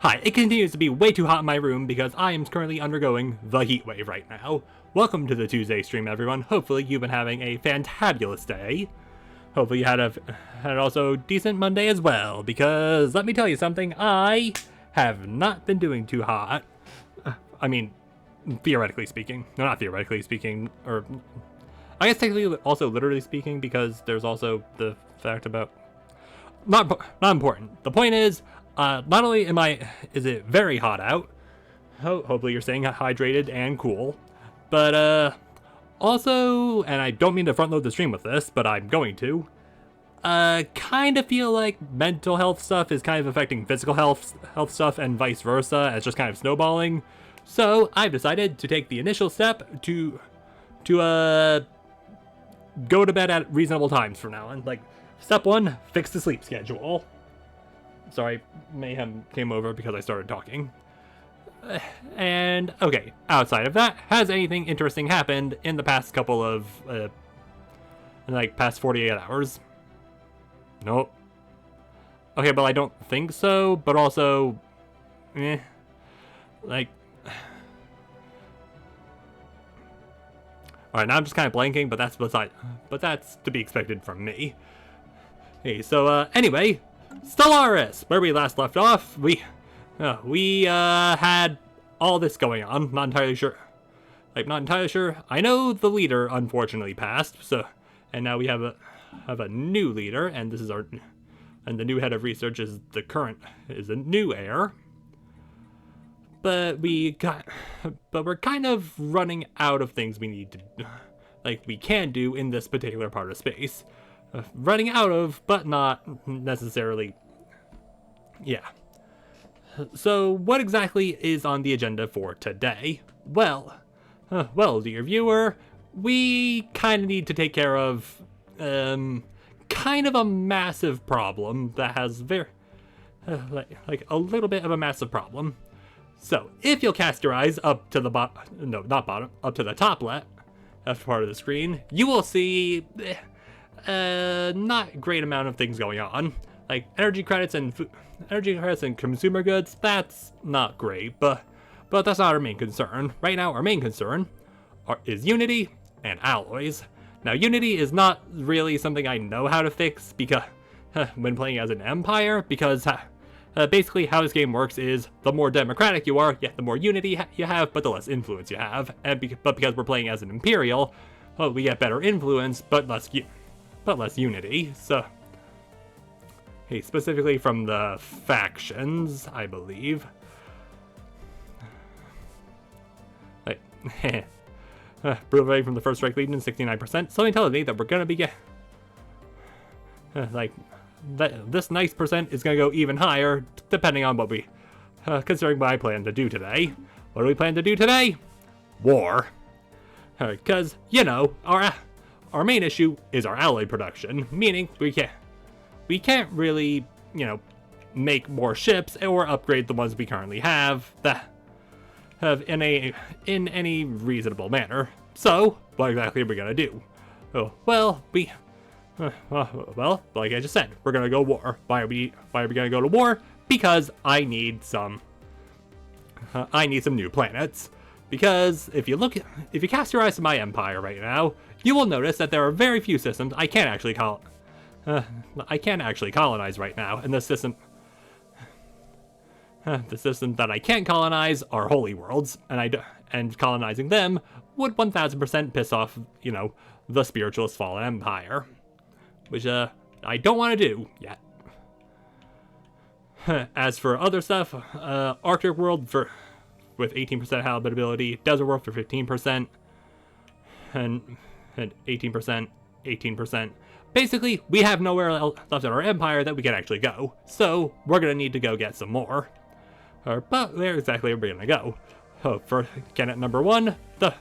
Hi, it continues to be way too hot in my room because I am currently undergoing the heat wave right now. Welcome to the Tuesday stream, everyone. Hopefully you've been having a fantabulous day. Hopefully you had also decent Monday as well, because let me tell you something, I have not been doing too hot. I mean, theoretically speaking. No, not theoretically speaking, or I guess technically also literally speaking, because there's also the fact about not important. The point is, not only is it very hot out, hopefully you're staying hydrated and cool, but also, and I don't mean to front load the stream with this, but I'm going to, kind of feel like mental health stuff is kind of affecting physical health stuff and vice versa. It's just kind of snowballing. So I've decided to take the initial step to go to bed at reasonable times from now on. Like, step one, fix the sleep schedule. Sorry, mayhem came over because I started talking. And, okay, outside of that, has anything interesting happened in the past couple of, past 48 hours? Nope. Okay, but I don't think so, but also, Alright, now I'm just kind of blanking, but that's to be expected from me. Hey, so, anyway, Stellaris, where we last left off, we had all this going on. Not entirely sure. I know the leader unfortunately passed, so, and now we have a new leader, and the new head of research is a new heir. But we're kind of running out of things we need to, we can do in this particular part of space. Running out of, but not necessarily. Yeah. So, what exactly is on the agenda for today? Well, dear viewer, we kind of need to take care of, kind of a massive problem that has a little bit of a massive problem. So, if you'll cast your eyes up to the up to the top left part of the screen, you will see not great amount of things going on. Like energy credits and consumer goods, that's not great, but that's not our main concern. Right now, our main concern is Unity and alloys. Now, Unity is not really something I know how to fix because when playing as an Empire, because basically how this game works is the more democratic you are, the more Unity you have, but the less influence you have. But because we're playing as an Imperial, well, we get better influence, but less Unity. So, hey, specifically from the factions, I believe. Brutal rating from the First Strike Legion, 69%. Something tells me that we're gonna be this nice percent is gonna go even higher, depending on what we, considering what I plan to do today. What do we plan to do today? War. Because, our main issue is our alloy production, meaning we can't really, make more ships or upgrade the ones we currently have in any reasonable manner. So, what exactly are we gonna do? Oh, well, like I just said, we're gonna go war. Why are we gonna go to war? Because I need some new planets. Because if you cast your eyes to my empire right now, you will notice that there are very few systems I can't actually colonize right now, and the system that I can't colonize are holy worlds, and colonizing them would 1000% piss off, the spiritualist fallen empire, which I don't want to do yet. As for other stuff, Arctic world with 18% habitability, desert world for 15%, and 18%. Basically, we have nowhere else left in our empire that we can actually go, so we're gonna need to go get some more. But where exactly are we gonna go? For candidate number one, the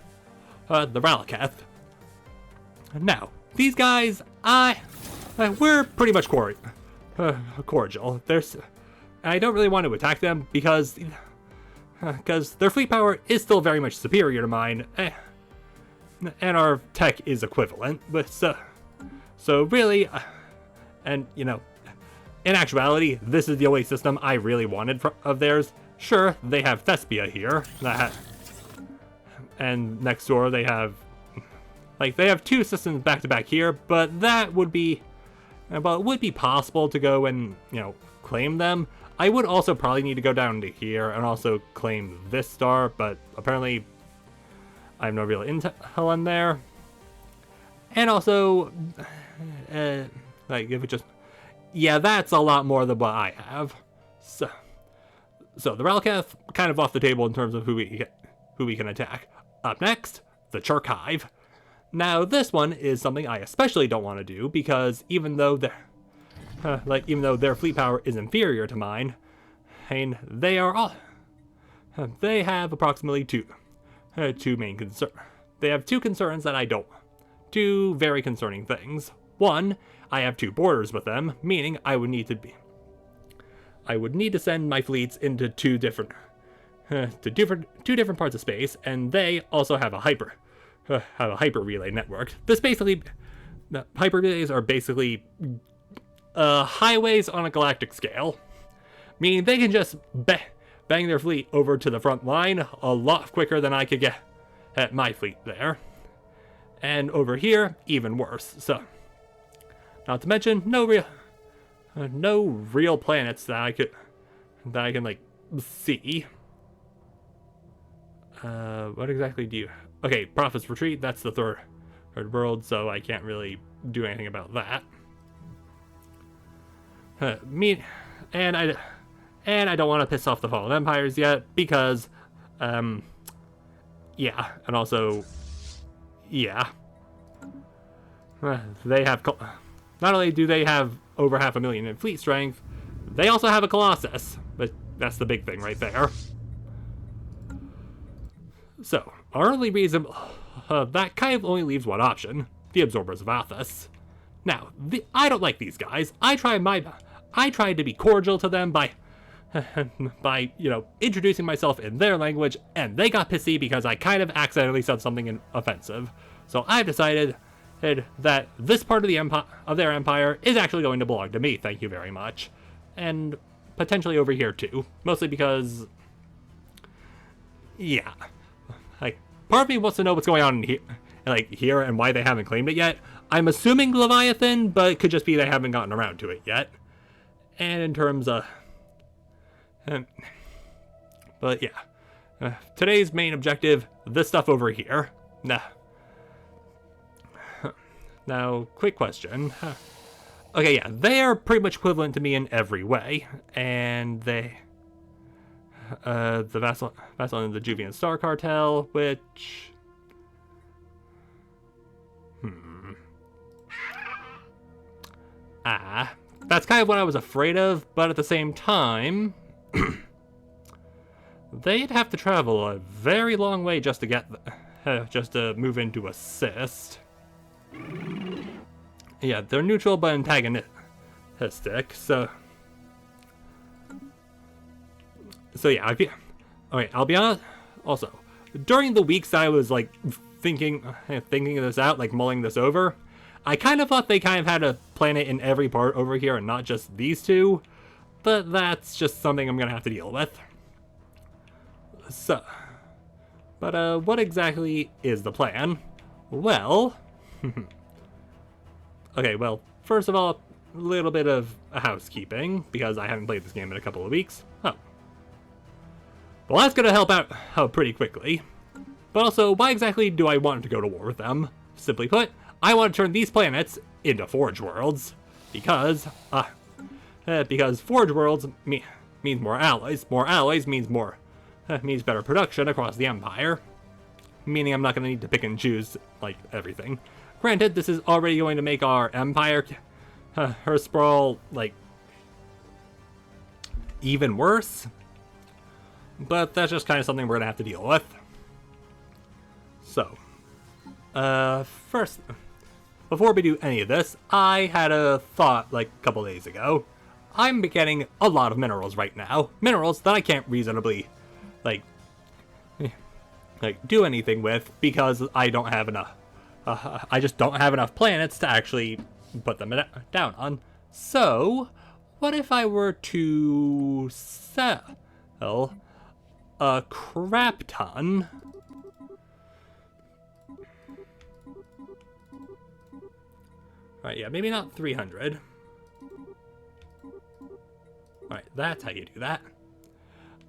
Ralaketh. Now, these guys, we're pretty much cordial. I don't really want to attack them because their fleet power is still very much superior to mine, and our tech is equivalent. But so really, and in actuality, this is the only system I really wanted of theirs. Sure, they have Thespia here, and next door they have, like, they have 2 systems back to back here, but that would be, well, it would be possible to go and, you know, claim them. I would also probably need to go down to here and also claim this star, but apparently I have no real intel on there. And also, like, if it just, yeah, that's a lot more than what I have. So the Relcath kind of off the table in terms of who we can attack. Up next, the Charkive. Now, this one is something I especially don't want to do because even though their fleet power is inferior to mine, and they have approximately two main concerns. They have 2 concerns that I don't. 2 very concerning things. One, I have 2 borders with them, meaning I would need to send my fleets into 2 different parts of space, and they also have a hyper relay network. Hyper relays are basically highways on a galactic scale, meaning they can just bang their fleet over to the front line a lot quicker than I could get at my fleet there. And over here, even worse. So, not to mention, no real planets that I can like see. What exactly do you? Okay, Prophet's Retreat. That's the third world, so I can't really do anything about that. And I don't want to piss off the Fallen Empires yet because, yeah, and also, yeah, they have. Not only do they have over 500,000 in fleet strength, they also have a Colossus. But that's the big thing right there. So, our only reason that kind of only leaves one option: the Absorbers of Athos. Now, I don't like these guys. I tried to be cordial to them by introducing myself in their language, and they got pissy because I kind of accidentally said something offensive. So I've decided that this part of their empire is actually going to belong to me. Thank you very much, and potentially over here too. Mostly because, yeah, like part of me wants to know what's going on in here, and why they haven't claimed it yet. I'm assuming Leviathan, but it could just be they haven't gotten around to it yet. And in terms of, but yeah, today's main objective, this stuff over here. Now, quick question. Okay, yeah, they are pretty much equivalent to me in every way, and the Vassal and the Juvian Star Cartel, which, that's kind of what I was afraid of, but at the same time, they'd have to travel a very long way just to move into assist. Yeah, they're neutral but antagonistic, so yeah, okay, I'll be honest. Also, during the weeks that I was like thinking this out, like mulling this over, I kind of thought they kind of had a planet in every part over here and not just these 2, but that's just something I'm gonna have to deal with. So, but what exactly is the plan? Well, okay, well, first of all, a little bit of housekeeping, because I haven't played this game in a couple of weeks. Oh. Well, that's gonna help out pretty quickly. But also, why exactly do I want to go to war with them? Simply put, I want to turn these planets into Forge Worlds, because Forge Worlds means more alloys. More alloys means means better production across the Empire, meaning I'm not going to need to pick and choose, like, everything. Granted, this is already going to make our Empire, her sprawl, like, even worse, but that's just kind of something we're going to have to deal with. So, first, before we do any of this, I had a thought, like, a couple days ago. I'm getting a lot of minerals right now. Minerals that I can't reasonably, like do anything with because I don't have enough. I just don't have enough planets to actually put them down on. So, what if I were to sell a crap ton? Right, yeah, maybe not 300. Alright, that's how you do that.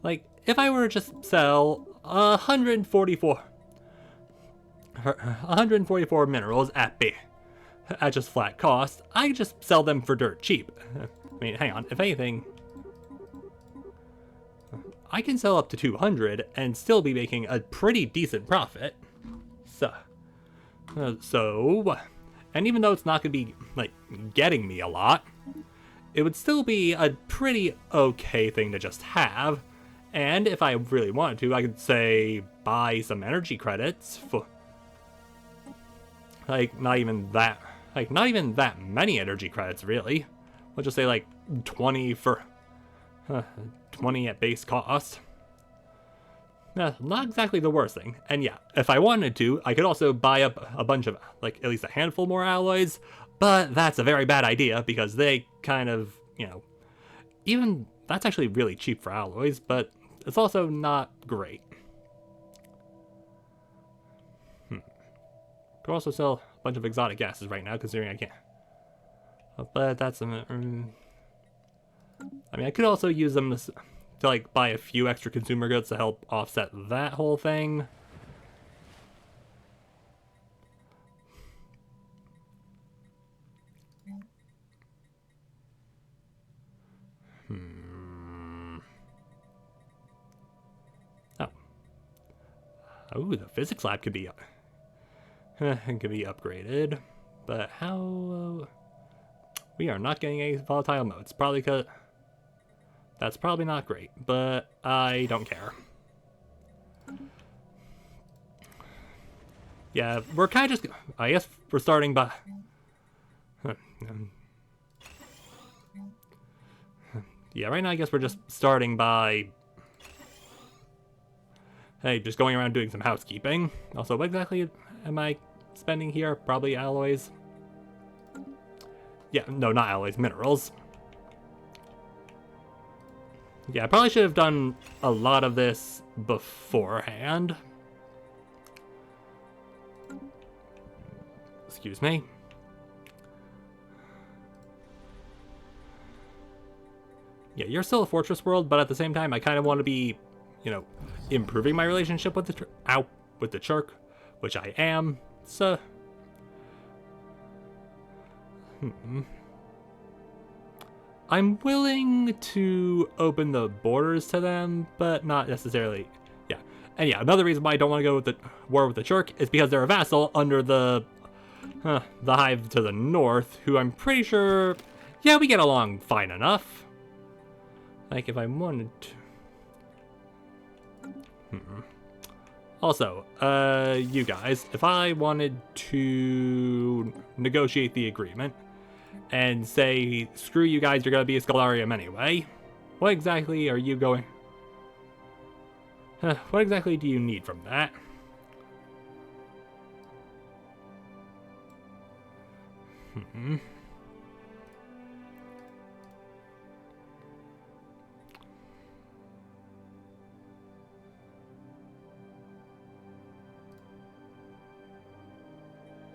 Like, if I were to just sell 144 minerals at just flat cost, I could just sell them for dirt cheap. I mean, hang on, if anything, I can sell up to 200 and still be making a pretty decent profit. And even though it's not going to be, like, getting me a lot, it would still be a pretty okay thing to just have. And if I really wanted to, I could, say, buy some energy credits for, not even that many energy credits, really. Let's just say, like, 20 for, 20 at base cost. Not exactly the worst thing. And yeah, if I wanted to, I could also buy up a bunch of, like, at least a handful more alloys, but that's a very bad idea because they kind of, even, that's actually really cheap for alloys, but it's also not great. Could also sell a bunch of exotic gases right now, considering I can't. But that's, I mean, I could also use them to like, buy a few extra consumer goods to help offset that whole thing. Oh, the physics lab could be upgraded, but how? We are not getting any volatile modes. Probably because that's probably not great, but I don't care. Yeah, we're kind of just. I guess we're starting by. Yeah, right now I guess we're just starting by. Hey, just going around doing some housekeeping. Also, what exactly am I spending here? Probably alloys. Yeah, no, not alloys, minerals. Yeah, I probably should have done a lot of this beforehand. Excuse me. Yeah, you're still a fortress world, but at the same time, I kind of want to be, improving my relationship with the Churk, which I am. So, I'm willing to open the borders to them, but not necessarily. Yeah, and yeah, another reason why I don't want to go with the war with the Churk is because they're a vassal under the Hive to the north, who I'm pretty sure, yeah, we get along fine enough. Like, if I wanted to. Also, you guys, if I wanted to negotiate the agreement and say, screw you guys, you're gonna be a Stellarium anyway, what exactly are you going? What exactly do you need from that?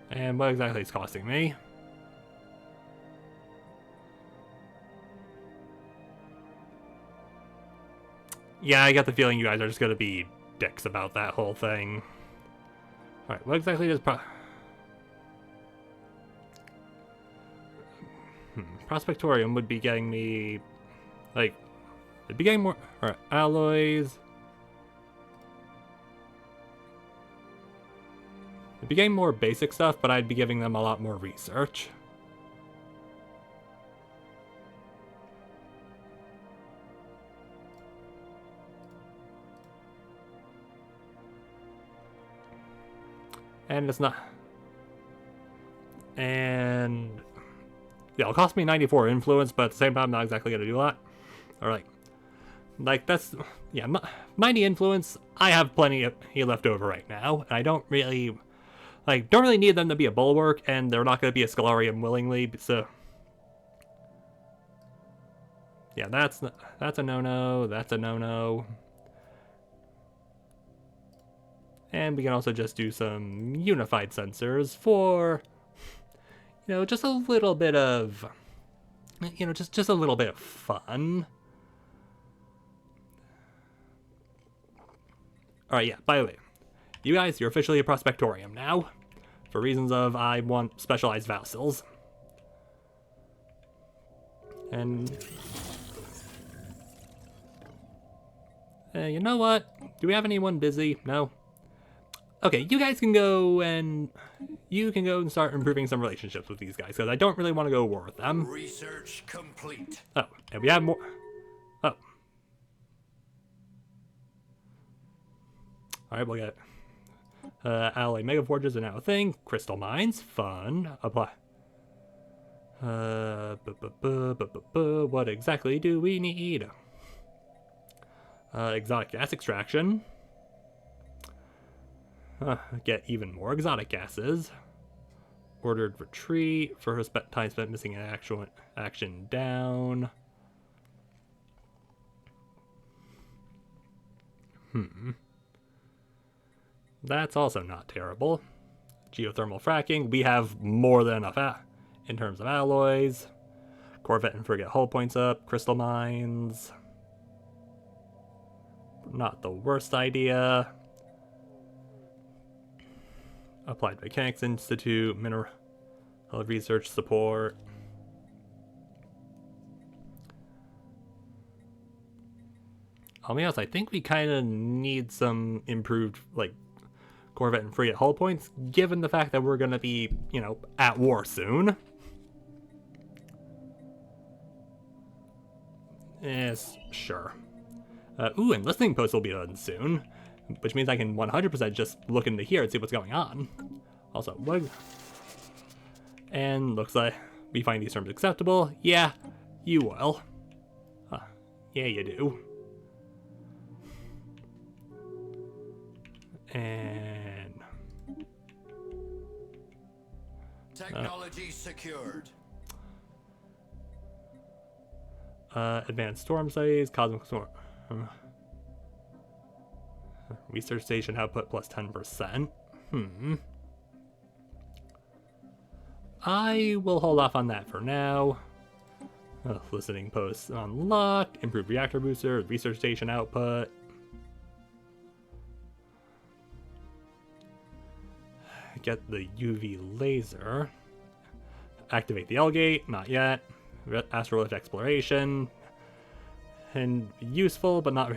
And what exactly it's costing me? Yeah, I got the feeling you guys are just gonna be dicks about that whole thing. Alright, what exactly does Prospectorium would be getting me, like, it'd be getting more, alright, alloys. It'd be getting more basic stuff, but I'd be giving them a lot more research. And it's not. And yeah, it'll cost me 94 influence, but at the same time, I'm not exactly going to do a lot. Alright. Like, that's, yeah, 90 influence, I have plenty left over right now, and I don't really need them to be a bulwark, and they're not going to be a Stellarium willingly, so. Yeah, that's a no-no. That's a no-no. And we can also just do some unified sensors for, just a little bit of, just a little bit of fun. Alright, yeah, by the way, you guys, you're officially a Prospectorium now. For reasons of I want specialized vassals. And you know what? Do we have anyone busy? No? Okay, you guys can go and start improving some relationships with these guys, because I don't really want to go to war with them. Research complete. Oh, and we have more. Oh. Alright, we'll get alloy megaforges are now a thing. Crystal mines, fun. Apply. What exactly do we need? Exotic gas extraction. Get even more exotic gases. Ordered retreat. For time spent missing in action down. That's also not terrible. Geothermal fracking. We have more than enough in terms of alloys. Corvette and frigate hull points up. Crystal mines. Not the worst idea. Applied Mechanics Institute. Mineral research support. I'll be honest, I think we kind of need some improved, Corvette and frigate hull points, given the fact that we're going to be, at war soon. Yes, sure. Ooh, and listening posts will be done soon, which means I can 100% just look into here and see what's going on. Also, what? And looks like we find these terms acceptable. Yeah, you will. Yeah, you do. And technology secured. Advanced storm studies, cosmic storm. Research station output plus 10%. I will hold off on that for now. Listening posts unlocked. Improved reactor booster. Research station output. Get the UV laser. Activate the L-gate. Not yet. Astrolift exploration. And useful, but not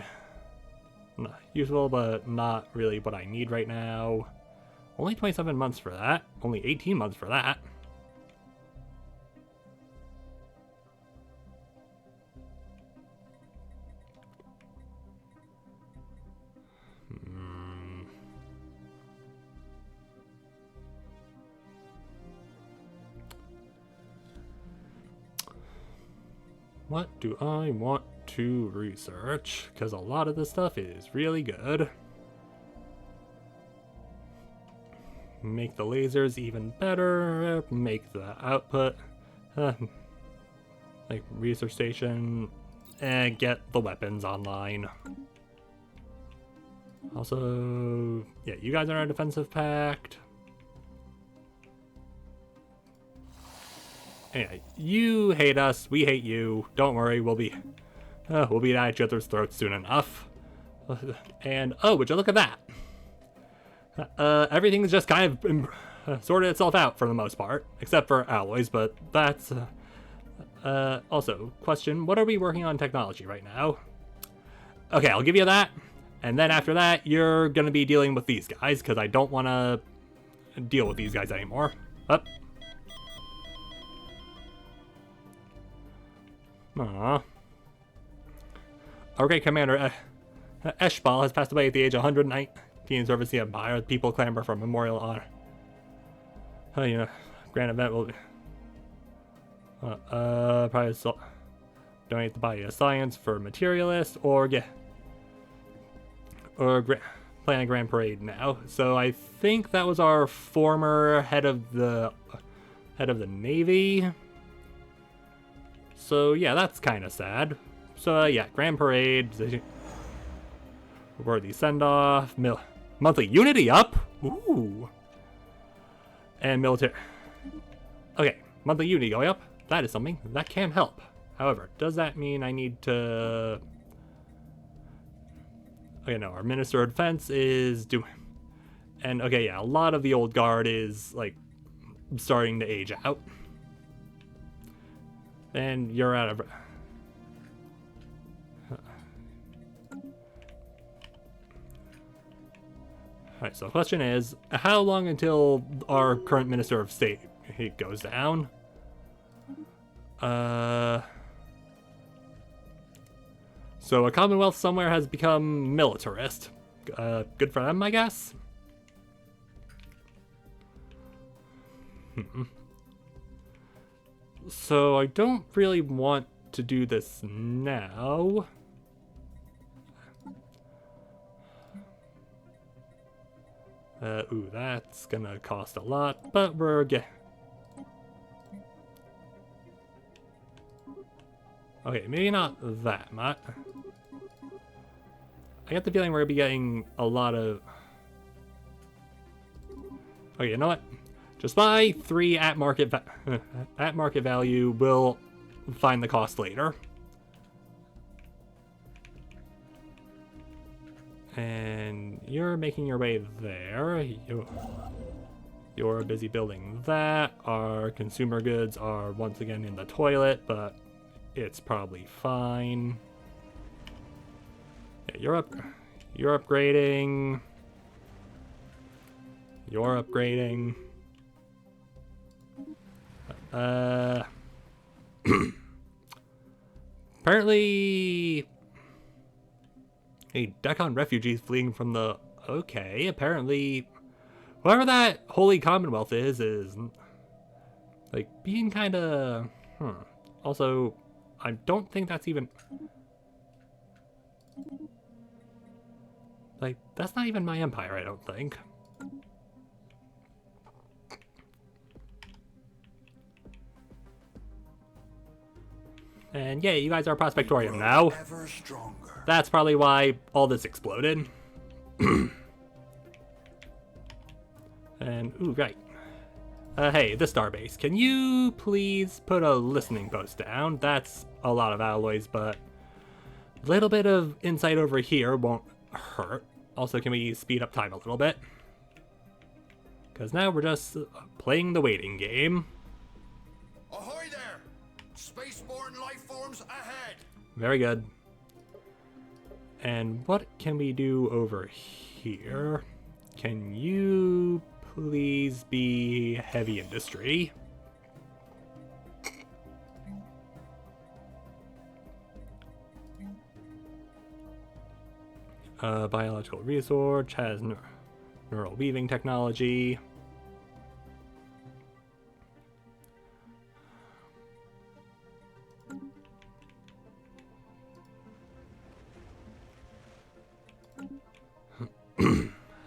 really what I need right now. Only 27 months for that. Only 18 months for that. What do I want to research? Because a lot of this stuff is really good. Make the lasers even better. Make the output. Research station. And get the weapons online. Also, yeah, you guys are on a defensive pact. Anyway, you hate us, we hate you. Don't worry, we'll be at each other's throats soon enough. And oh, would you look at that? Everything's just kind of sorted itself out for the most part, except for alloys. But that's also question: what are we working on technology right now? Okay, I'll give you that, and then after that, you're gonna be dealing with these guys because I don't want to deal with these guys anymore. Up. Aww. Our great commander, Eshbal, has passed away at the age of 119. Service the Empire. People clamor for memorial honor. Grand event will be. Probably donate the body of science for materialists, or plan a grand parade now. So I think that was our former head of the Navy. So yeah, that's kind of sad. So yeah, Grand Parade, worthy send-off, monthly Unity up. Ooh. And military. Okay, monthly Unity going up. That is something that can help. However, does that mean I need to... Okay, no, our Minister of Defense is doing... And okay, yeah, a lot of the old guard is, like, starting to age out. And you're out of... Alright, so the question is, how long until our current Minister of State goes down? So a Commonwealth somewhere has become militarist. Good for them, I guess? So I don't really want to do this now. Ooh, that's gonna cost a lot, but we're okay, maybe not that much. I get the feeling we're gonna be getting a lot of... Okay, you know what? Just buy 3 at market value. We'll find the cost later. And you're making your way there. You're busy building that. Our consumer goods are once again in the toilet, but it's probably fine. Yeah, you're upgrading. You're upgrading. Apparently a Deccan refugee fleeing from the... Okay, apparently whoever that Holy Commonwealth is like being kind of... Also, I don't think that's even... Like, that's not even my empire, I don't think. And yeah, you guys are Prospectorium now. That's probably why all this exploded. And, ooh, right. Hey, the Starbase, can you please put a listening post down? That's a lot of alloys, but a little bit of insight over here won't hurt. Also, can we speed up time a little bit? Because now we're just playing the waiting game. Ahoy there! Spaceborne life forms ahead! Very good. And what can we do over here? Can you please be heavy industry? Biological research has neural weaving technology.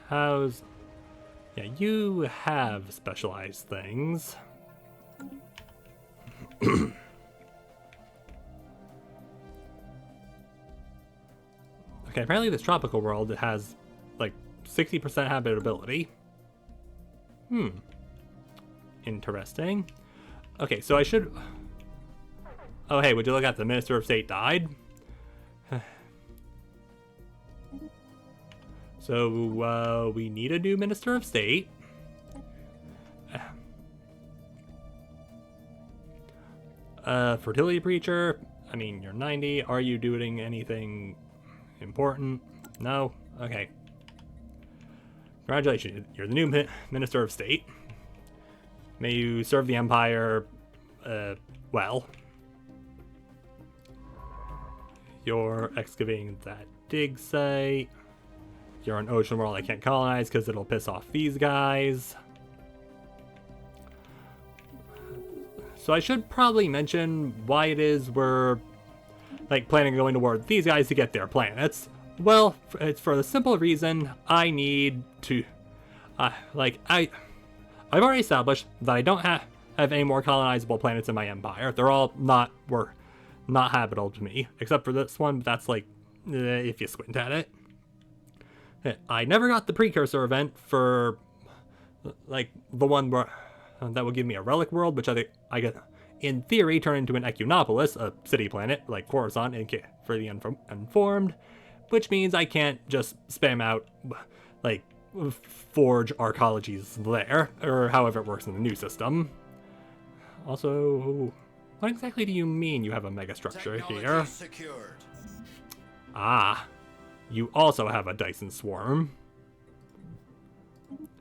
How's... Yeah, you have specialized things. Okay, apparently this tropical world has, like, 60% habitability. Interesting. Okay, so I should... Oh, hey, would you look at the Minister of State died? So, we need a new Minister of State. Fertility Preacher, I mean, you're 90. Are you doing anything important? No? Okay. Congratulations, you're the new Minister of State. May you serve the Empire, well. You're excavating that dig site. You're an ocean world I can't colonize because it'll piss off these guys. So I should probably mention why it is we're like planning on going toward these guys to get their planets. Well, it's for the simple reason I need to, I've already established that I don't have any more colonizable planets in my empire. They're all not not habitable to me, except for this one, but that's like, if you squint at it. I never got the precursor event for, like, the one where that would give me a relic world, which I think I get, in theory, turn into an Ecunopolis, a city planet, like Coruscant, for the informed, which means I can't just spam out, like, forge arcologies there, or however it works in the new system. Also, what exactly do you mean you have a megastructure here? Secured. Ah, you also have a Dyson swarm.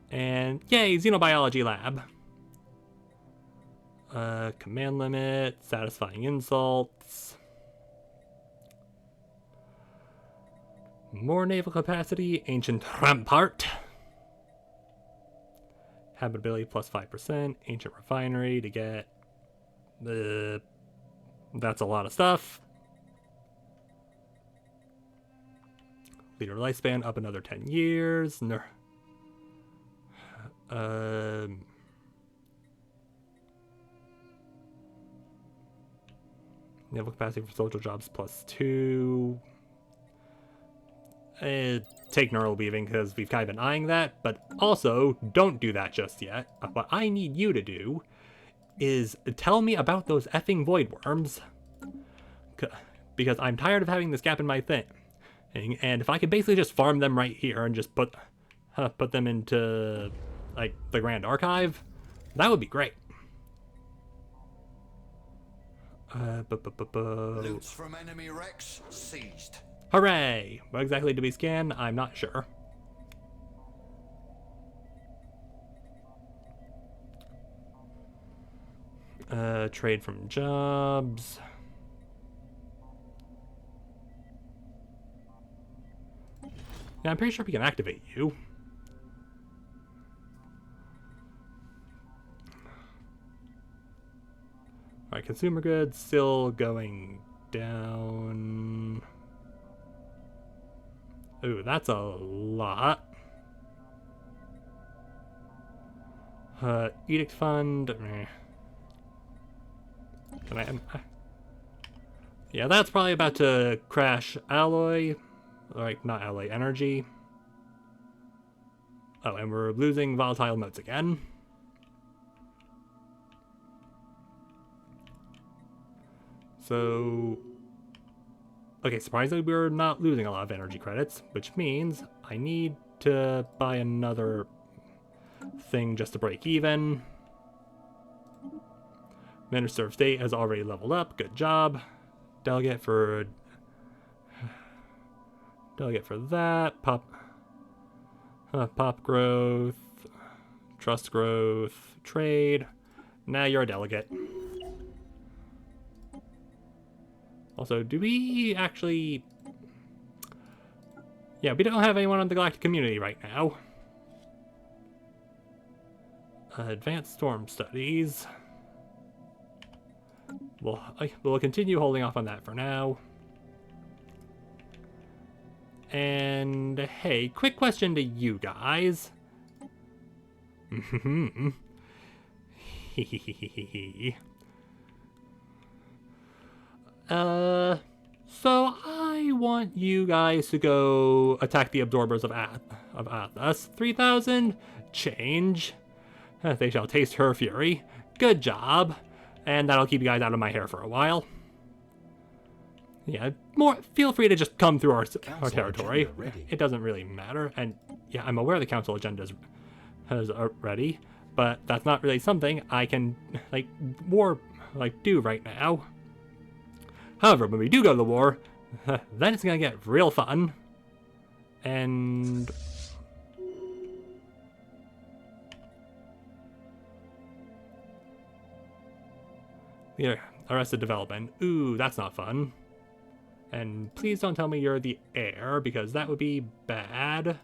And yay, xenobiology lab. Command limit, satisfying insults. More naval capacity, ancient rampart. Habitability plus 5%, ancient refinery to get. That's a lot of stuff. Leader lifespan up another 10 years. Naval capacity for social jobs plus 2. Take neural weaving because we've kind of been eyeing that, but also don't do that just yet. What I need you to do is tell me about those effing void worms, because I'm tired of having this gap in my thing. And if I could basically just farm them right here and just put them into like the Grand Archive, that would be great. Loots from enemy wrecks seized. Hooray! What exactly do we scan? I'm not sure. Trade from jobs. Yeah, I'm pretty sure we can activate you. Alright, consumer goods still going down. Ooh, that's a lot. Edict fund. Can I? Yeah, that's probably about to crash alloy. Like, not alloy, energy. Oh, and we're losing volatile modes again. So, okay, surprisingly, we're not losing a lot of energy credits, which means I need to buy another thing just to break even. Minister of State has already leveled up. Good job. Delegate for that. Pop growth, trust growth, trade. Now you're a delegate. Also, do we actually... Yeah, we don't have anyone on the Galactic Community right now. Advanced Storm Studies. We'll continue holding off on that for now. And, hey, quick question to you guys. So I want you guys to go attack the absorbers of Athos. 3,000? Change. They shall taste her fury. Good job. And that'll keep you guys out of my hair for a while. Yeah, feel free to just come through our territory. It doesn't really matter. And yeah, I'm aware the council agenda is ready, but that's not really something I can do right now. However, when we do go to the war, then it's gonna get real fun. And yeah, Arrested Development. Ooh, that's not fun. And please don't tell me you're the heir, because that would be bad.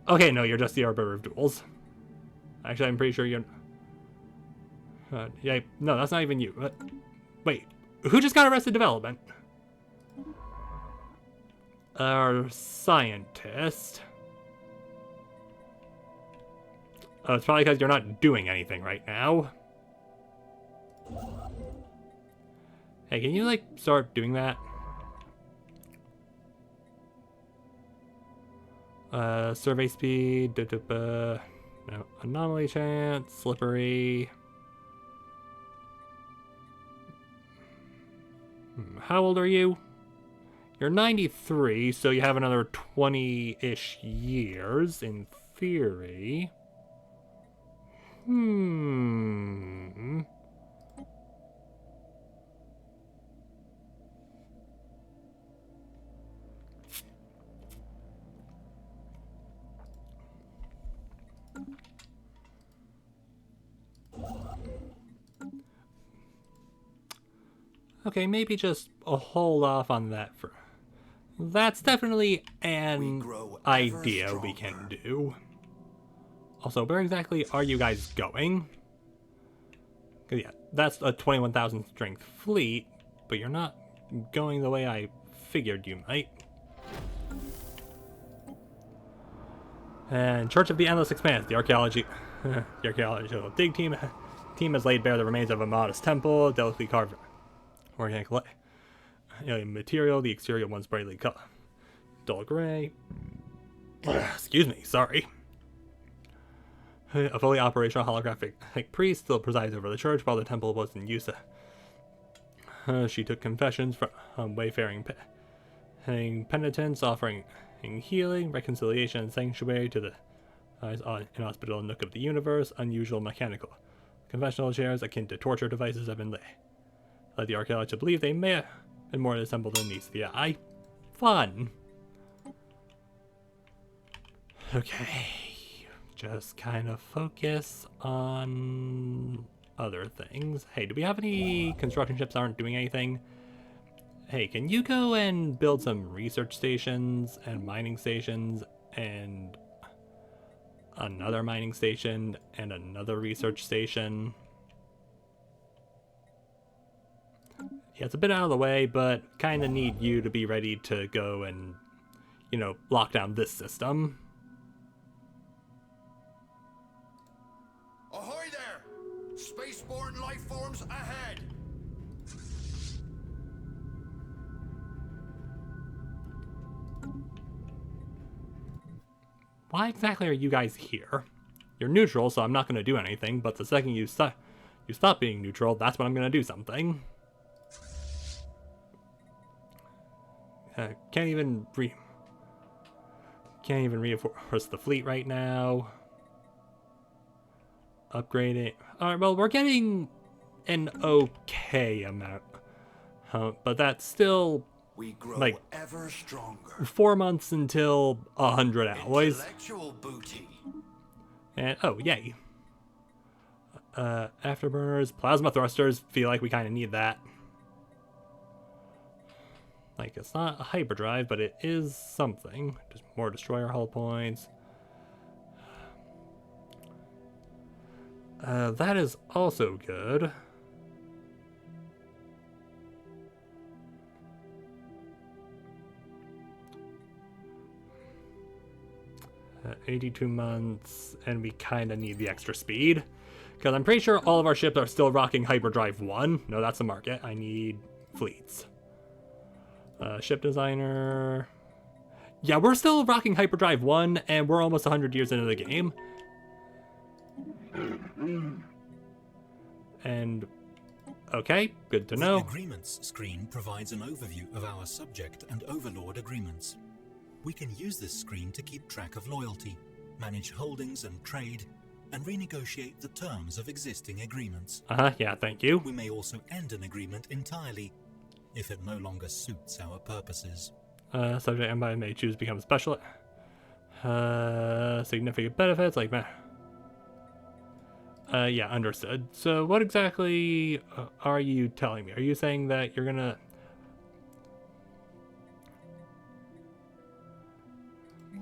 Okay, no, you're just the Arbiter of Duels. Actually, I'm pretty sure you're... yeah, no, that's not even you. Wait, who just got Arrested Development? Our scientist. Oh, it's probably because you're not doing anything right now. Hey, can you, like, start doing that? Survey speed, no, anomaly chance, slippery. How old are you? You're 93, so you have another 20-ish years, in theory. Okay, maybe just hold off on that for... That's definitely an idea we can do. Also, where exactly are you guys going? 'Cause yeah, that's a 21,000 strength fleet, but you're not going the way I figured you might. And Church of the Endless Expanse, the archaeological dig team has laid bare the remains of a modest temple, delicately carved organic material. The exterior once brightly dull gray. Excuse me, sorry. A fully operational holographic priest still presides over the church while the temple was in use. She took confessions from wayfaring penitents, offering healing, reconciliation, and sanctuary to the inhospitable nook of the universe. Unusual mechanical confessional chairs akin to torture devices have been led the archaeologists to believe they may have been more assembled than meets the eye. Fun. Okay. Just kind of focus on other things. Hey, do we have any construction ships that aren't doing anything? Hey, can you go and build some research stations and mining stations and another mining station and another research station? Yeah, it's a bit out of the way, but kind of need you to be ready to go and, you know, lock down this system. Ahoy there! Spaceborne life forms ahead! Why exactly are you guys here? You're neutral, so I'm not going to do anything, but the second you stop being neutral, that's when I'm going to do something. Can't even reinforce the fleet right now. Upgrade it. Alright, well, we're getting an okay amount. But that's still, We grow like, ever stronger. 4 months until 100 alloys. Intellectual booty. And, oh, yay. Afterburners, plasma thrusters, feel like we kind of need that. Like, it's not a hyperdrive, but it is something. Just more destroyer hull points. That is also good. 82 months, and we kind of need the extra speed. Because I'm pretty sure all of our ships are still rocking Hyperdrive 1. No, that's the market. I need fleets. Ship designer. Yeah, we're still rocking Hyperdrive 1, and we're almost 100 years into the game. And, okay, good to know. The Agreements screen provides an overview of our subject and overlord agreements. We can use this screen to keep track of loyalty, manage holdings and trade, and renegotiate the terms of existing agreements. Yeah, thank you. We may also end an agreement entirely, if it no longer suits our purposes. Subject empire may choose to become special. Significant benefits, like, yeah, understood. So what exactly are you telling me? Are you saying that you're gonna...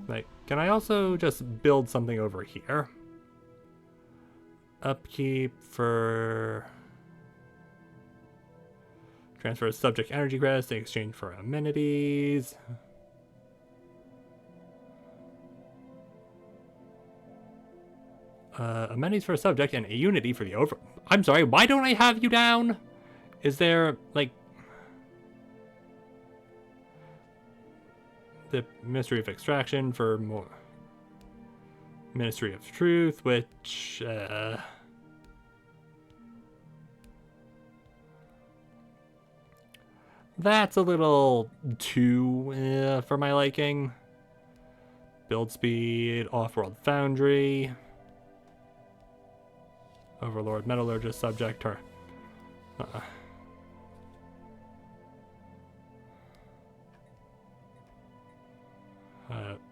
Like, can I also just build something over here? Upkeep for... Transfer subject energy credits in exchange for amenities. Amenities for a subject and a unity for the over... I'm sorry, why don't I have you down? Is there, like... the Mystery of Extraction for more Ministry of Truth, which that's a little too for my liking. Build speed, Off-World Foundry, Overlord Metallurgist subject her.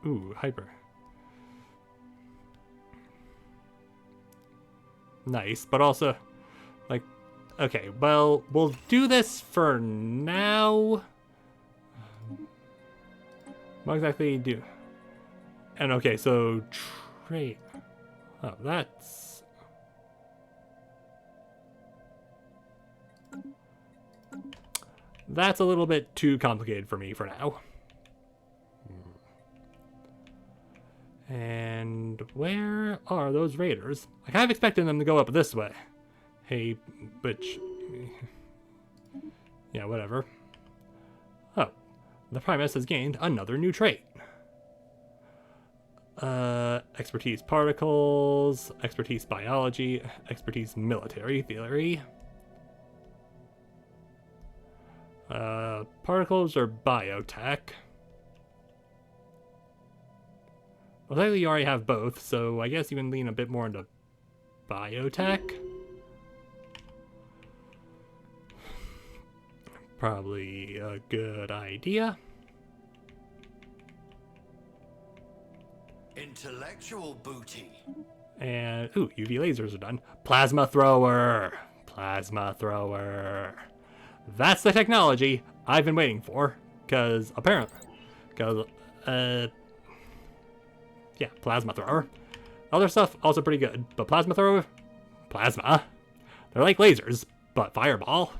Ooh, hyper. Nice, but also, like, okay, well, we'll do this for now. What exactly do? And okay, so trade. Oh, that's. That's a little bit too complicated for me for now. And where are those raiders? I kind of expected them to go up this way. Hey, bitch. Yeah, whatever. Oh, the Primus has gained another new trait. Expertise particles, expertise biology, expertise military theory. Particles or biotech. Well, technically you already have both, so I guess you can lean a bit more into biotech. Probably a good idea. Intellectual booty. And, ooh, UV lasers are done. Plasma thrower! Plasma thrower. That's the technology I've been waiting for. Because, apparently, yeah, plasma thrower. Other stuff, also pretty good. But plasma thrower? Plasma. They're like lasers, but fireball.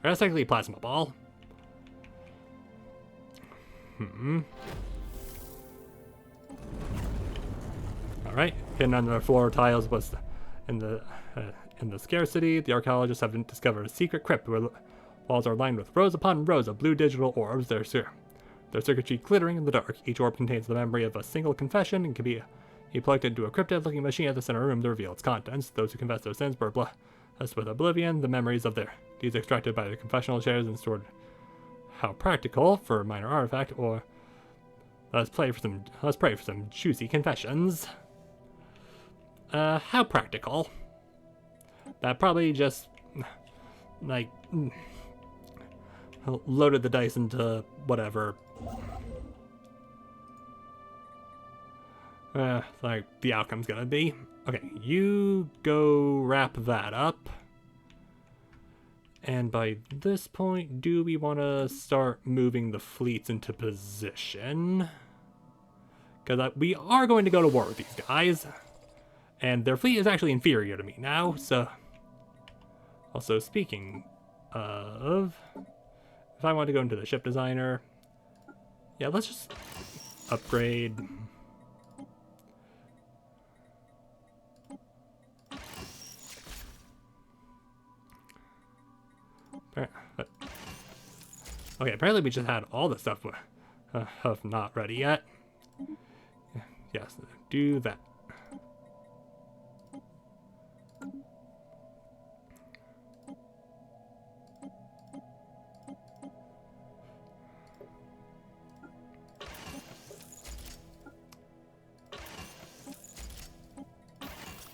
Or that's technically plasma ball. Alright, hidden under the floor tiles was in the scarcity. The archaeologists have discovered a secret crypt where walls are lined with rows upon rows of blue digital orbs. Their circuitry glittering in the dark. Each orb contains the memory of a single confession and can be plugged into a cryptid-looking machine at the center room to reveal its contents. Those who confess their sins were blessed with oblivion, the memories of these extracted by the confessional chairs and stored. How practical for a minor artifact, or let's pray for some juicy confessions. How practical? That probably just like loaded the dice into whatever. Like the outcome's gonna be. Okay, you go wrap that up. And by this point, do we want to start moving the fleets into position? Because we are going to go to war with these guys. And their fleet is actually inferior to me now, so. Also, speaking of, if I want to go into the ship designer, yeah, let's just upgrade. Okay, apparently we just had all the stuff of not ready yet. Yes, do that.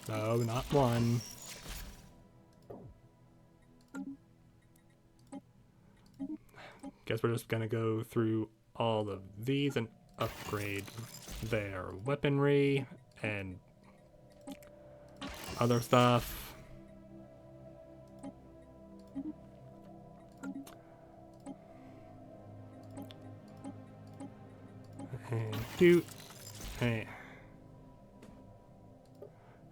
No, not one. Guess we're just gonna go through all of these and upgrade their weaponry and other stuff.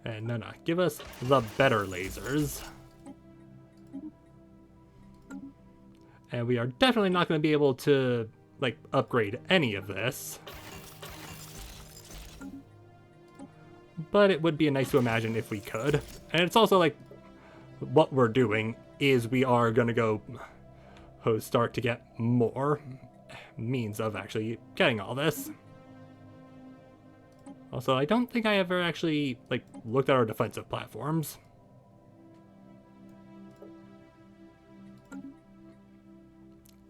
And no, give us the better lasers. And we are definitely not going to be able to, like, upgrade any of this. But it would be nice to imagine if we could. And it's also, like, what we're doing is we are going to go start to get more. means of actually getting all this. Also, I don't think I ever actually, like, looked at our defensive platforms.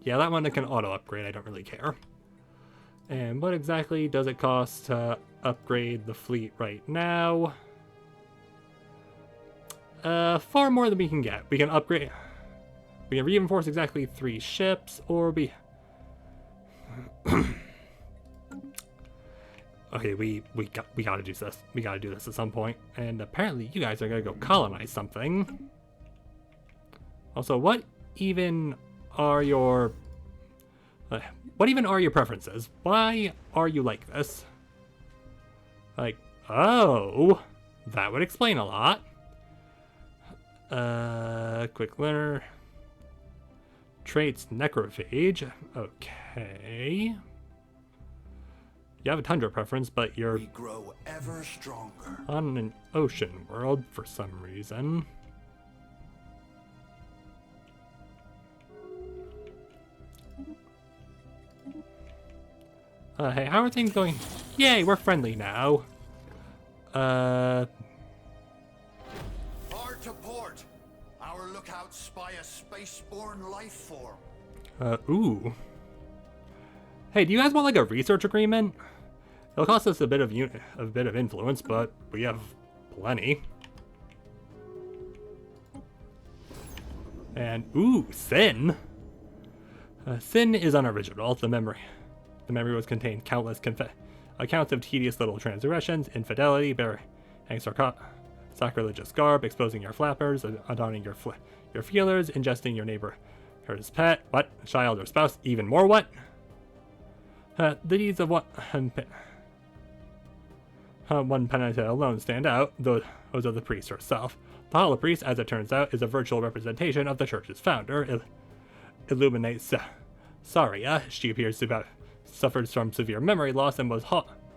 Yeah, that one can auto-upgrade, I don't really care. And what exactly does it cost to upgrade the fleet right now? Far more than we can get. We can upgrade... We can reinforce exactly 3 ships, or we... Okay, we gotta do this. We gotta do this at some point. And apparently you guys are gonna go colonize something. Also, what even are your preferences? Why are you like this? Like, oh, that would explain a lot. Quick learner. Traits necrophage. Okay. You have a tundra preference, but you're We grow ever stronger. on an ocean world for some reason. Hey, how are things going? Yay, we're friendly now. Hard to port. Our lookouts spy a spaceborne life form. Ooh. Hey, do you guys want like a research agreement? It'll cost us a bit of influence, but we have plenty. And ooh, Sin. Sin is unoriginal. The memory was contained countless accounts of tedious little transgressions, infidelity, bearing sacrilegious garb, exposing your flappers, adorning your feelers, ingesting your neighbor's pet, what, child or spouse, even more what? The deeds of one penitent alone stand out, those of the priest herself. The hollow priest, as it turns out, is a virtual representation of the church's founder, Illuminates Saria. She appears to have suffered from severe memory loss and was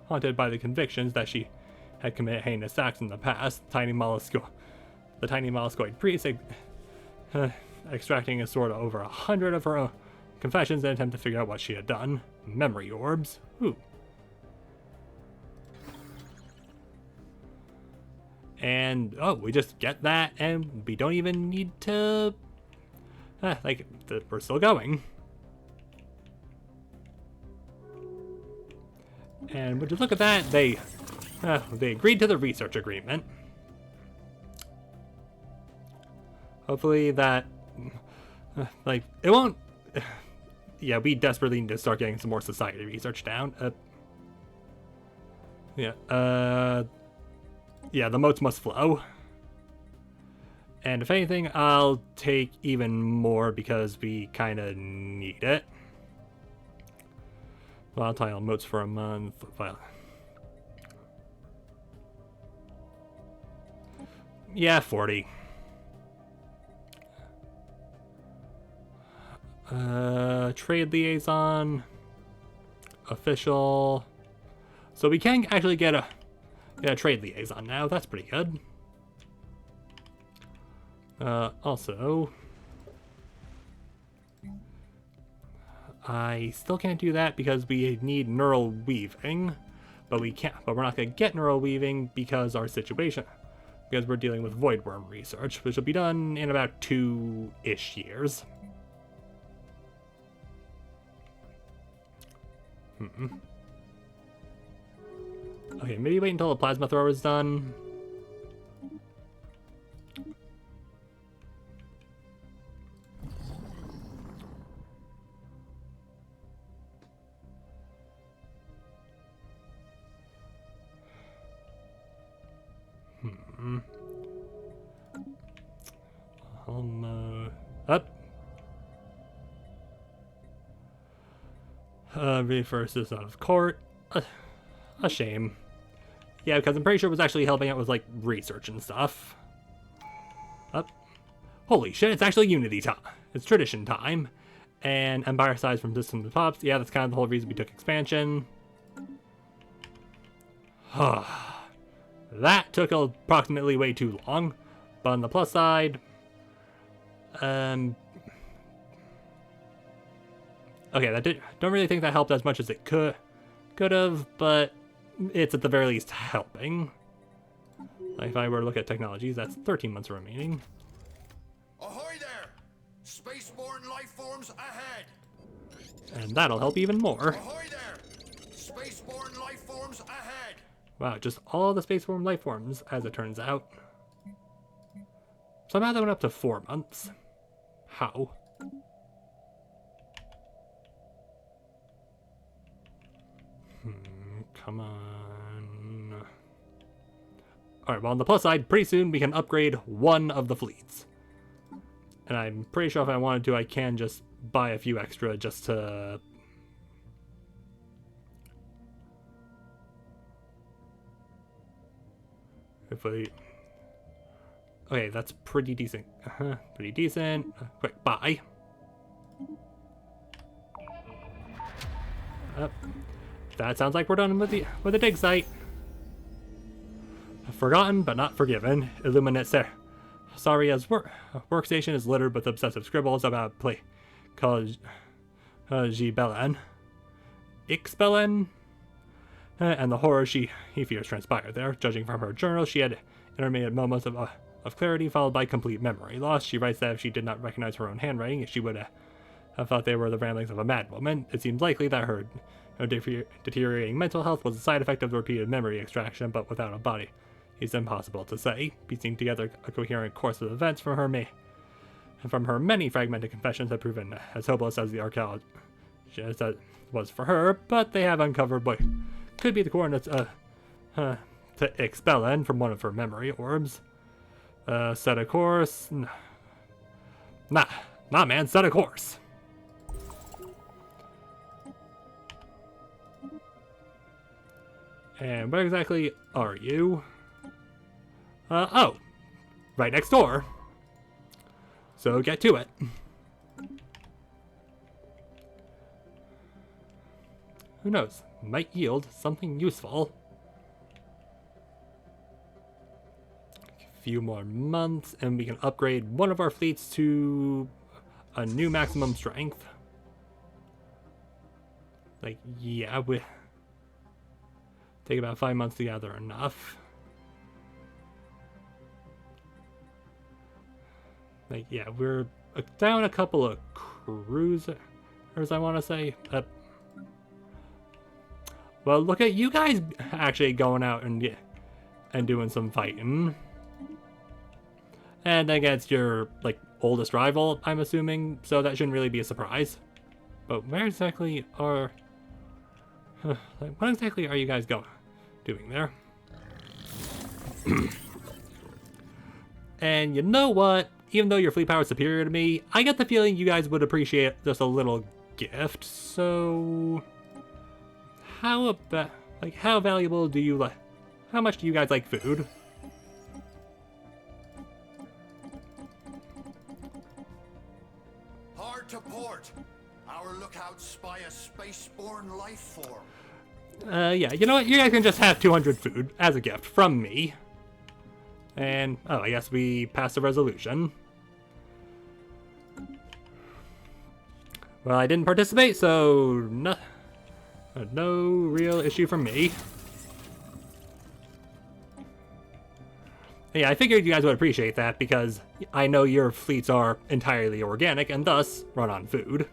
haunted by the convictions that she had committed heinous acts in the past. The tiny molluscoid priest extracting a sort of over 100 of her own confessions in an attempt to figure out what she had done. Memory orbs. Ooh. And, oh, we just get that, and we don't even need to... we're still going. And would you look at that, they agreed to the research agreement. Hopefully that... it won't... Yeah, we desperately need to start getting some more society research down. Yeah, the moats must flow. And if anything, I'll take even more because we kind of need it. Volatile moats for a month. Yeah, 40. Trade liaison. Official. So we can actually get a trade liaison now. That's pretty good. Also, I still can't do that because we need neural weaving, but we're not gonna get neural weaving because we're dealing with void worm research, which will be done in about 2-ish years. Okay, maybe wait until the plasma thrower is done. Up. Reverses out of court. A shame. Yeah, because I'm pretty sure it was actually helping out with, like, research and stuff. Up. Holy shit, it's actually Unity time. It's tradition time. And Empire size from system to pops. Yeah, that's kind of the whole reason we took expansion. That took approximately way too long. But on the plus side... Okay, don't really think that helped as much as it could have, but it's at the very least helping. Like if I were to look at technologies, that's 13 months remaining. Ahoy there! Spaceborne life forms ahead! And that'll help even more. Ahoy there! Spaceborne life forms ahead! Wow, just all the spaceborne life forms, as it turns out. Somehow they went up to 4 months. How? Come on. Alright, well on the plus side, pretty soon we can upgrade one of the fleets. And I'm pretty sure if I wanted to, I can just buy a few extra just to... If we... Okay, that's pretty decent. Pretty decent. Quick, buy. That sounds like we're done with the dig site. Forgotten but not forgiven. Illuminate Saria's workstation is littered with obsessive scribbles about play called Gbelen. Ixbelen? And the horror he fears transpired there. Judging from her journal, she had intermittent moments of clarity followed by complete memory loss. She writes that if she did not recognize her own handwriting, she would have thought they were the ramblings of a madwoman. It seems likely that her deteriorating mental health was a side effect of the repeated memory extraction, but without a body. It's impossible to say. Piecing together a coherent course of events from her many fragmented confessions have proven as hopeless as the archaeologist was for her, but they have uncovered what could be the coordinates to Ixbelen from one of her memory orbs. Set a course. Nah, man, set a course. And where exactly are you? Oh, right next door. So get to it. Who knows? Might yield something useful. A few more months, and we can upgrade one of our fleets to a new maximum strength. Like, yeah, we take about 5 months to gather enough. Like, yeah, we're down a couple of cruisers, I want to say. Well, look at you guys actually going out and doing some fighting. And against your, like, oldest rival, I'm assuming, so that shouldn't really be a surprise. But where exactly are... like, what exactly are you guys doing there? And you know what? Even though your fleet power is superior to me, I get the feeling you guys would appreciate just a little gift. So, how about, like, how valuable do you like? How much do you guys like food? Hard to port. Our lookouts spy a spaceborne life form. Yeah, you know what? You guys can just have 200 food as a gift from me. And, oh, I guess we passed the resolution. Well, I didn't participate, so no real issue from me. Yeah, I figured you guys would appreciate that because I know your fleets are entirely organic and thus run on food.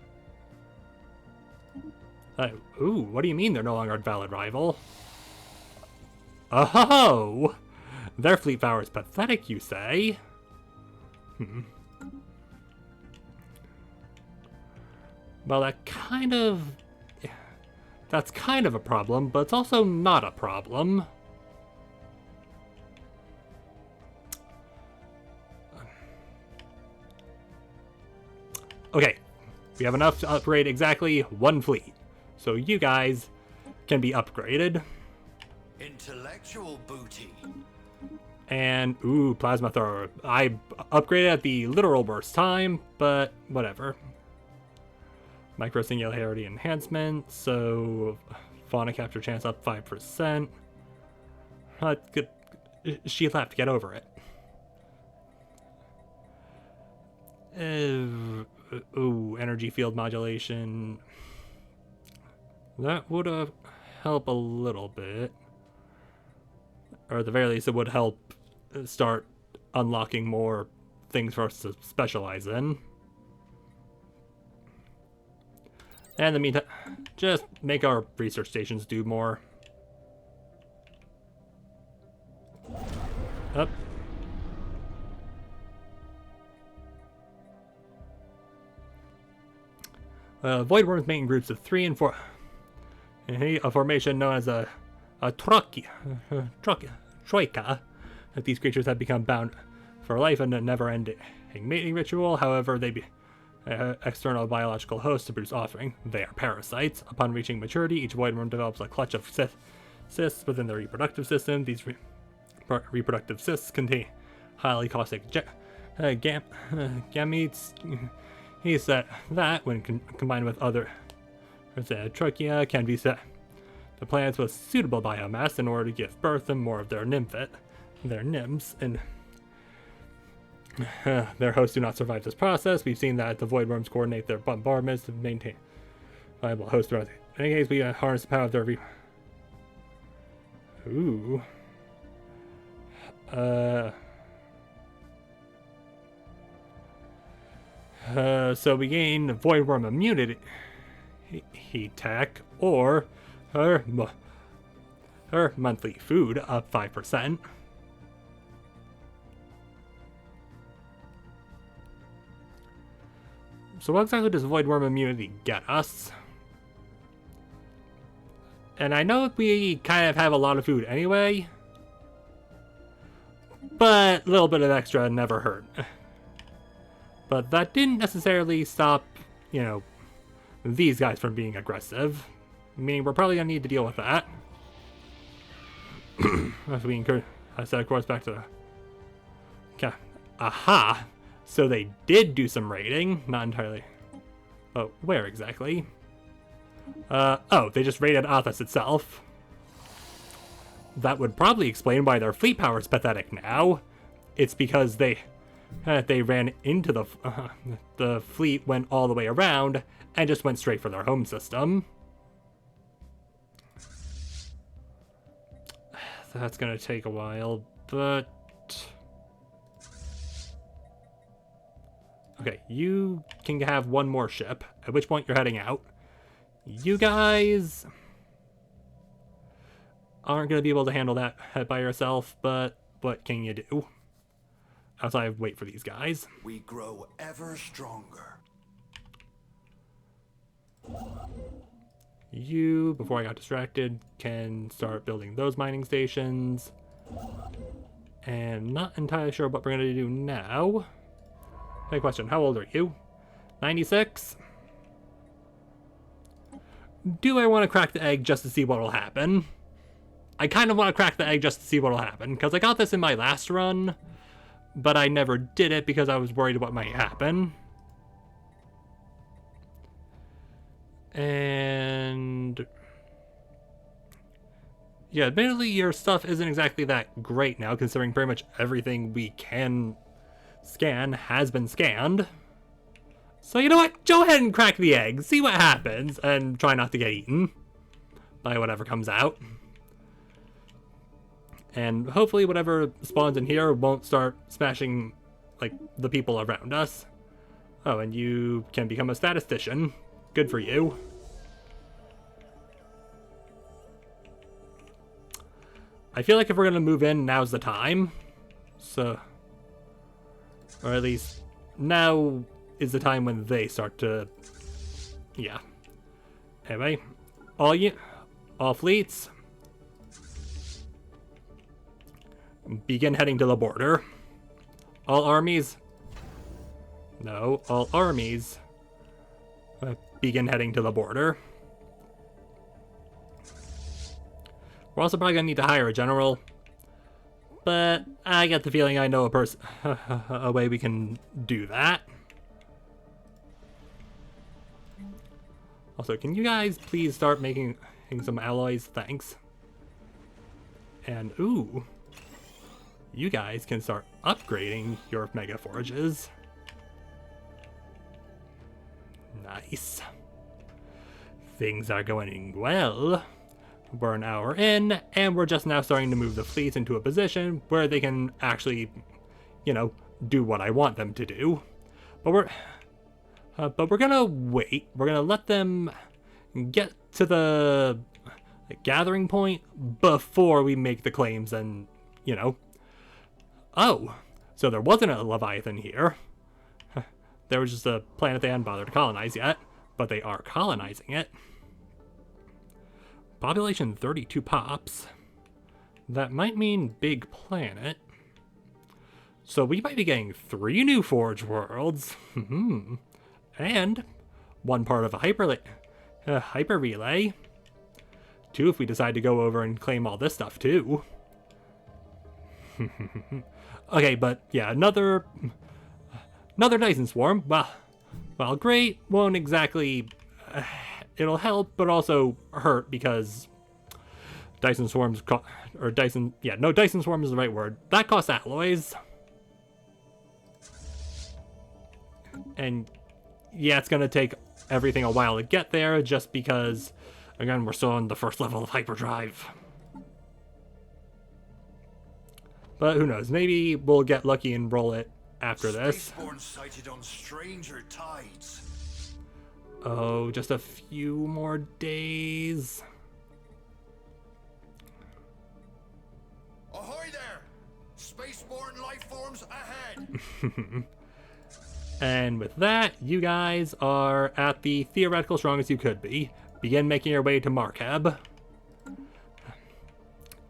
Ooh, what do you mean they're no longer a valid rival? Oh! Their fleet power is pathetic, you say? Well, that's kind of a problem, but it's also not a problem. Okay, we have enough to upgrade exactly one fleet. So you guys can be upgraded. Intellectual booty. And, ooh, plasma thrower. I upgraded at the literal worst time, but whatever. Microsingularity enhancement, so fauna capture chance up 5%. Good. She left, get over it. Ooh, energy field modulation. That would help a little bit. Or at the very least, it would help start unlocking more things for us to specialize in. And in the meantime, just make our research stations do more. Up. Void worms mate in groups of 3 and 4. A formation known as a troika. These creatures have become bound for life in a never-ending mating ritual. However, they be external biological hosts to produce offspring. They are parasites. Upon reaching maturity, each void worm develops a clutch of cysts within their reproductive system. These reproductive cysts contain highly caustic gametes. He said that, when combined with other trachea, can be set to plants with suitable biomass in order to give birth to more of their nymphs, and their hosts do not survive this process. We've seen that the void worms coordinate their bombardments to maintain viable host throughout. In any case, we harness the power of their so we gain void worm immunity, heat tech, or her monthly food up 5%. So what exactly does void worm immunity get us? And I know we kind of have a lot of food anyway, but a little bit of extra never hurt. But that didn't necessarily stop, these guys from being aggressive. Meaning we're probably going to need to deal with that. As we incur, I said, of course, back to the... Okay. Aha! So they did do some raiding. Not entirely. Oh, where exactly? Oh, they just raided Athos itself. That would probably explain why their fleet power is pathetic now. It's because they ran into the fleet, went all the way around, and just went straight for their home system. That's gonna take a while, but... Okay, you can have one more ship, at which point you're heading out. You guys aren't gonna be able to handle that by yourself, but what can you do? Outside of wait for these guys. We grow ever stronger. You, before I got distracted, can start building those mining stations. And not entirely sure what we're going to do now. Hey, question, how old are you? 96? Do I want to crack the egg just to see what will happen? I kind of want to crack the egg just to see what will happen, because I got this in my last run, but I never did it because I was worried what might happen. And yeah, admittedly, your stuff isn't exactly that great now, considering pretty much everything we can scan has been scanned. So you know what? Go ahead and crack the egg, see what happens, and try not to get eaten by whatever comes out. And hopefully whatever spawns in here won't start smashing, like, the people around us. Oh, and you can become a statistician. Good for you. I feel like if we're going to move in, now's the time. So, or at least now is the time when they start to, yeah. Anyway, all fleets, begin heading to the border. All armies, begin heading to the border. We're also probably going to need to hire a general, but I get the feeling I know a way we can do that. Also, can you guys please start making some alloys? Thanks. And, ooh, you guys can start upgrading your mega forges. things are going well. We're an hour in, and we're just now starting to move the fleets into a position where they can actually, you know, do what I want them to do. But we're gonna wait. We're gonna let them get to the gathering point before we make the claims and, you know. Oh, so there wasn't a Leviathan here. There was just a planet they hadn't bothered to colonize yet, but they are colonizing it. Population 32 pops. That might mean big planet. So we might be getting 3 new Forge worlds. And 1 part of a hyper relay. 2 if we decide to go over and claim all this stuff too. Okay, but yeah, another Dyson swarm. Well, great. Won't exactly. It'll help, but also hurt because Dyson swarms Dyson swarm is the right word. That costs alloys. And yeah, it's gonna take everything a while to get there just because, again, we're still on the first level of hyperdrive. But who knows? Maybe we'll get lucky and roll it after this. Spaceborne sighted on stranger tides. Oh, just a few more days. Ahoy there! Spaceborne life forms ahead! And with that, you guys are at the theoretical strongest you could be. Begin making your way to Markab.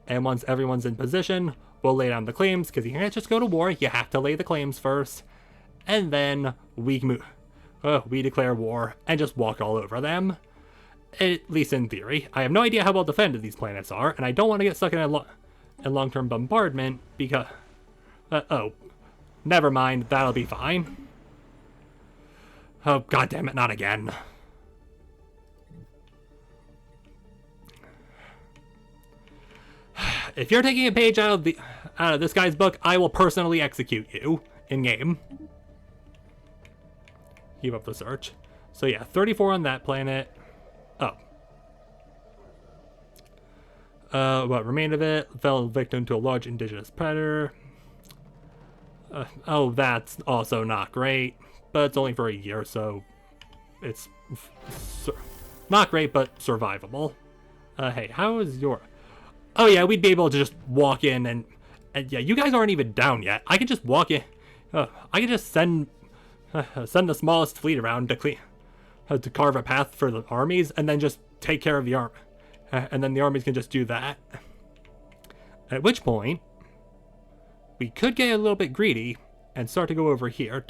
And once everyone's in position, we'll lay down the claims, because you can't just go to war, you have to lay the claims first. And then we declare war and just walk all over them. At least in theory. I have no idea how well defended these planets are, and I don't want to get stuck in a long-term bombardment because... oh. Never mind, that'll be fine. Oh, goddammit, not again. If you're taking a page out of this guy's book, I will personally execute you in-game. Keep up the search. So yeah, 34 on that planet. Oh. What remained of it fell victim to a large indigenous predator. Oh, that's also not great. But it's only for a year, so it's not great, but survivable. Hey, how is your... Oh yeah, we'd be able to just walk in and yeah, you guys aren't even down yet. I can just walk in. I can just send the smallest fleet around to carve a path for the armies, and then just take care of the army. And then the armies can just do that. At which point, we could get a little bit greedy and start to go over here.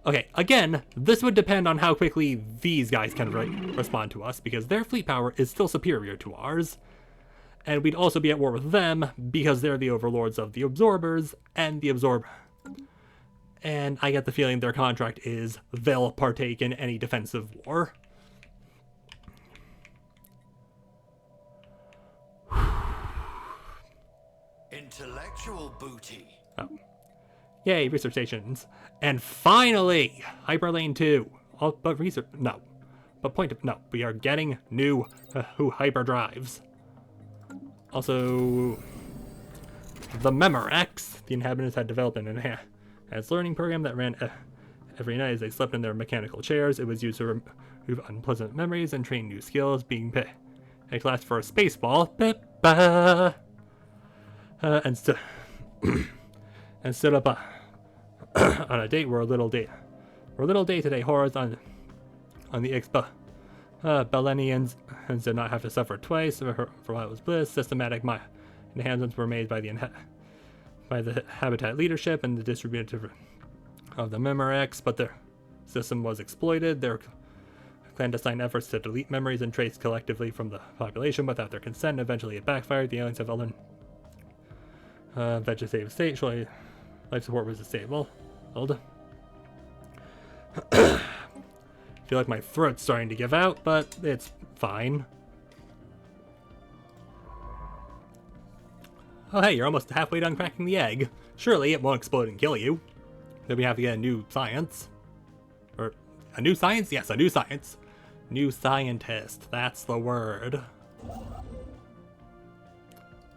Okay, again, this would depend on how quickly these guys can respond to us, because their fleet power is still superior to ours. And we'd also be at war with them, because they're the overlords of the Absorbers, and the And I get the feeling their contract is they'll partake in any defensive war. Intellectual booty. Oh. Yay, research stations. And finally, Hyperlane 2. Oh, but research, no. But we are getting new hyperdrives. Also, the Memorex. The inhabitants had developed an enhanced learning program that ran every night as they slept in their mechanical chairs. It was used to remove unpleasant memories and train new skills, being a class for a space ball. And stood up on a date where a little day-to-day horrors on the Expo. Bellenians did not have to suffer twice for what was bliss. Systematic enhancements were made by the habitat leadership and the distributor of the Memorex, but their system was exploited. Their clandestine efforts to delete memories and traits collectively from the population without their consent, eventually it backfired. The aliens have fallen vegetative state. Surely life support was disabled. I feel like my throat's starting to give out, but it's fine. Oh hey, you're almost halfway done cracking the egg. Surely it won't explode and kill you. Then we have to get a new science. Or, a new science? Yes, a new science. New scientist, that's the word.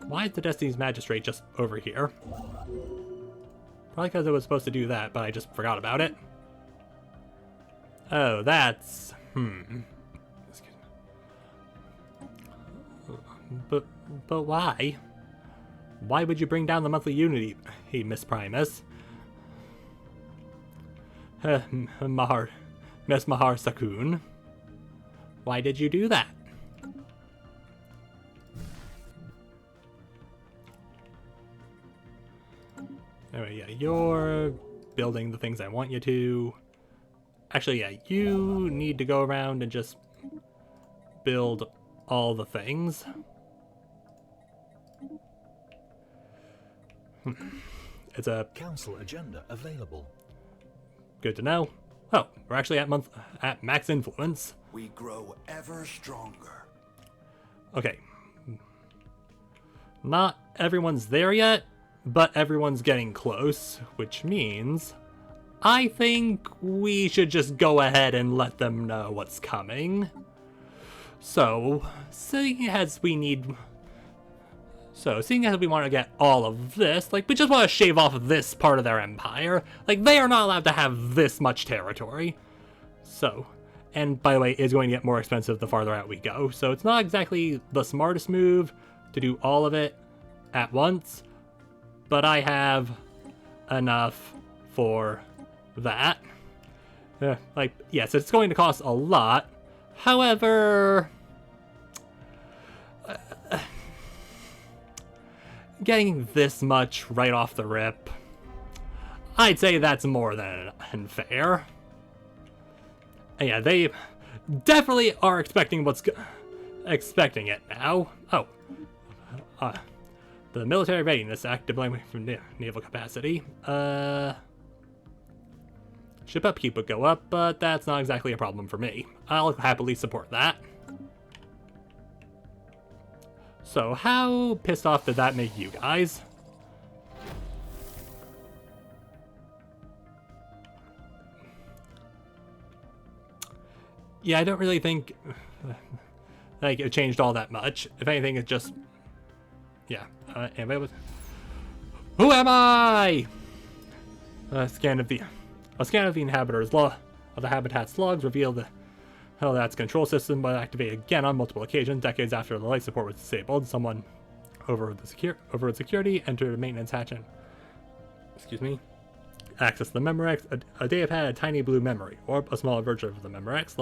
Why is the Destiny's Magistrate just over here? Probably because it was supposed to do that, but I just forgot about it. Oh, that's... Excuse me. But why? Why would you bring down the monthly unity, Miss Primus? Miss Mahar Sakun. Why did you do that? Anyway, yeah, you're building the things I want you to. Actually, yeah, you need to go around and just build all the things. It's a council agenda available. Good to know. Oh, we're actually at max influence. We grow ever stronger. Okay. Not everyone's there yet, but everyone's getting close, which means I think we should just go ahead and let them know what's coming. So, seeing as we want to get all of this, like, we just want to shave off this part of their empire. Like, they are not allowed to have this much territory. So, and by the way, it's going to get more expensive the farther out we go. So it's not exactly the smartest move to do all of it at once, but I have enough for that. Like, yes, it's going to cost a lot. However, getting this much right off the rip, I'd say that's more than fair. And yeah, they definitely are expecting expecting it now. Oh, the Military Readiness Act deploying from naval capacity. Ship upkeep would go up, but that's not exactly a problem for me. I'll happily support that. So how pissed off did that make you guys? Yeah, I don't really think like it changed all that much. If anything, it just... Yeah. Anyway, who am I? A scan of the inhabitants' of the habitat's logs revealed the Helldat's control system was activated again on multiple occasions. Decades after the light support was disabled, someone over its security entered a maintenance hatch and accessed the Memorex. A data pad, a tiny blue memory orb, a smaller version of the Memorex.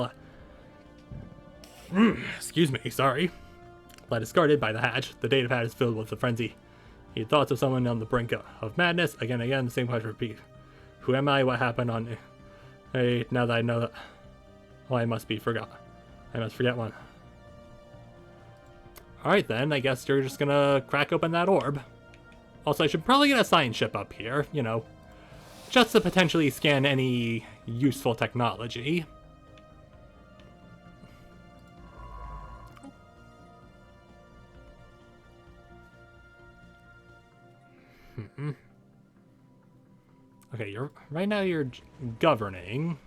Sorry. Discarded by the hatch. The data pad is filled with the frenzy. He had thoughts of someone on the brink of madness. Again and again, the same question repeat. Who am I? What happened on... Hey, now that I know that... Oh, I must forget one. Alright then, I guess you're just gonna crack open that orb. Also, I should probably get a science ship up here, you know. Just to potentially scan any useful technology. Okay, right now you're governing.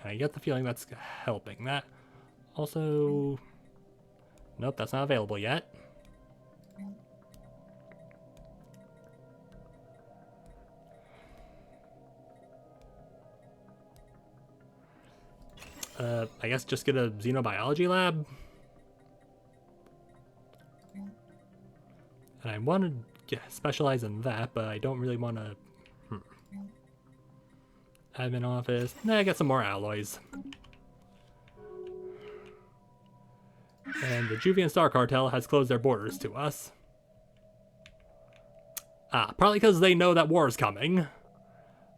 I get the feeling that's helping that. Also, nope, that's not available yet. I guess just get a xenobiology lab. And I want to specialize in that, but I don't really want to... Admin office. Nah, get some more alloys. And the Juvian Star Cartel has closed their borders to us. Probably because they know that war is coming.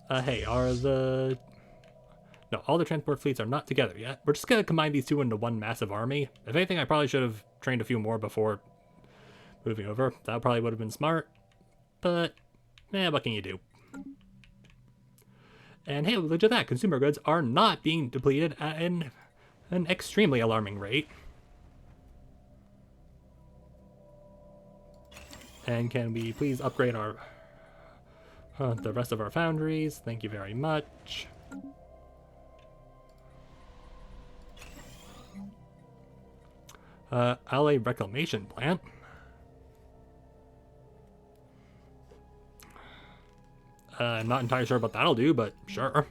Hey, all the transport fleets are not together yet. We're just gonna combine these two into one massive army. If anything, I probably should have trained a few more before moving over. That probably would have been smart. But, what can you do? And hey, look at that. Consumer goods are not being depleted at an extremely alarming rate. And can we please upgrade the rest of our foundries? Thank you very much. LA reclamation plant. I'm not entirely sure what that'll do, but sure.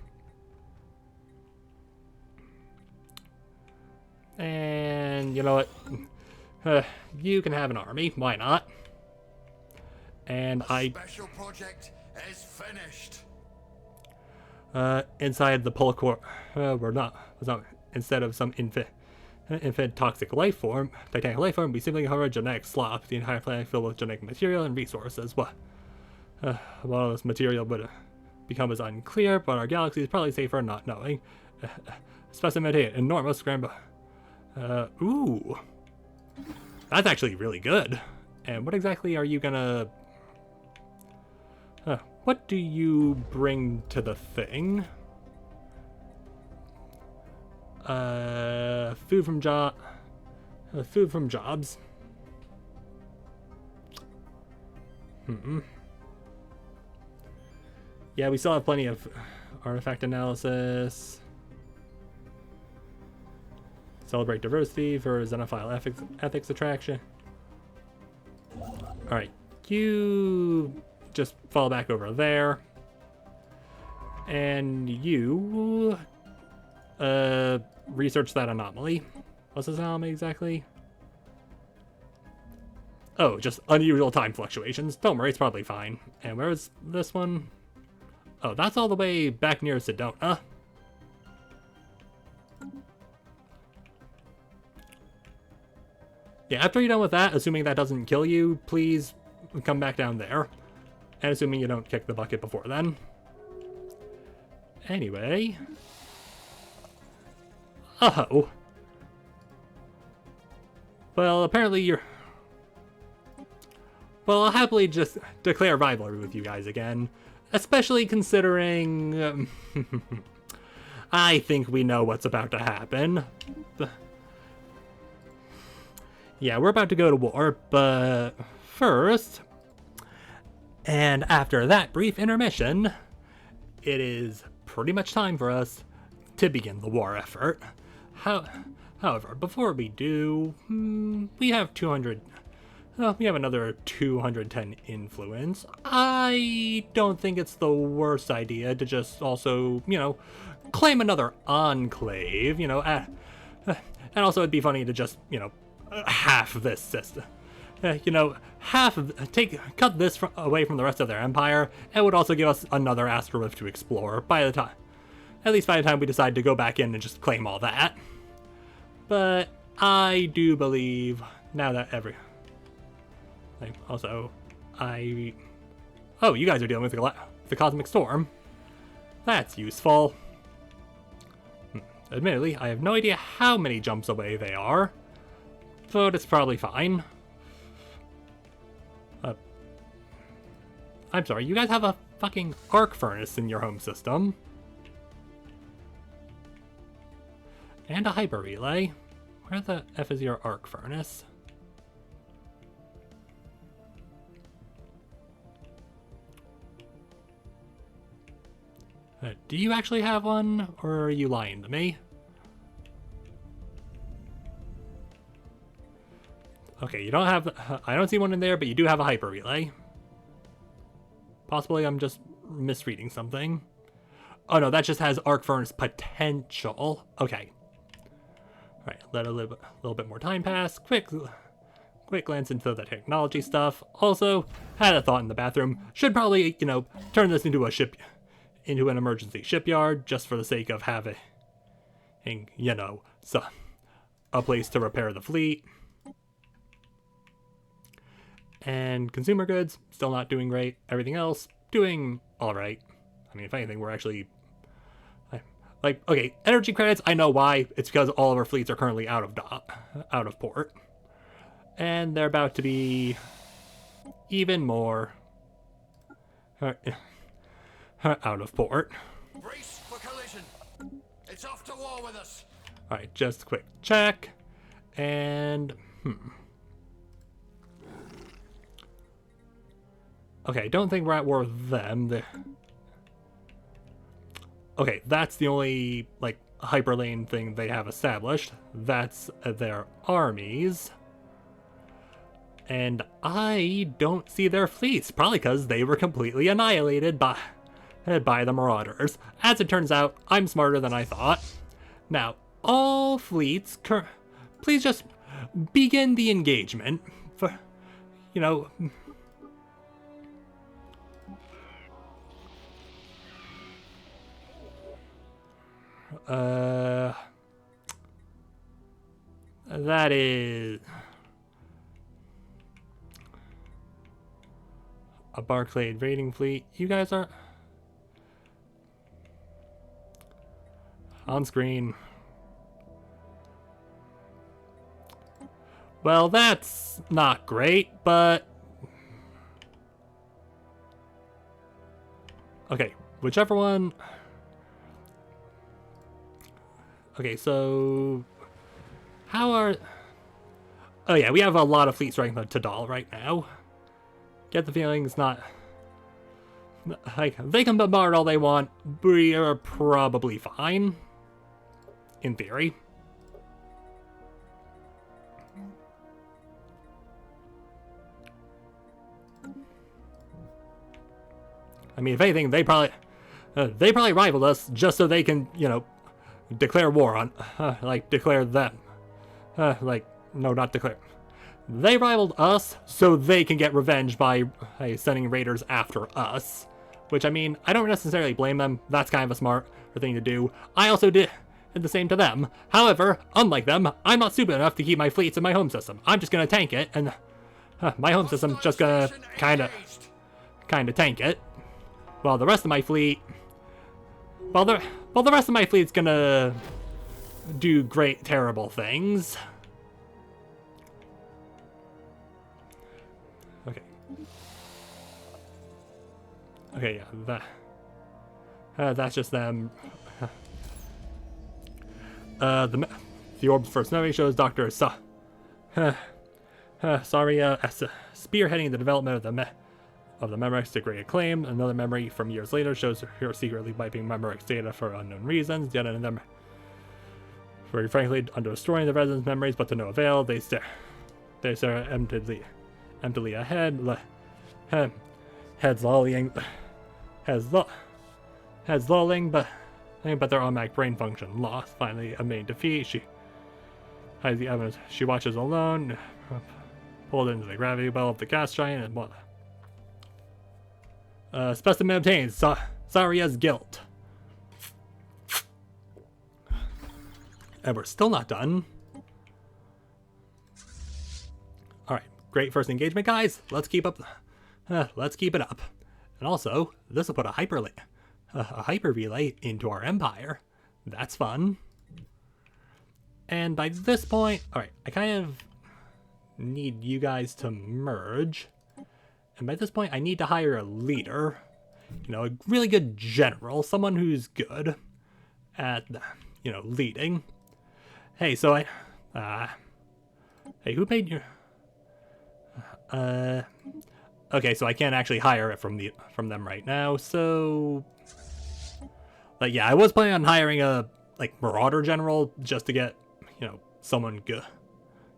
And you know what? You can have an army. Why not? And Special project is finished. Inside the Polacor, instead of some infant toxic life form, titanic life form, we simply hover a genetic slop. The entire planet filled with genetic material and resources. What all this material would become is unclear, but our galaxy is probably safer not knowing. Specimen data, enormous scramble. Ooh. That's actually really good. And what exactly are you gonna... what do you bring to the thing? Food from jobs. Yeah, we still have plenty of artifact analysis. Celebrate diversity for xenophile ethics attraction. Alright, you just fall back over there. And you research that anomaly. What's this anomaly exactly? Oh, just unusual time fluctuations. Don't worry, it's probably fine. And where is this one? Oh, that's all the way back near Sedona. Yeah, after you're done with that, assuming that doesn't kill you, please come back down there. And assuming you don't kick the bucket before then. Anyway. Oh. Well, apparently you're... Well, I'll happily just declare rivalry with you guys again. Especially considering... I think we know what's about to happen. Yeah, we're about to go to war, but first... And after that brief intermission, it is pretty much time for us to begin the war effort. However, before we do, we have 200... we have another 210 influence. I don't think it's the worst idea to just also, claim another enclave, and also it'd be funny to just, half this system. Cut this away from the rest of their empire, and would also give us another asteroid to explore at least by the time we decide to go back in and just claim all that. But I do believe, now that oh, you guys are dealing with the cosmic storm. That's useful. Admittedly, I have no idea how many jumps away they are, but it's probably fine. I'm sorry, you guys have a fucking arc furnace in your home system. And a hyper relay. Where the F is your arc furnace? Do you actually have one, or are you lying to me? Okay, you don't have... I don't see one in there, but you do have a hyper relay. Possibly I'm just misreading something. Oh no, that just has arc furnace potential. Okay. Alright, let a little bit more time pass. Quick glance into the technology stuff. Also, had a thought in the bathroom. Should probably, turn this into an emergency shipyard, just for the sake of having, a place to repair the fleet. And consumer goods, still not doing great. Everything else, doing alright. I mean, if anything, we're actually... okay, energy credits, I know why. It's because all of our fleets are currently out of port. And they're about to be even more out of port. Brace for collision. It's off to war with us. Alright, just a quick check. And... Okay, don't think we're at war with them. Okay, that's the only, hyperlane thing they have established. That's their armies. And I don't see their fleets, probably because they were completely annihilated by the Marauders. As it turns out, I'm smarter than I thought. Now, all fleets, please just begin the engagement. For, you know... That is... a Barclay raiding fleet. You guys are... on screen. Well, that's not great, but... okay, whichever one... okay, so... how are... oh yeah, we have a lot of fleet strength on Tadal right now. Get the feeling it's not... like, they can bombard all they want. We are probably fine. In theory. I mean, if anything, they probably rivaled us just so they can, you know, declare war on, like, declare them. Like, no, not declare. They rivaled us so they can get revenge by sending raiders after us. Which, I mean, I don't necessarily blame them. That's kind of a smart thing to do. I also did the same to them. However, unlike them, I'm not stupid enough to keep my fleets in my home system. I'm just gonna tank it, and my home system's just gonna kinda tank it. While the rest of my fleet... well, the rest of my fleet's gonna do great, terrible things. Okay. Okay, yeah, that's just them. The orb's first memory shows Dr. Saria spearheading the development of the Memorex to great acclaim. Another memory from years later shows her secretly wiping Memorex data for unknown reasons. Yet another, very frankly, under destroying the residents' memories, but to no avail. They stare emptily ahead, heads lolling, but their automatic brain function lost. Finally, a main defeat. She hides the evidence. She watches alone, pulled into the gravity well of the gas giant, and what? Specimen obtained. Saria's guilt. And we're still not done. Alright, great first engagement, guys. Let's keep up. Let's keep it up. And also, this will put a hyper relay into our empire. That's fun. And by this point, alright, I kind of need you guys to merge. And by this point, I need to hire a leader. You know, a really good general. Someone who's good at, you know, leading. Hey, so hey, who paid you? Okay, so I can't actually hire it from them right now, so... like, yeah, I was planning on hiring a, like, Marauder General just to get, you know, someone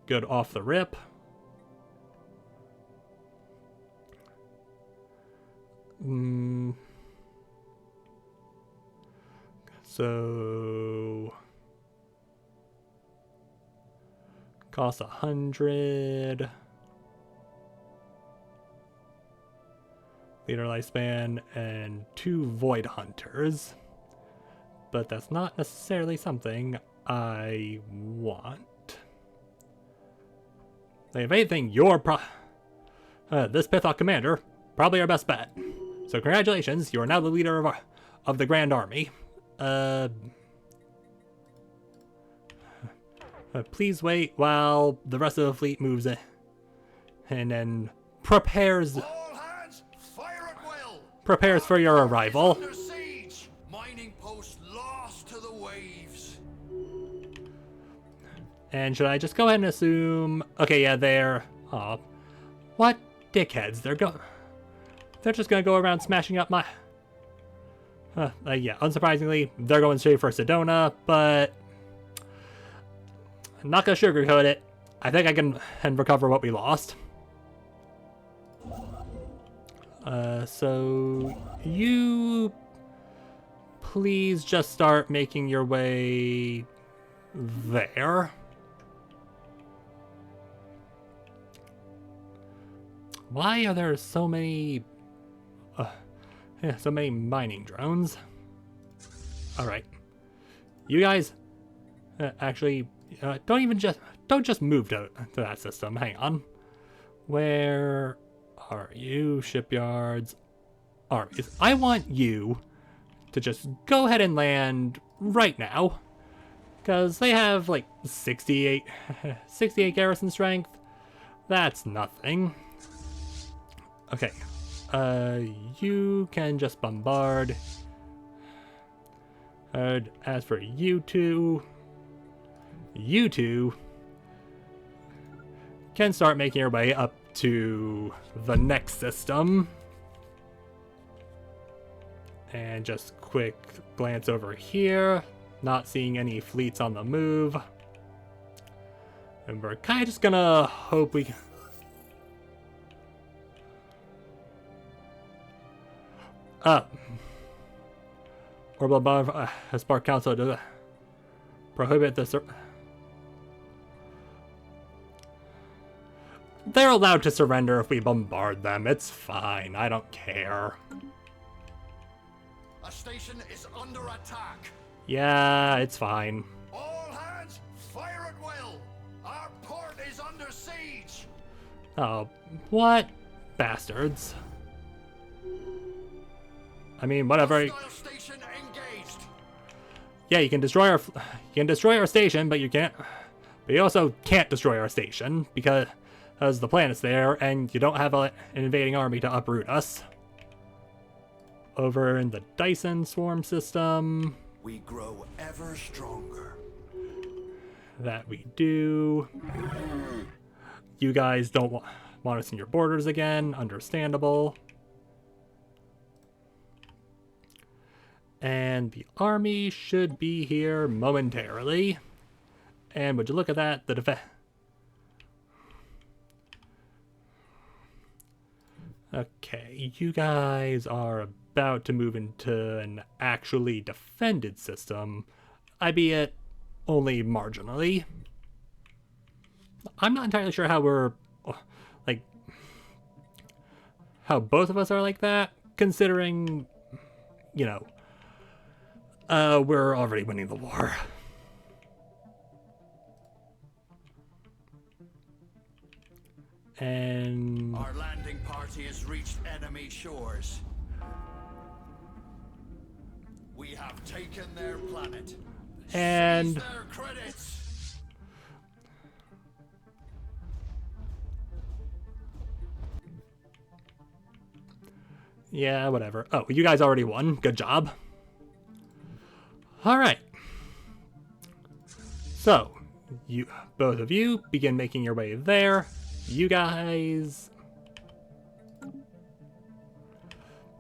good off the rip. So... cost 100... leader lifespan, and 2 Void Hunters. But that's not necessarily something I want. Like, if anything, you're this Pithok commander, probably our best bet. So congratulations, you are now the leader of the Grand Army. Please wait while the rest of the fleet moves in, and then prepares for your arrival. Under siege. Mining post lost to the waves. And should I just go ahead and assume? Okay, yeah, they're... oh, what dickheads? They're just gonna go around smashing up Yeah, unsurprisingly, they're going straight for Sedona, but I'm not gonna sugarcoat it. I think I can recover what we lost. So you please just start making your way there. Why are there so many so many mining drones? All right, you guys actually don't just move to that system. Hang on. Where are you? Shipyards, armies. I want you to just go ahead and land right now, because they have like 68 garrison strength. That's nothing. Okay, you can just bombard. As for you two can start making your way up to the next system. And just quick glance over here, not seeing any fleets on the move. And we're kind of just gonna hope we... Orbital Bomb has sparked council to prohibit this. They're allowed to surrender if we bombard them. It's fine. I don't care. A station is under attack. Yeah, it's fine. All hands, fire at will. Our port is under siege. Oh, what bastards. I mean, whatever. Hostile station engaged. Yeah, you can destroy our station, but you can't. But you also can't destroy our station because the planet's there, and you don't have an invading army to uproot us. Over in the Dyson swarm system. We grow ever stronger. That we do. You guys don't want us in your borders again. Understandable. And the army should be here momentarily. And would you look at that, the defense... Okay, you guys are about to move into an actually defended system, albeit only marginally. I'm not entirely sure how we're... like... how both of us are like that, considering, you know... we're already winning the war. And... Our landing party has reached enemy shores. We have taken their planet. And... Seize their credits. Yeah, whatever. Oh, you guys already won. Good job. Alright. So, both of you begin making your way there. You guys...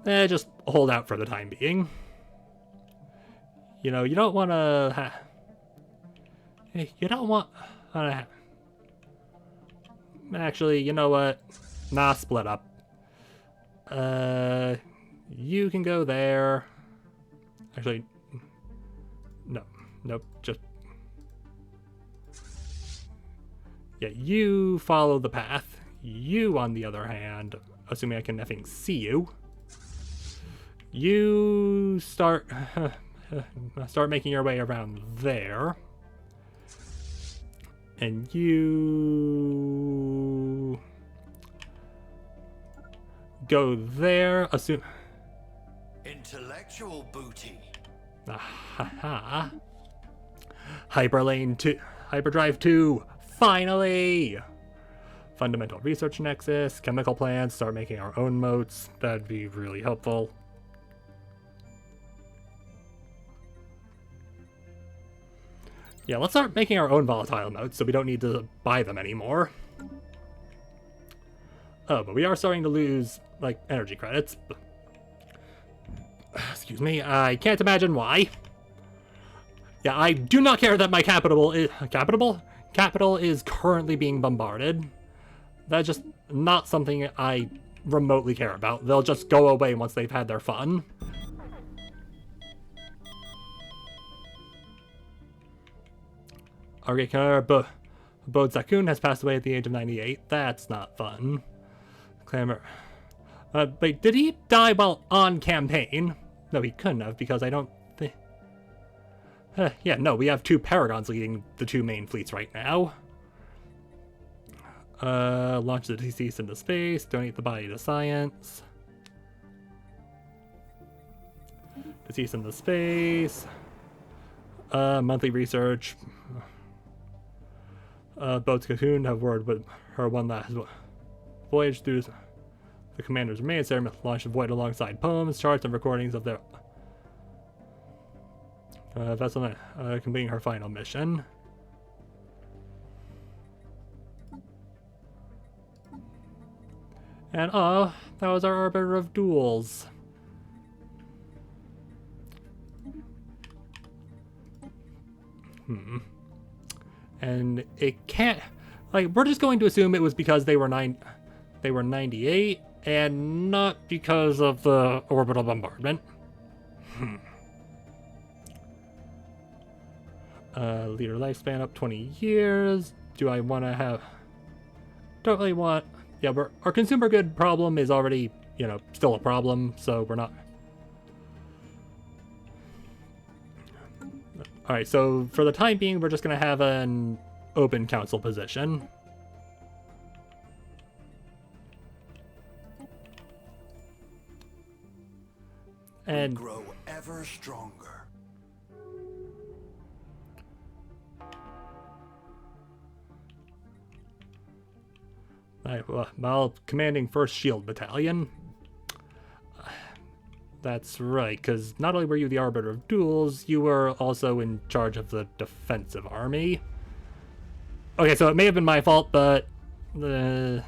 just hold out for the time being. You know, you don't want to... you don't want... actually, you know what? Nah, split up. You can go there. Actually... No, nope, just... Yeah, you follow the path. You, on the other hand, assuming I can effing see you, you start making your way around there. And you go there, assume... Intellectual booty. Aha. Hyperlane 2, Hyperdrive 2, finally! Fundamental Research Nexus, chemical plants, start making our own moats. That'd be really helpful. Yeah, let's start making our own volatile moats so we don't need to buy them anymore. Oh, but we are starting to lose, like, energy credits. Excuse excuse me, I can't imagine why. Yeah, I do not care that my capital is currently being bombarded. That's just not something I remotely care about. They'll just go away once they've had their fun. Argekar Bodzakun has passed away at the age of 98. That's not fun. Clamor. Wait, did he die while on campaign? No, he couldn't have, because I don't think... yeah, no, we have 2 Paragons leading the 2 main fleets right now. Launch the deceased into space, donate the body to science. Deceased into space. Monthly research. Boat's Cocoon have word with her one last voyage through the commander's remains there, launched a void alongside poems, charts, and recordings of their vessel completing her final mission. And that was our Arbiter of Duels. And it can't, like, we're just going to assume it was because they were 98 and not because of the orbital bombardment. Leader lifespan up 20 years. Do I want to have... Don't really want... Yeah, our consumer good problem is already, still a problem, so we're not... Alright, so for the time being, we're just going to have an open council position. And grow ever stronger. While commanding 1st Shield Battalion. That's right, because not only were you the Arbiter of Duels, you were also in charge of the defensive army. Okay, so it may have been my fault, but the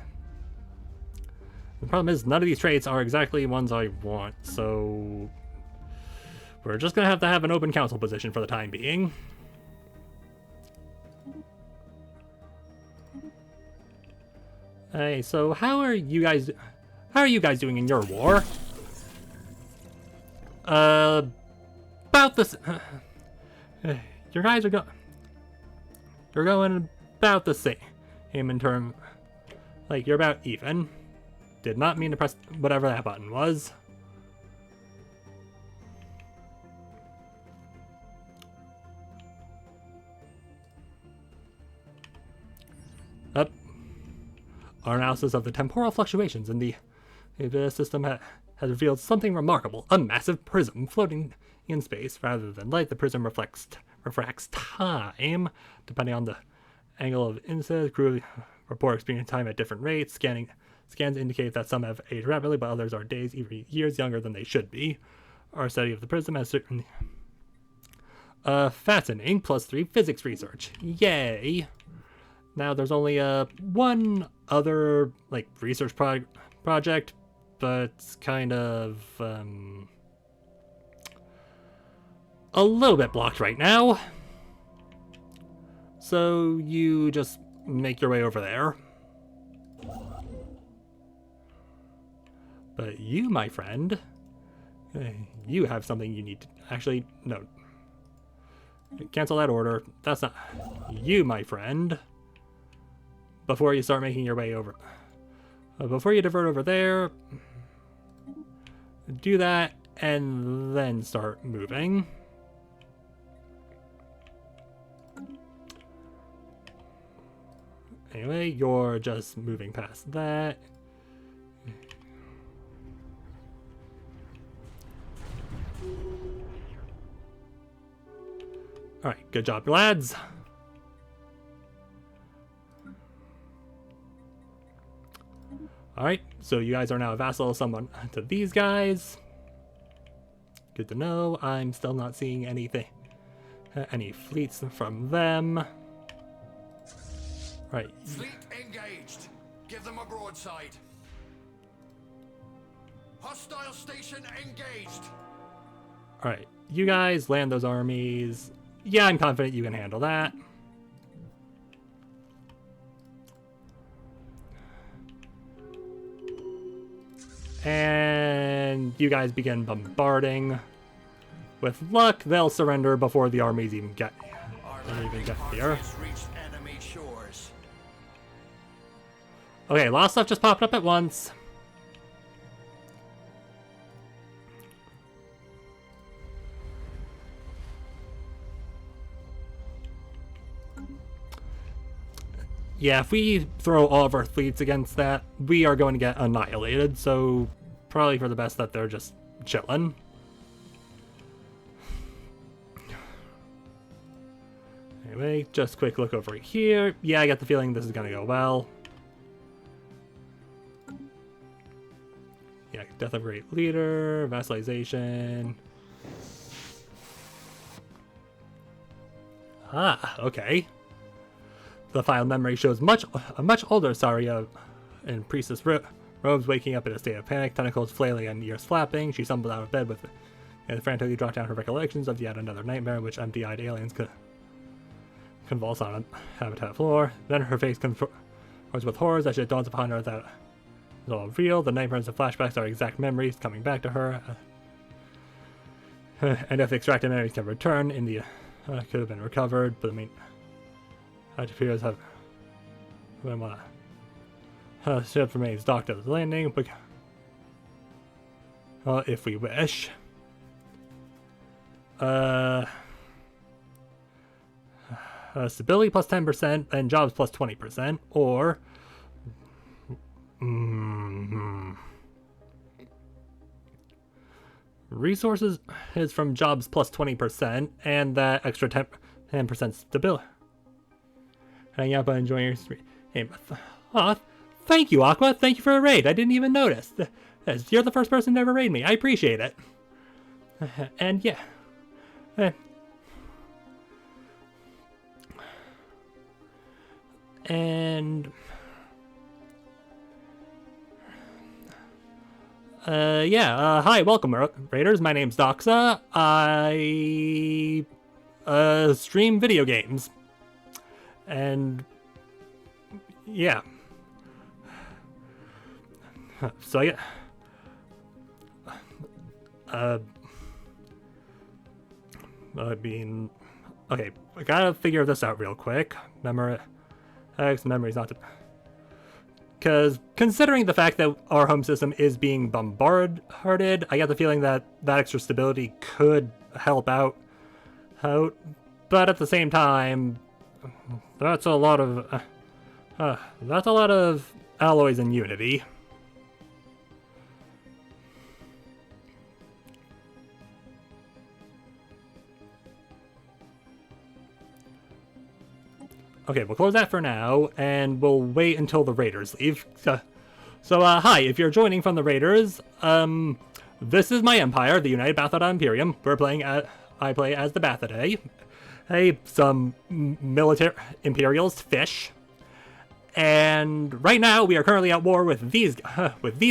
problem is none of these traits are exactly ones I want, so we're just going to have an open council position for the time being. Hey, so how are you guys doing in your war? About this. Your guys are you're going about the same in term. Like, you're about even. Did not mean to press whatever that button was. Up. Our analysis of the temporal fluctuations in the system has revealed something remarkable. A massive prism floating in space. Rather than light, the prism refracts time. Depending on the angle of incidence, crew report experience time at different rates. Scans indicate that some have aged rapidly, but others are days, even years younger than they should be. Our study of the prism has certainly... fascinating. +3 physics research. Yay! Now, there's only one other, research project, but it's kind of, a little bit blocked right now. So, you just make your way over there. But you, my friend, you have something you need to... Actually, no. Cancel that order. That's not... You, my friend... Before you start making your way over. Before you divert over there, do that, and then start moving. Anyway, you're just moving past that. Alright, good job, lads. Alright, so you guys are now a vassal of someone to these guys. Good to know. I'm still not seeing anything, any fleets from them. Right. Fleet engaged. Give them a broadside. Hostile station engaged. Alright, you guys land those armies. Yeah, I'm confident you can handle that. And you guys begin bombarding. With luck, they'll surrender before the armies even get here. Enemy shores. Okay, a lot of stuff just popped up at once. Yeah, if we throw all of our fleets against that, we are going to get annihilated, so probably for the best that they're just chilling. Anyway, just a quick look over here. Yeah, I get the feeling this is going to go well. Yeah, death of great leader, vassalization. Ah, okay. The file memory shows a much older Saria in priestess robes waking up in a state of panic, tentacles flailing and ears flapping. She stumbled out of bed and frantically jotted down her recollections of yet another nightmare in which empty-eyed aliens could convulse on a habitat floor. Then her face conforms with horrors as it dawns upon her that it's all real. The nightmares and flashbacks are exact memories coming back to her. And if extracted memories can return, in the could have been recovered, but I mean, it appears have ship remains docked at the landing, but if we wish. Stability plus 10% and jobs plus 20%, or resources is from jobs plus 20% and that extra 10% stability. Hang out by enjoying your stream. Hey, thank you, Aqua. Thank you for a raid. I didn't even notice. You're the first person to ever raid me. I appreciate it. And yeah. And hi, welcome, Raiders. My name's Doxa. I stream video games. And yeah. So yeah. I mean, okay, I gotta figure this out real quick. Memory's not to... Because considering the fact that our home system is being bombarded, I get the feeling that that extra stability could help out. But at the same time, that's a lot of alloys in Unity. Okay, we'll close that for now, and we'll wait until the Raiders leave. Hi, if you're joining from the Raiders, this is my empire, the United Bathydae Imperium. I play as the Bathydae. Hey, some military Imperials, fish. And right now, we are currently at war with these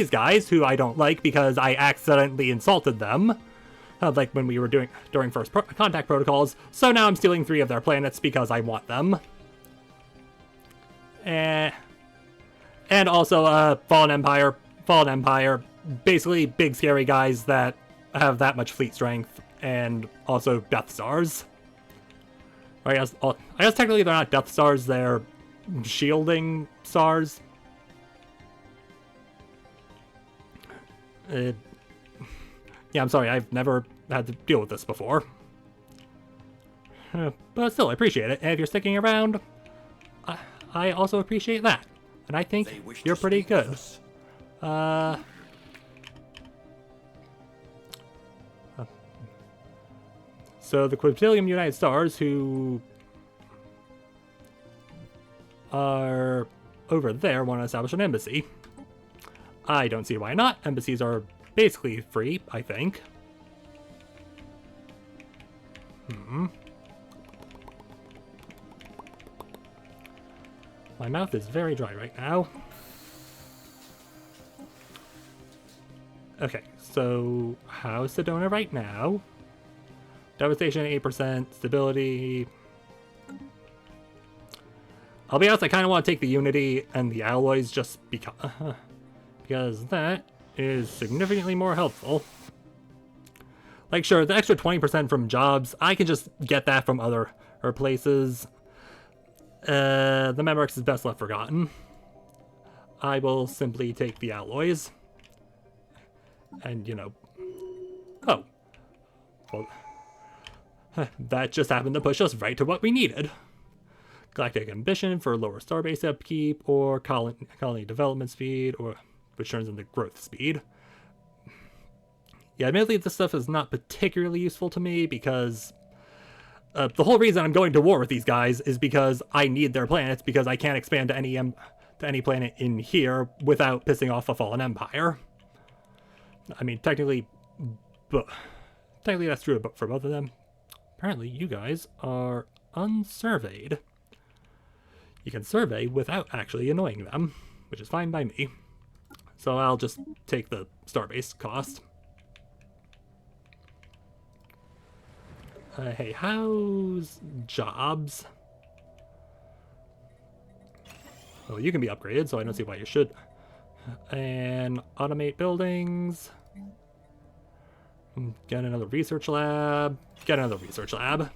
guys, who I don't like because I accidentally insulted them. Like when we were during first contact protocols. So now I'm stealing 3 of their planets because I want them. And also, Fallen Empire, basically big scary guys that have that much fleet strength, and also Death Stars. I guess technically they're not Death Stars, they're shielding stars. Yeah, I'm sorry, I've never had to deal with this before. But still, I appreciate it, and if you're sticking around, I also appreciate that. And I think you're pretty good. So the Quintillium United Stars, who are over there, want to establish an embassy. I don't see why not. Embassies are basically free, I think. My mouth is very dry right now. Okay, so how's Sedona right now? Devastation 8%, stability. I'll be honest, I kind of want to take the Unity and the alloys just because that is significantly more helpful. Like, sure, the extra 20% from jobs, I can just get that from other places. The Memorex is best left forgotten. I will simply take the alloys. And, you know... Oh. Well, that just happened to push us right to what we needed. Galactic Ambition for lower starbase upkeep, or colony development speed, or which turns into growth speed. Yeah, admittedly, this stuff is not particularly useful to me because the whole reason I'm going to war with these guys is because I need their planets, because I can't expand to any planet in here without pissing off a fallen empire. I mean, technically that's true for both of them. Apparently, you guys are unsurveyed. You can survey without actually annoying them, which is fine by me. So I'll just take the starbase cost. Hey, how's jobs? Well, you can be upgraded, so I don't see why you should. And automate buildings. Get another research lab. Get another research lab.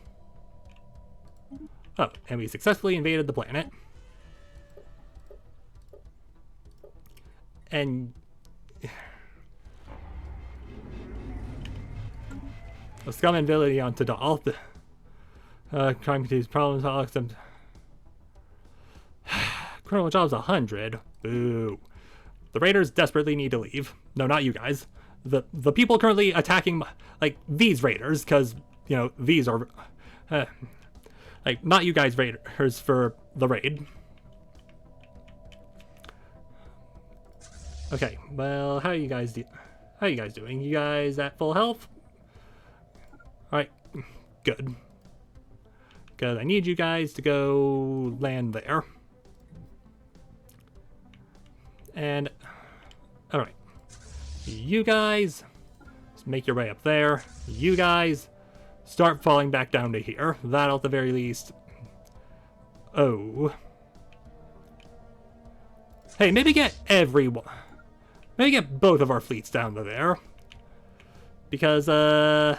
Oh, and we successfully invaded the planet. And... a scum ability on Tadal. Crime continues problems. I'll accept. Criminal jobs 100. Boo. The raiders desperately need to leave. No, not you guys. The people currently attacking, like, these raiders, because, you know, these are... like, not you guys raiders for the raid. Okay, well, how are you guys doing? You guys at full health? Alright, good. Because I need you guys to go land there. And, alright. You guys, make your way up there. You guys, start falling back down to here. That'll at the very least... Oh. Hey, maybe get everyone... Maybe get both of our fleets down to there. Because, yeah,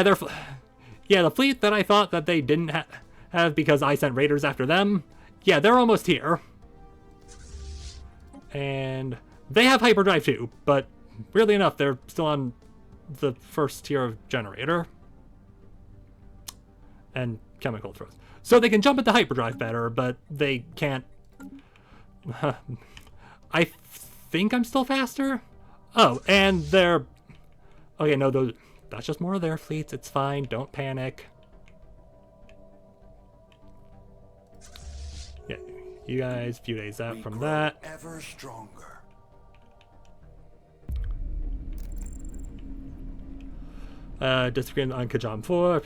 the fleet that I thought that they didn't have because I sent raiders after them, yeah, they're almost here. And they have hyperdrive too, but weirdly enough, they're still on the first tier of generator. And chemical throws. So they can jump into hyperdrive better, but they can't... I think I'm still faster? Oh, and they're... Okay, no, that's just more of their fleets. It's fine. Don't panic. Yeah, you guys, a few days out from that. Ever stronger. Disagreement on Kajam 4.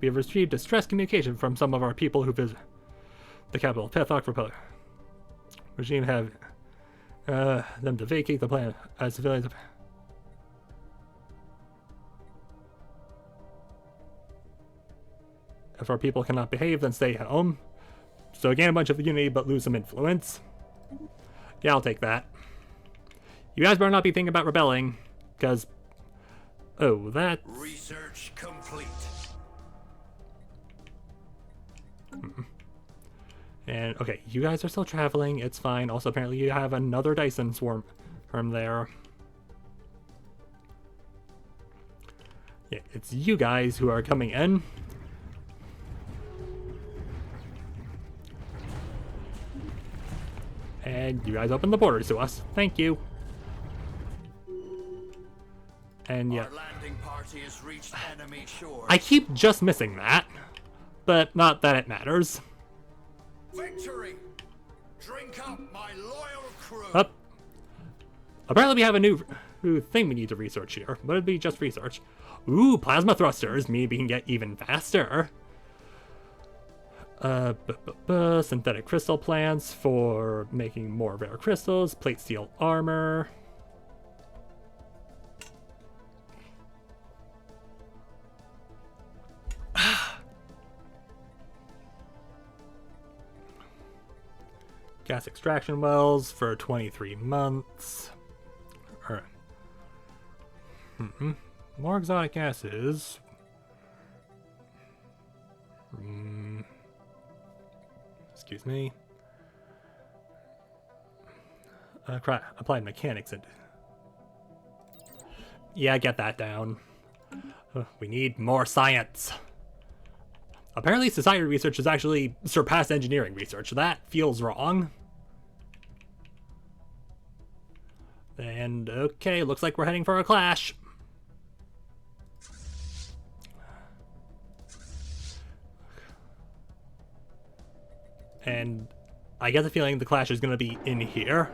We have received distress communication from some of our people who visit the capital of Pethok Republic. Regime have them to vacate the planet as civilians. If our people cannot behave, then stay home. So gain a bunch of unity, but lose some influence. Yeah, I'll take that. You guys better not be thinking about rebelling, because... Oh, that's... Research complete. And, okay, you guys are still traveling. It's fine. Also, apparently you have another Dyson swarm from there. Yeah, it's you guys who are coming in. And you guys open the borders to us. Thank you. And yeah. Our landing party has reached enemy shores. I keep just missing that. But not that it matters. Victory! Drink up, my loyal crew! Up. Apparently we have a new thing we need to research here. But it'd be just research. Ooh, plasma thrusters. Maybe we can get even faster. Synthetic crystal plants for making more rare crystals. Plate steel armor. Gas extraction wells for 23 months. Alright. More exotic gases. Excuse me. Applied mechanics and... Yeah, get that down. We need more science. Apparently society research has actually surpassed engineering research. That feels wrong. And okay, looks like we're heading for a clash. And I get the feeling the clash is going to be in here.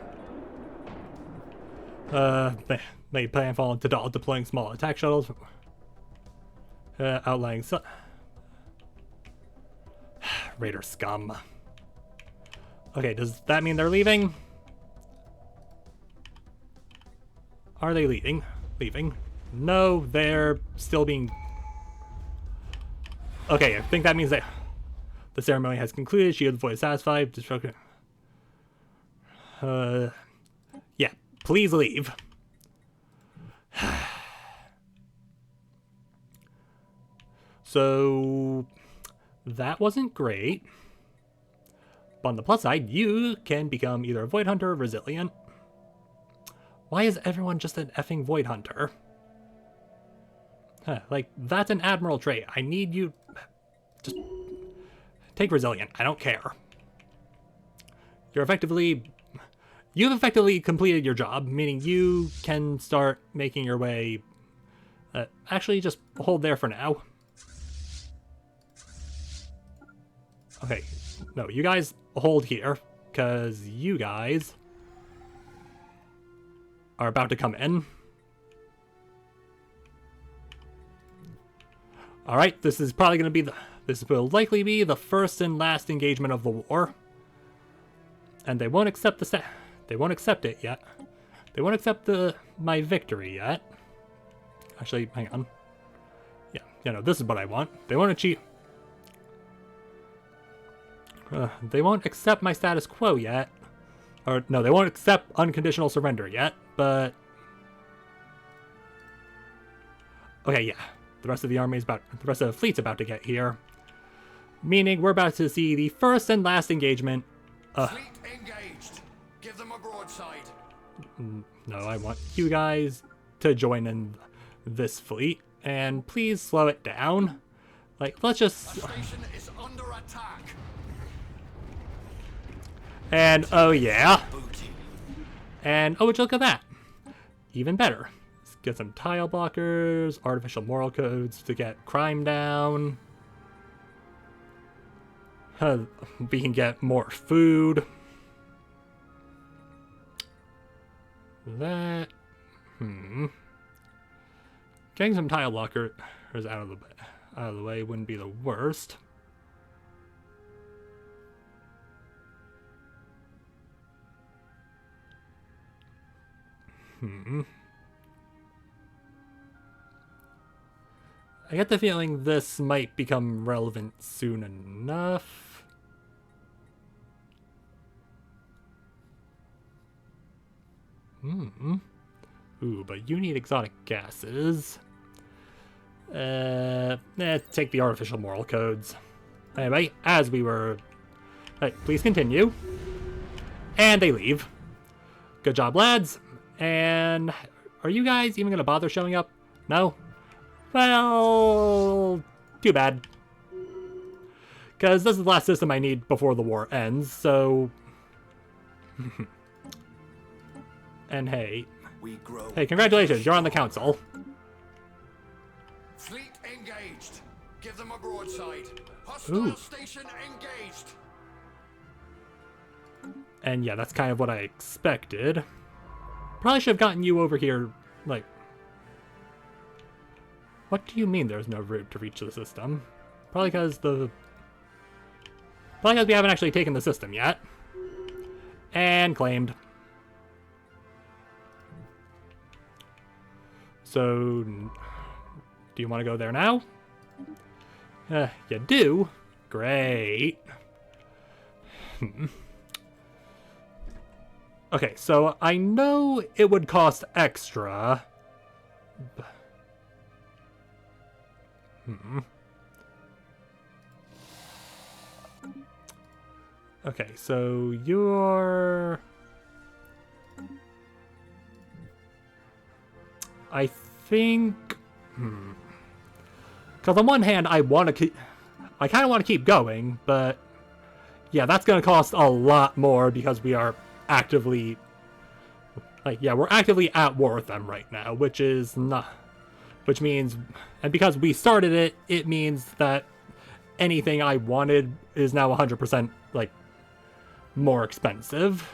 They planfall into deploying small attack shuttles. Outlying Raider scum. Okay, does that mean they're leaving? Are they leaving? Leaving? No, they're still being... Okay, I think that means that the ceremony has concluded. Shield voice satisfied. Destruction. Yeah, please leave. So that wasn't great. But on the plus side, you can become either a Void Hunter or Resilient. Why is everyone just an effing Void Hunter? Like, that's an Admiral trait. I need you... Just take Resilient. I don't care. You've effectively completed your job, meaning you can start making your way... actually, just hold there for now. Okay, no, you guys hold here, because you guys are about to come in. Alright, this is probably going to be this will likely be the first and last engagement of the war. And they won't accept they won't accept it yet. They won't accept my victory yet. Actually, hang on. Yeah, no, this is what I want. They won't achieve... they won't accept my status quo yet. Or, no, they won't accept unconditional surrender yet, but... Okay, yeah. The rest of the fleet's about to get here. Meaning we're about to see the first and last engagement. Fleet engaged. Give them a broadside. No, I want you guys to join in this fleet. And please slow it down. Like, let's just... The station is under attack. And, oh yeah. And, oh, would you look at that? Even better. Let's get some tile blockers, artificial moral codes to get crime down. We can get more food. That... Getting some tile blockers out of the way wouldn't be the worst. I get the feeling this might become relevant soon enough. Ooh, but you need exotic gases. Take the artificial moral codes. Anyway, as we were... please continue. And they leave. Good job, lads. And are you guys even going to bother showing up? No? Well, too bad. Because this is the last system I need before the war ends, so... And hey, congratulations, you're on the council. Fleet engaged. Give them a broadside. Hostile station engaged. And yeah, that's kind of what I expected. Probably should have gotten you over here, like... What do you mean there's no route to reach the system? Probably because we haven't actually taken the system yet. And claimed. So, do you want to go there now? You do? Great. Okay, so I know it would cost extra. Okay, so you're... I think... Because on one hand, I kind of want to keep going, but... Yeah, that's going to cost a lot more because we are actively... we're actively at war with them right now, which is not... Which means... And because we started it, it means that anything I wanted is now 100%, more expensive.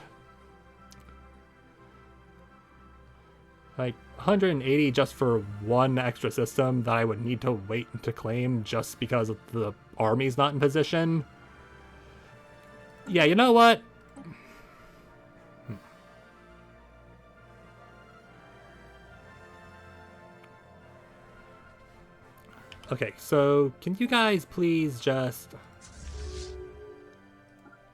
180 just for one extra system that I would need to wait to claim just because the army's not in position. Yeah, you know what? Okay, so can you guys please just...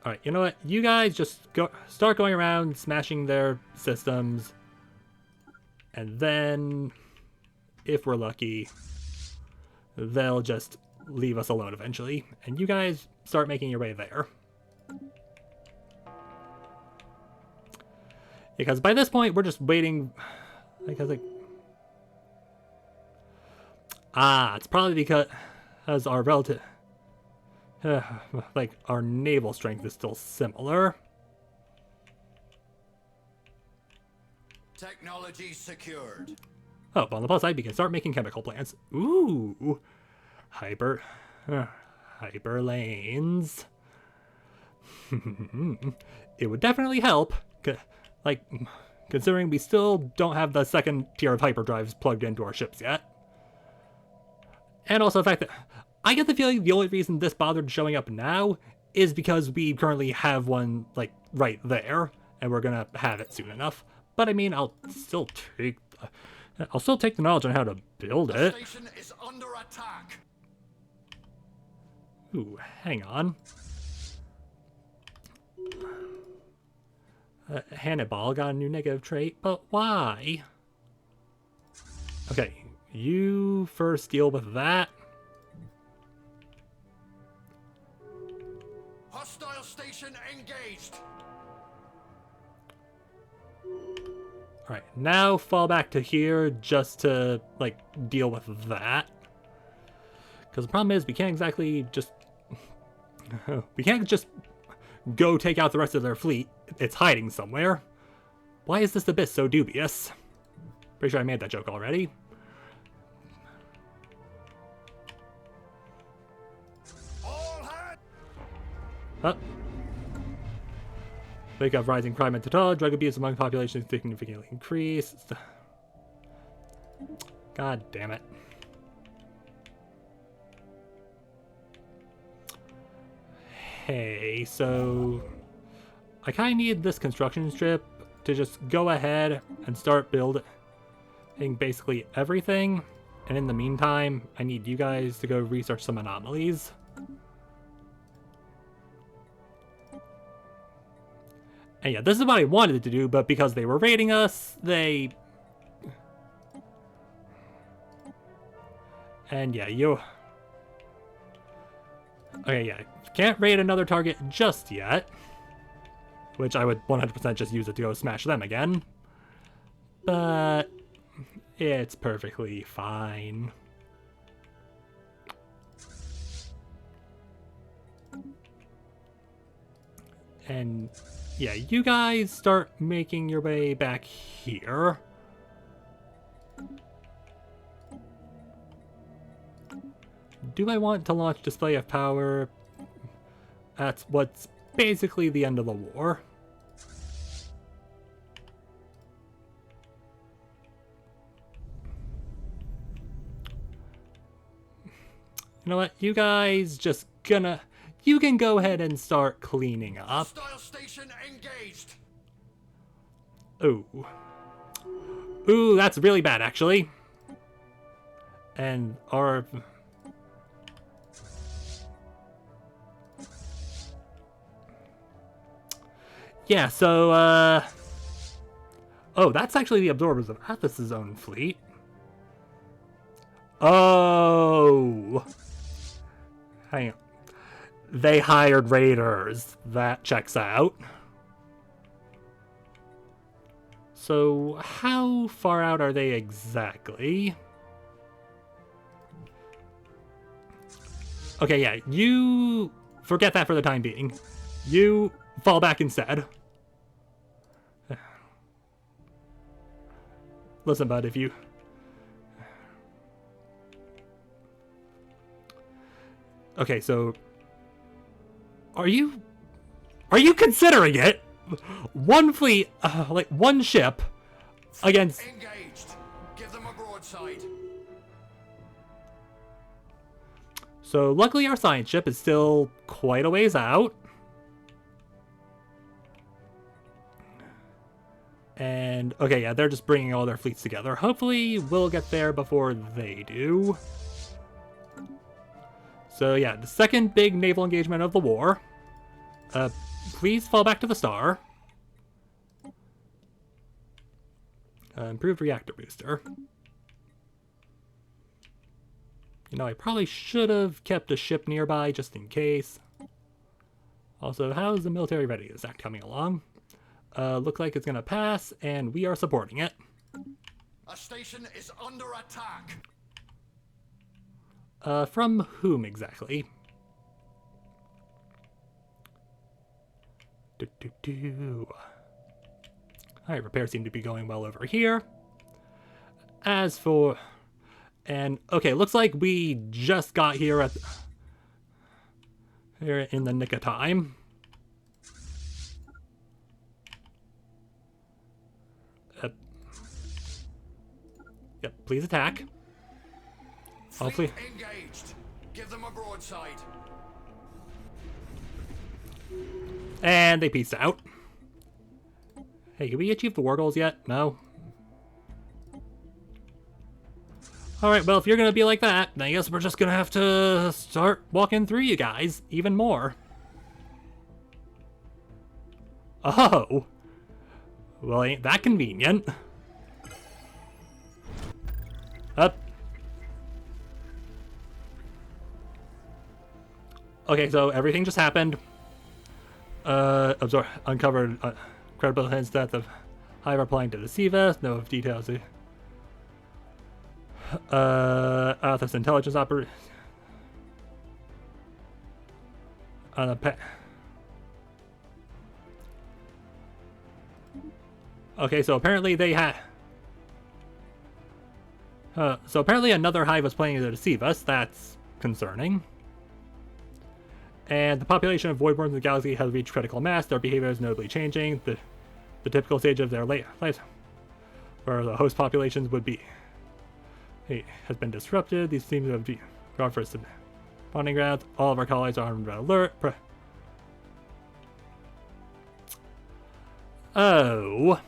Alright, you know what? You guys just start going around smashing their systems. And then, if we're lucky, they'll just leave us alone eventually. And you guys start making your way there. Because by this point, we're just waiting... it's probably because our relative... our naval strength is still similar. Technology secured. Oh, but on the plus side, we can start making chemical plants. Ooh, hyper lanes. It would definitely help. Considering we still don't have the second tier of hyperdrives plugged into our ships yet. And also the fact that I get the feeling the only reason this bothered showing up now is because we currently have one, right there, and we're gonna have it soon enough. But I mean, I'll still take the knowledge on how to build it. The station is under attack. Ooh, hang on. Hannibal got a new negative trait, but why? Okay, you first deal with that. Hostile station engaged. Alright, now fall back to here just to, deal with that. Because the problem is, we can't exactly just... we can't just go take out the rest of their fleet. It's hiding somewhere. Why is this abyss so dubious? Pretty sure I made that joke already. All hands. Up. Wake up rising crime and total. Drug abuse among populations significantly increased. God damn it. Hey, so I kind of need this construction strip to just go ahead and start building basically everything. And in the meantime, I need you guys to go research some anomalies. And yeah, this is what I wanted to do, but because they were raiding us, they... And yeah, you... Okay, yeah, can't raid another target just yet. Which I would 100% just use it to go smash them again. But... it's perfectly fine. And... yeah, you guys start making your way back here. Do I want to launch Display of Power? That's what's basically the end of the war. You know what? You guys just gonna... You can go ahead and start cleaning up. Hostile station engaged. Ooh. Ooh, that's really bad, actually. And our... yeah, so, Oh, that's actually the absorbers of Athos' own fleet. Oh! Hang on. They hired raiders. That checks out. So, how far out are they exactly? Okay, yeah, you forget that for the time being. You fall back instead. Listen, bud, if you... Okay, so... Are you considering it? One fleet, like one ship, against... Engaged. Give them a broadside. So luckily our science ship is still quite a ways out. And, okay, yeah, they're just bringing all their fleets together. Hopefully we'll get there before they do. So yeah, the second big naval engagement of the war. Please fall back to the star. Improved reactor booster. You know, I probably should have kept a ship nearby just in case. Also, how's the military readiness act coming along? Look like it's gonna pass, and we are supporting it. A station is under attack. From whom exactly? Alright, repairs seem to be going well over here. As for... And, okay, looks like we just got here at... Here in the nick of time. Yep, please attack. Hopefully... Engaged. Give them a broadside. And they pieced out. Hey, can we achieve the war goals yet? No. Alright, well, if you're gonna be like that, then I guess we're just gonna have to start walking through you guys even more. Oh! Well, ain't that convenient. Up. Okay, so everything just happened. Uncovered credible hints that the Hive are planning to deceive us. No details. Athos intelligence operation. On the Okay, so apparently they had. So apparently another Hive was planning to deceive us. That's concerning. And the population of voidworms in the galaxy has reached critical mass. Their behavior is notably changing. The typical stage of their life, where the host populations would be, has been disrupted. These seem to have gone for spawning grounds. All of our colonies are on red alert. Oh,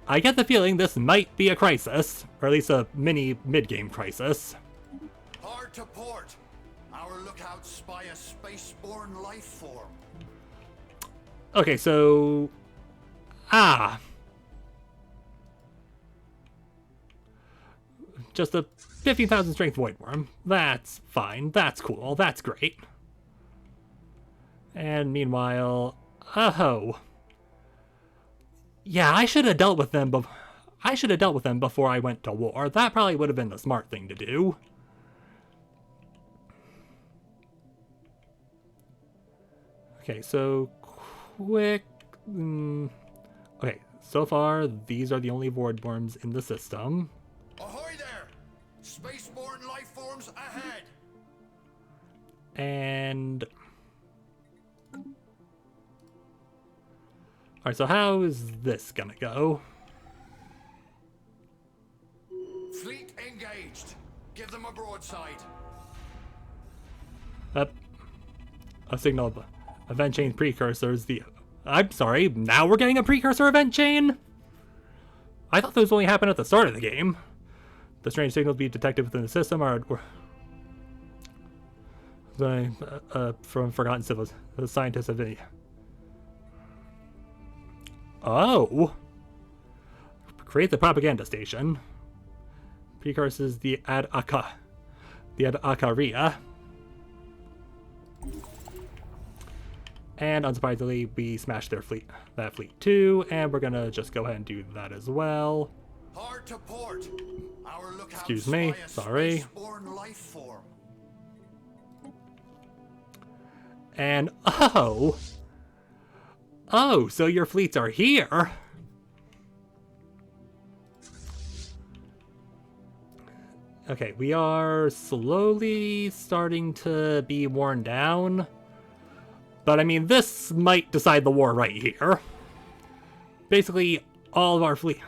I get the feeling this might be a crisis, or at least a mini mid-game crisis. Hard to port. Our lookouts spy a spaceborne life form. Okay, so... Just a 15,000 strength void worm. That's fine. That's cool. That's great. And meanwhile... Oh. Yeah, I should have dealt with them before I went to war. That probably would have been the smart thing to do. Okay, so quick. Okay, so far these are the only void worms in the system. Ahoy there! Spaceborne life forms ahead. And alright, so how is this gonna go? Fleet engaged. Give them a broadside. Up. A signal of event chain precursors. I'm sorry, now we're getting a precursor event chain? I thought those only happened at the start of the game. The strange signals be detected within the system are from forgotten civils. The scientists have been... Oh! Create the propaganda station. Precurses the Akaria. And unsurprisingly, we smashed their fleet, that fleet too, and we're gonna just go ahead and do that as well. Hard to port. Our lookouts Excuse me, spy a sorry. spaceborne life form. And oh, so your fleets are here. Okay, we are slowly starting to be worn down. But I mean, this might decide the war right here. Basically, all of our fleet...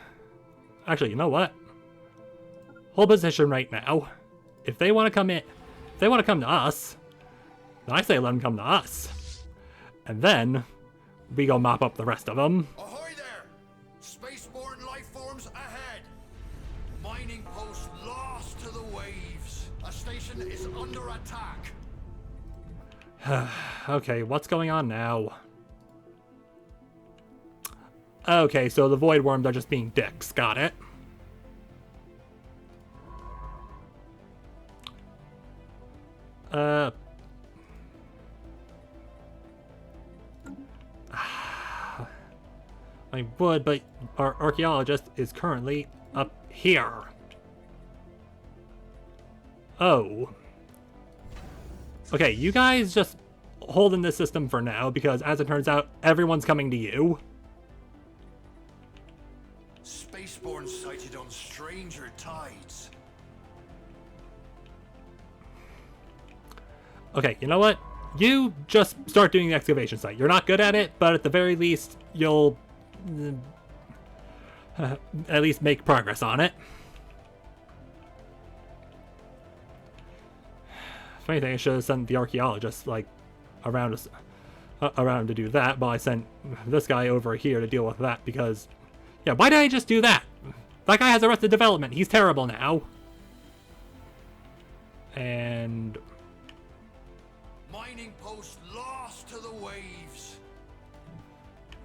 Actually, you know what? Hold position right now. If they want to come in... If they want to come to us, then I say let them come to us. And then, we go mop up the rest of them. Ahoy there! Spaceborne life forms ahead! Mining post lost to the waves. A station is under attack. Okay, what's going on now? Okay, so the void worms are just being dicks. Got it. I would, but our archaeologist is currently up here. Oh. Okay, you guys just hold in this system for now, because as it turns out, everyone's coming to you. Spaceborne sighted on stranger tides. Okay, you know what? You just start doing the excavation site. You're not good at it, but at the very least, you'll at least make progress on it. If anything, I should have sent the archaeologist, like, around to do that, but I sent this guy over here to deal with that, because... Yeah, why did I just do that? That guy has arrested development. He's terrible now. And... Mining post lost to the waves.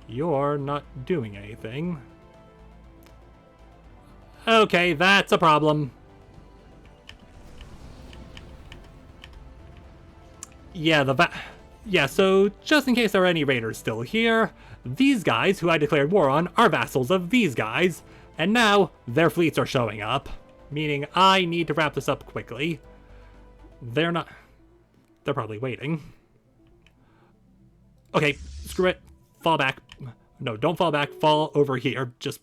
You're not doing anything. Okay, that's a problem. Yeah, so just in case there are any raiders still here, these guys, who I declared war on, are vassals of these guys, and now their fleets are showing up, meaning I need to wrap this up quickly. They're probably waiting. Okay, screw it. Fall back. No, don't fall back. Fall over here. Just...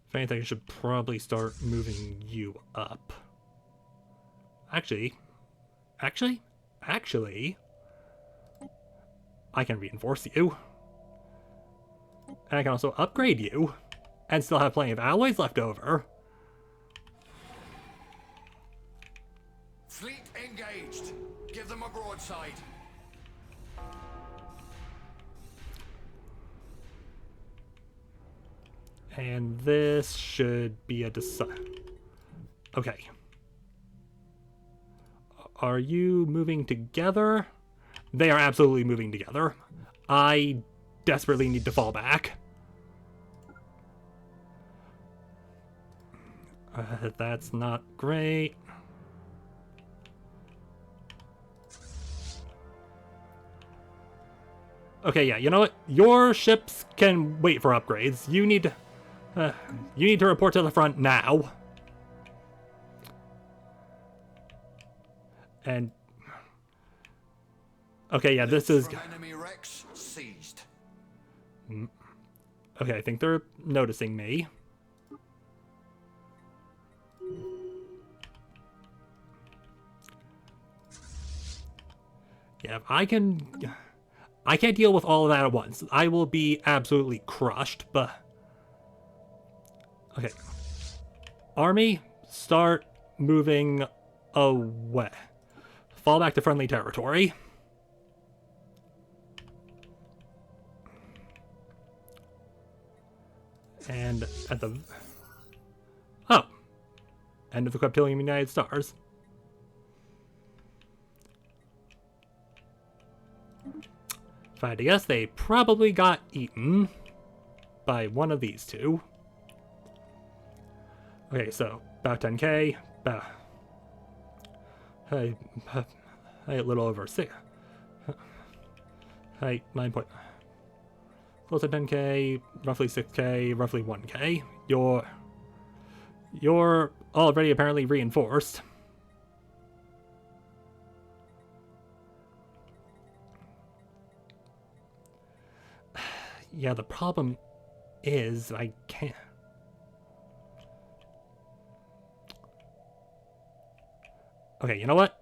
If anything, I should probably start moving you up. Actually, I can reinforce you. And I can also upgrade you, and still have plenty of alloys left over. Fleet engaged. Give them a broadside. And this should be a Okay. Are you moving together? They are absolutely moving together. I desperately need to fall back. That's not great. Okay, yeah, you know what? Your ships can wait for upgrades. You need to report to the front now. And okay, yeah, this is enemy wrecks seized. Okay, I think they're noticing me. Yeah, I can't deal with all of that at once. I will be absolutely crushed, but... Okay. Army, start moving away. Fall back to friendly territory. And at the... Oh. End of the Queptilium United Stars. If I had to guess, they probably got eaten by one of these two. Okay, so about 10k, about a little over 6. Hey, 9 point. Close to 10k, roughly 6k, roughly 1k. You're already apparently reinforced. Yeah, the problem is I can't. Okay, you know what?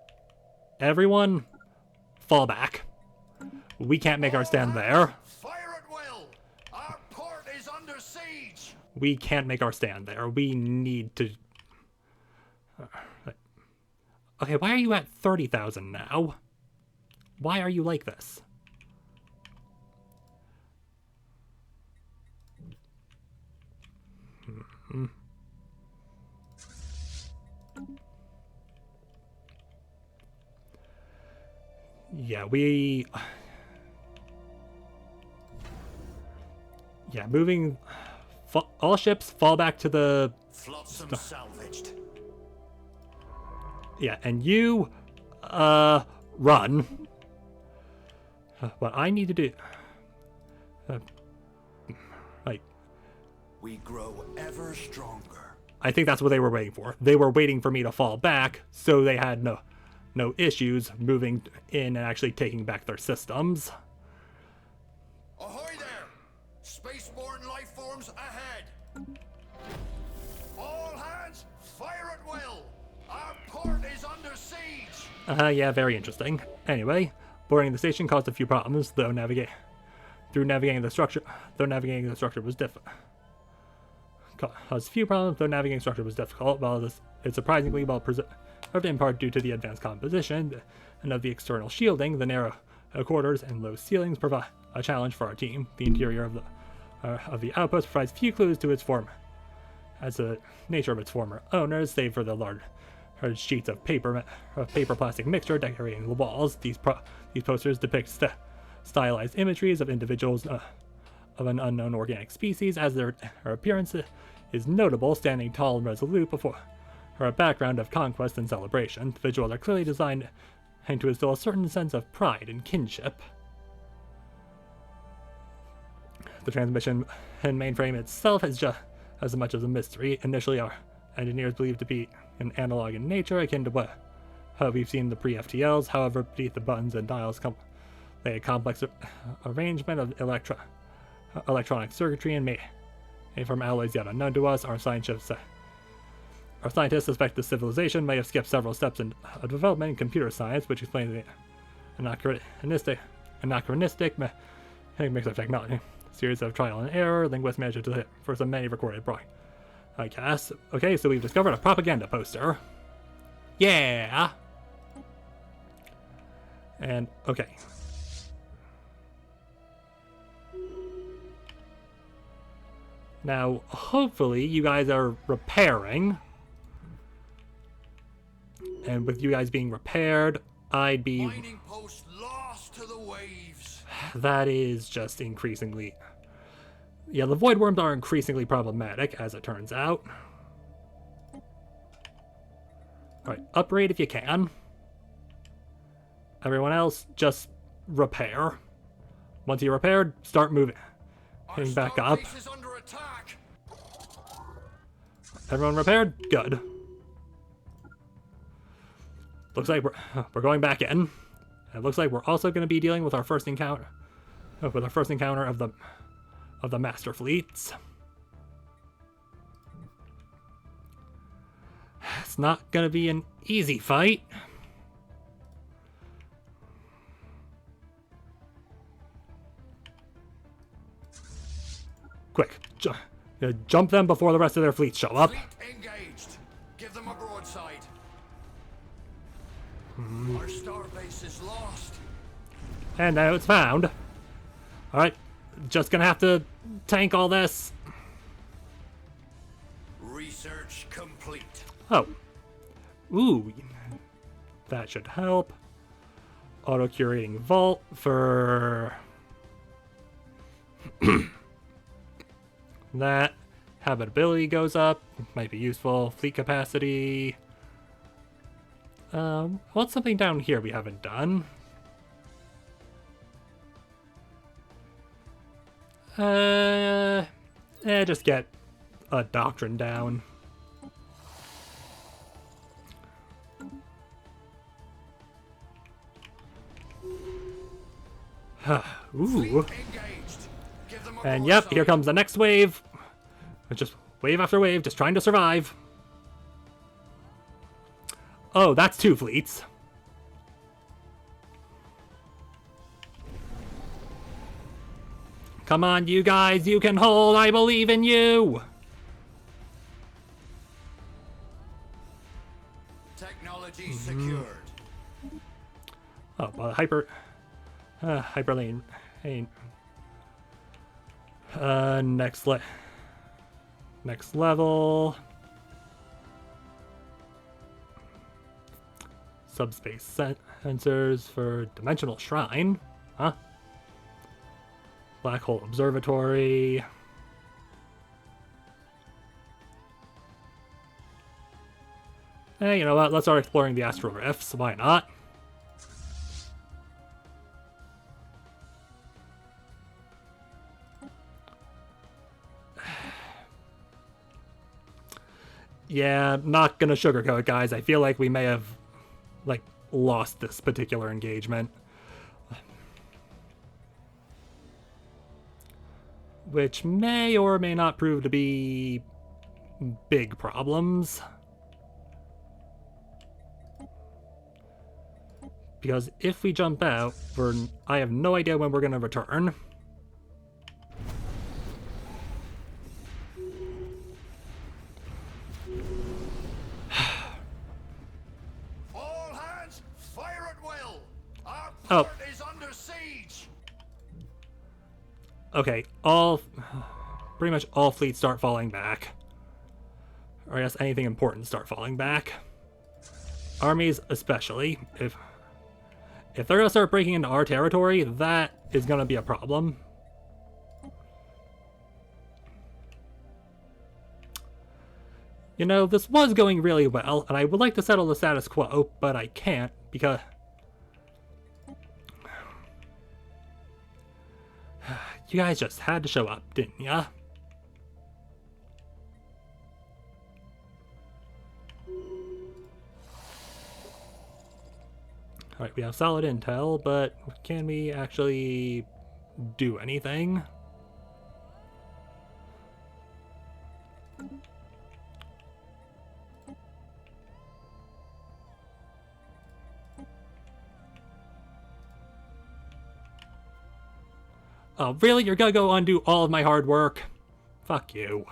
Everyone, fall back. We can't make our stand there. Fire at will! Our port is under siege! We can't make our stand there. We need to... Okay, why are you at 30,000 now? Why are you like this? Yeah, yeah, moving... all ships fall back to the... Flotsam salvaged. Yeah, and you... run. What I need to do... Like... We grow ever stronger. I think that's what they were waiting for. They were waiting for me to fall back, so they had no issues moving in and actually taking back their systems. Ahoy there! Spaceborne life forms ahead! All hands, fire at will! Our port is under siege! Yeah, very interesting. Anyway, boarding the station caused a few problems, though navigating the structure was difficult. Caused a few problems, though navigating the structure was difficult. While it's surprisingly well preserved, in part due to the advanced composition and of the external shielding, the narrow quarters and low ceilings provide a challenge for our team. The interior of the outpost provides few clues to its form, as the nature of its former owners, save for the large sheets of paper plastic mixture decorating the walls. These posters depict stylized imageries of individuals of an unknown organic species, as their appearance is notable, standing tall and resolute before a background of conquest and celebration. The visuals are clearly designed to instill a certain sense of pride and kinship. The transmission and mainframe itself is just as much as a mystery. Initially, our engineers believed to be an analog in nature, akin to what we've seen in the pre-FTLs. However, beneath the buttons and dials lay a complex arrangement of electronic circuitry and made from alloys yet unknown to us. Our scientists suspect the civilization may have skipped several steps in development in computer science, which explains the anachronistic mix of technology. Series of trial and error, linguists managed to hit for some many recorded broadcasts. Okay, so we've discovered a propaganda poster. Yeah! And, okay. Now, hopefully you guys are repairing. And with you guys being repaired, I'd be... Mining post lost to the waves. That is just increasingly... Yeah, the void worms are increasingly problematic, as it turns out. Alright, upgrade if you can. Everyone else, just repair. Once you're repaired, start moving. Heading back up. Is under attack. Everyone repaired? Good. Looks like we're going back in. It looks like we're also going to be dealing with our first encounter of the master fleets. It's not going to be an easy fight. Quick, jump them before the rest of their fleets show up. Fleet engaged. Give them a broadside. Our starbase is lost. And now it's found. Alright, just gonna have to tank all this. Research complete. Oh. Ooh. That should help. Auto-curating vault for... That habitability goes up. Might be useful. Fleet capacity. What's something down here we haven't done? Just get a doctrine down. Ooh. And yep, here comes the next wave. It's just wave after wave, just trying to survive. Oh, that's 2 fleets. Come on, you guys, you can hold, I believe in you! Technology secured. Oh, well, hyperlane ain't... Next level. Subspace sensors for Dimensional Shrine. Huh? Black Hole Observatory. Hey, you know what? Let's start exploring the astral rifts. Why not? Yeah, not gonna sugarcoat it, guys. I feel like we may have, like, lost this particular engagement. Which may or may not prove to be big problems. Because if we jump out, I have no idea when we're gonna return. All hands, fire at will. Our Oh. port is under siege. Okay, pretty much all fleets start falling back. Or I guess anything important start falling back. Armies especially. If they're gonna start breaking into our territory, that is gonna be a problem. You know, this was going really well, and I would like to settle the status quo, but I can't because... You guys just had to show up, didn't ya? Alright, we have solid intel, but can we actually do anything? Oh, really? You're gonna go undo all of my hard work? Fuck you.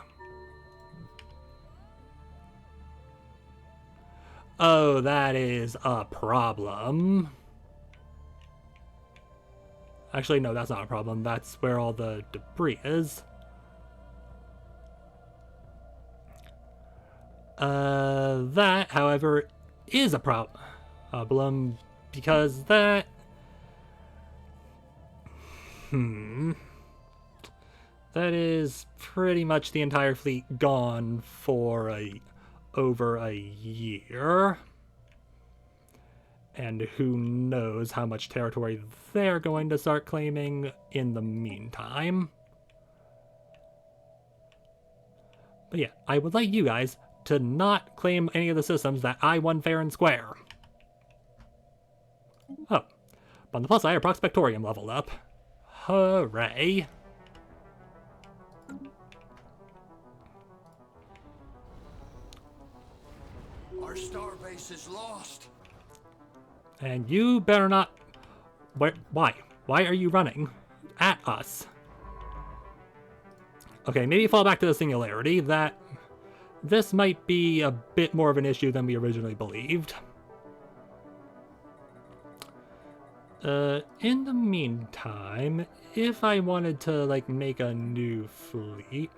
Oh, that is a problem. Actually, no, that's not a problem. That's where all the debris is. That, however, is a problem because that... That is pretty much the entire fleet gone for over a year. And who knows how much territory they're going to start claiming in the meantime. But yeah, I would like you guys to not claim any of the systems that I won fair and square. Oh, but on the plus side, our Prospectorium leveled up. Hooray! Our starbase is lost. And you better not... Why? Why are you running at us? Okay, maybe fall back to the singularity. This might be a bit more of an issue than we originally believed. In the meantime, if I wanted to, like, make a new fleet...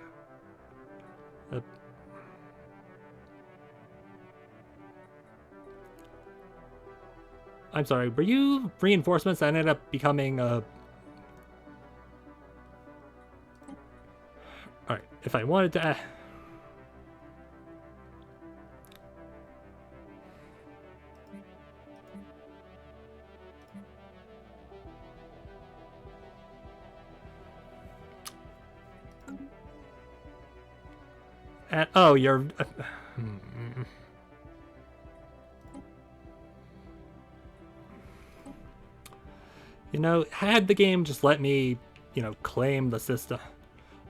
I'm sorry, were you reinforcements that ended up becoming a... if I wanted to... oh, you're... You know, had the game just let me, you know, claim the system.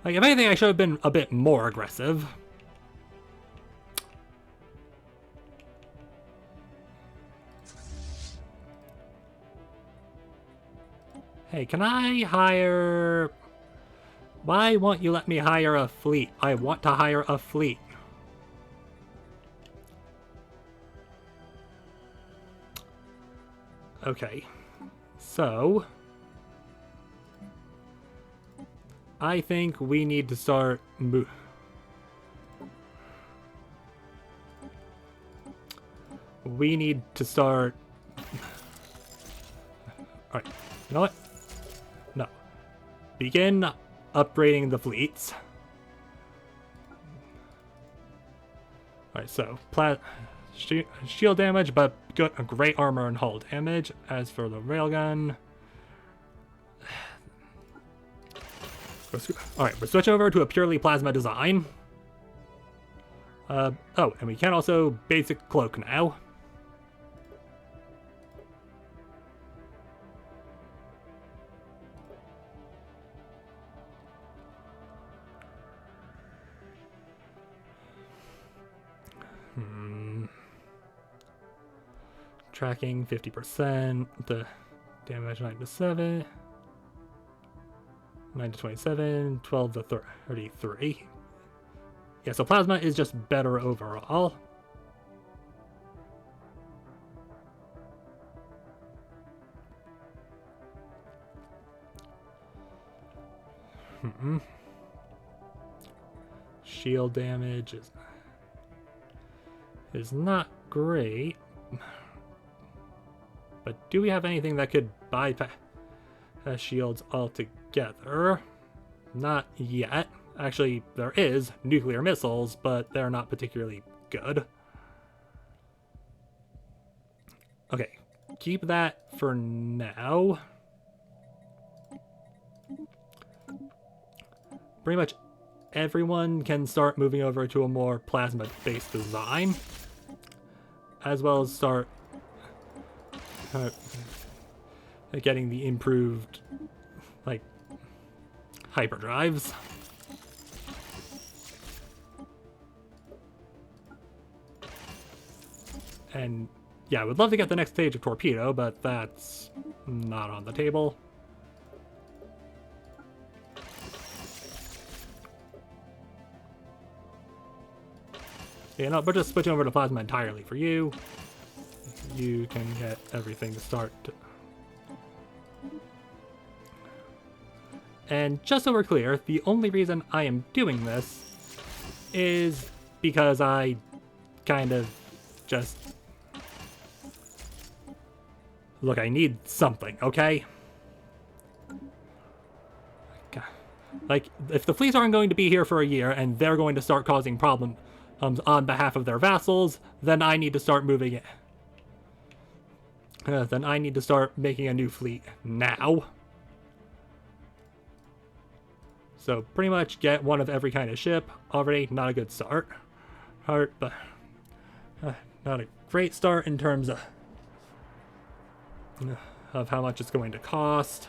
Like, if anything, I should have been a bit more aggressive. Hey, can I hire... Why won't you let me hire a fleet? I want to hire a fleet. Okay. So... I think we need to start we need to start... Alright, you know what? No. Begin upgrading the fleets. Alright, so shield damage, but good, great armor and hull damage. As for the railgun... Alright, we're switching over to a purely plasma design. Oh, and we can also basic cloak now. Tracking 50%, the damage 9 to 7. 9 to 27, 12 to 33. Yeah, so plasma is just better overall. Shield damage is not great. But do we have anything that could bypass shields altogether? Not yet. Actually, there is nuclear missiles, but they're not particularly good. Okay, keep that for now. Pretty much everyone can start moving over to a more plasma-based design, as well as start getting the improved, like, hyperdrives. And yeah, I would love to get the next stage of torpedo, but that's not on the table. Yeah, no, we're just switching over to plasma entirely for you. You can get everything to start. And just so we're clear, the only reason I am doing this is because I kind of just... Look, I need something, okay? Like, if the fleets aren't going to be here for a year and they're going to start causing problems on behalf of their vassals, then I need to start moving it. Then I need to start making a new fleet now. So pretty much get one of every kind of ship. Already not a good start. But not a great start in terms of how much it's going to cost.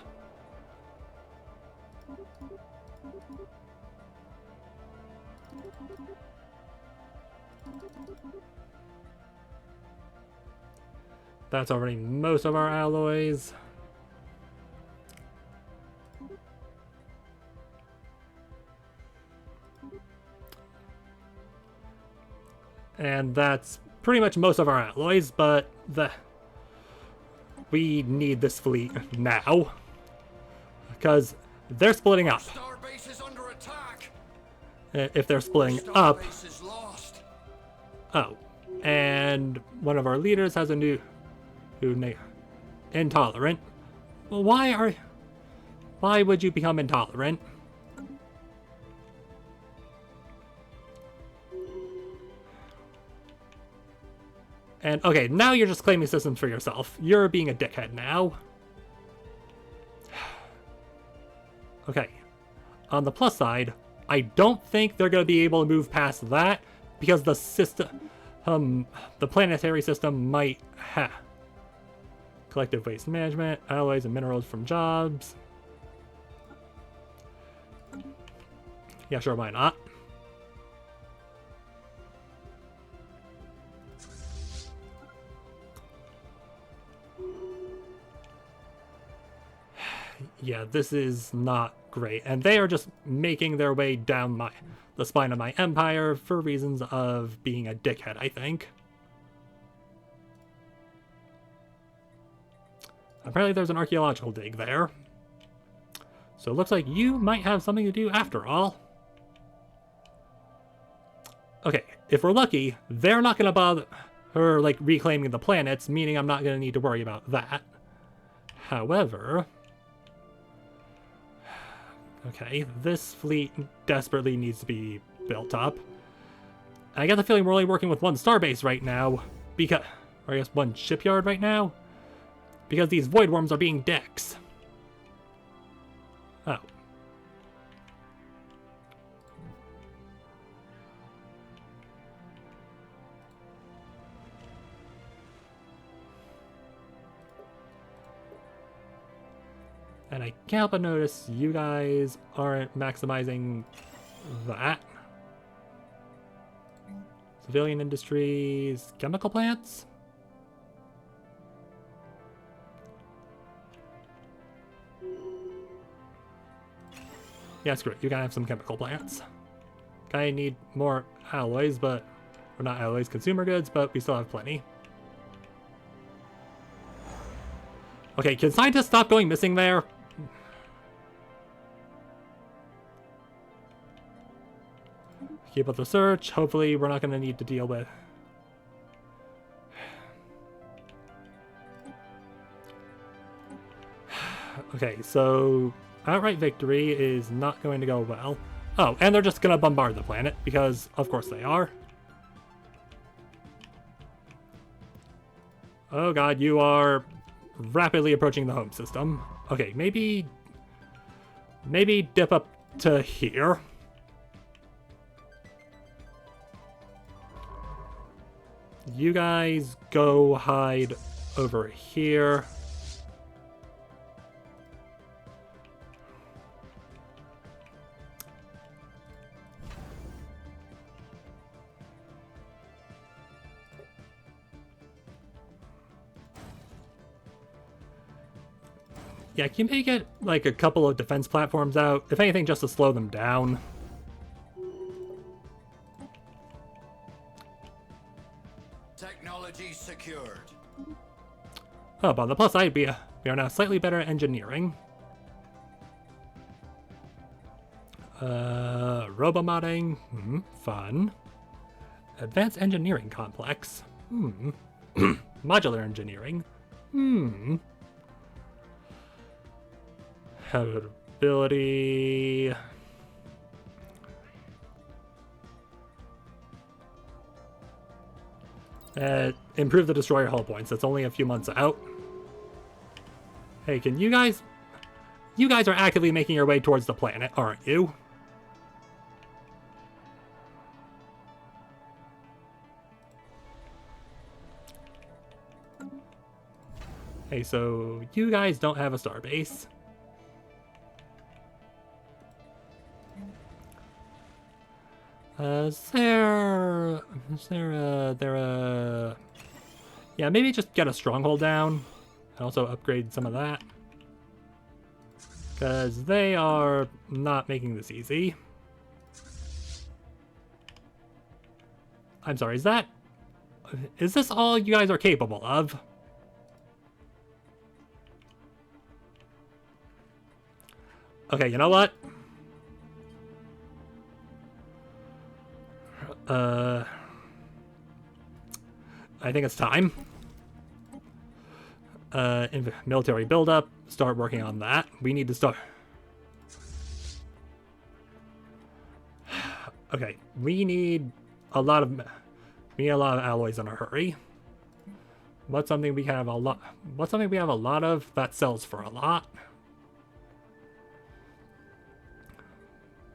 That's already most of our alloys. And that's pretty much most of our alloys, but we need this fleet now. Because they're splitting up. Starbase is under attack. If they're splitting up... Starbase is lost. Oh. And one of our leaders has a new... intolerant. Well, why would you become intolerant? And, okay, now you're just claiming systems for yourself. You're being a dickhead now. Okay. On the plus side, I don't think they're going to be able to move past that, because the system, the planetary system might have collective waste management, alloys and minerals from jobs. Yeah, sure, why not? Yeah, this is not great. And they are just making their way down the spine of my empire for reasons of being a dickhead, I think. Apparently there's an archaeological dig there. So it looks like you might have something to do after all. Okay, if we're lucky, they're not going to bother her, like, reclaiming the planets, meaning I'm not going to need to worry about that. However... Okay, this fleet desperately needs to be built up. I get the feeling we're only working with one starbase right now, because... Or I guess one shipyard right now? Because these void worms are being dicks. Oh. And I can't help but notice you guys aren't maximizing that. Civilian industries, chemical plants? Yeah, screw it. You gotta have some chemical plants. I need more alloys, but... Or not alloys, consumer goods, but we still have plenty. Okay, can scientists stop going missing there? Keep up the search. Hopefully we're not going to need to deal with... Okay, so... Outright victory is not going to go well. Oh, and they're just going to bombard the planet, because of course they are. Oh god, you are rapidly approaching the home system. Okay, maybe dip up to here. You guys go hide over here. Yeah, can you get like a couple of defense platforms out? If anything, just to slow them down. Technology secured. Oh, but on the plus side, we are now slightly better at engineering. Robomodding, fun. Advanced engineering complex, modular engineering, habitability. Improve the destroyer hull points. That's only a few months out. Hey, can you guys... You guys are actively making your way towards the planet, aren't you? Hey, so you guys don't have a starbase. Yeah, maybe just get a stronghold down. And also upgrade some of that. Because they are not making this easy. I'm sorry, is this all you guys are capable of? Okay, you know what? I think it's time. Military buildup. Start working on that. We need to start. Okay, we need a lot of alloys in a hurry. What's something we have a lot? What's something we have a lot of that sells for a lot?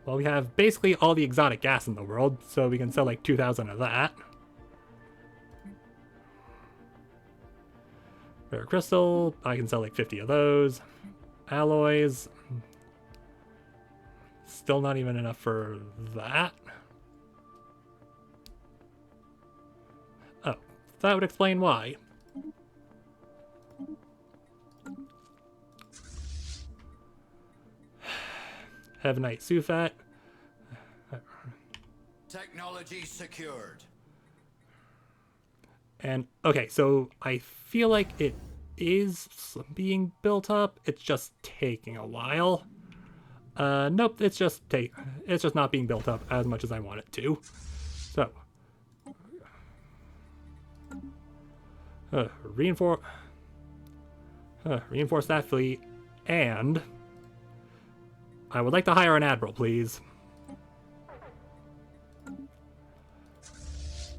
Well, we have basically all the exotic gas in the world, so we can sell like 2,000 of that. Rare crystal, I can sell like 50 of those. Alloys, still not even enough for that. Oh, that would explain why. Heavenite Sufat. Technology secured. And, okay, so I feel like it is being built up. It's just taking a while. Nope, it's just not being built up as much as I want it to. So, reinforce that fleet, and I would like to hire an admiral, please.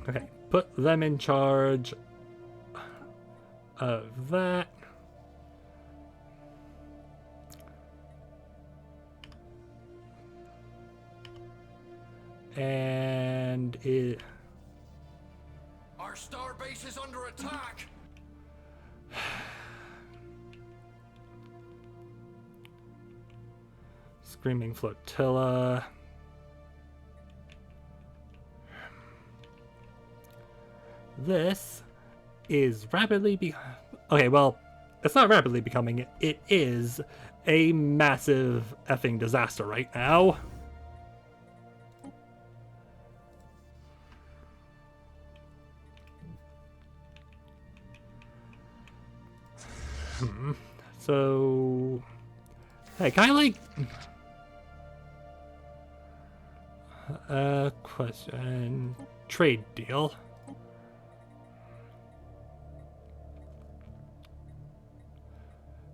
Okay, put them in charge of that. And it... Our starbase is under attack. Screaming Flotilla. This is rapidly okay, well, it's not rapidly becoming it. It is a massive effing disaster right now. So, hey, can I like question trade deal?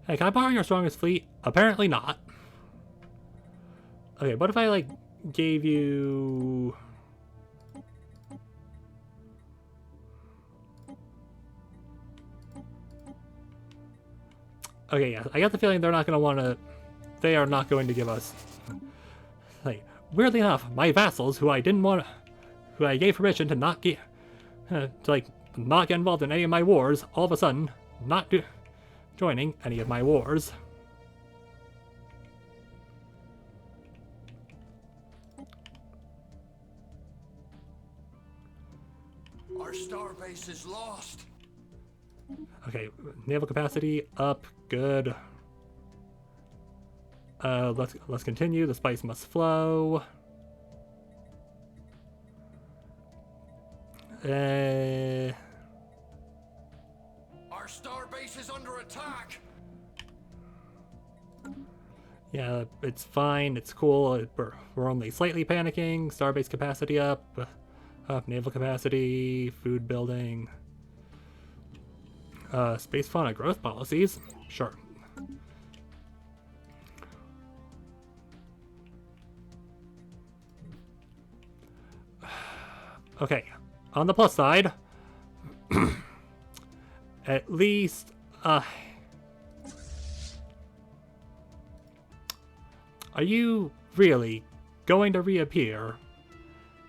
Hey, can I borrow your strongest fleet? Apparently not. Okay, what if I like gave you... Okay, yeah, I got the feeling they're not going to want to... They are not going to give us... Like, weirdly enough, my vassals, who I didn't want... Who I gave permission to not get... to, like, not get involved in any of my wars, all of a sudden, joining any of my wars. Our starbase is lost. Okay, naval capacity up, good. Let's continue. The spice must flow. Our starbase is under attack. Yeah, it's fine. It's cool. We're only slightly panicking. Starbase capacity up. Up naval capacity. Food building. Space fauna growth policies. Sure. Okay. On the plus side, at least, are you really going to reappear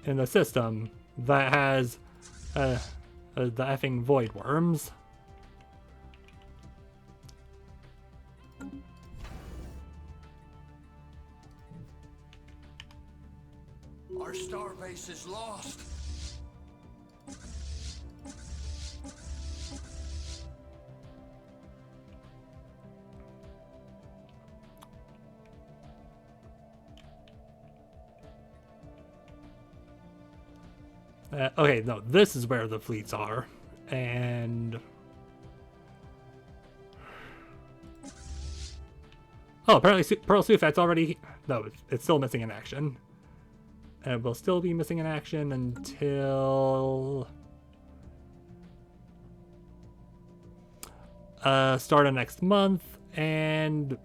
in the system that has the effing void worms? Our starbase is lost. Okay, no, this is where the fleets are, and... Oh, apparently Pearl Sufat's already... No, it's still missing in action. And will still be missing in action until... start of next month, and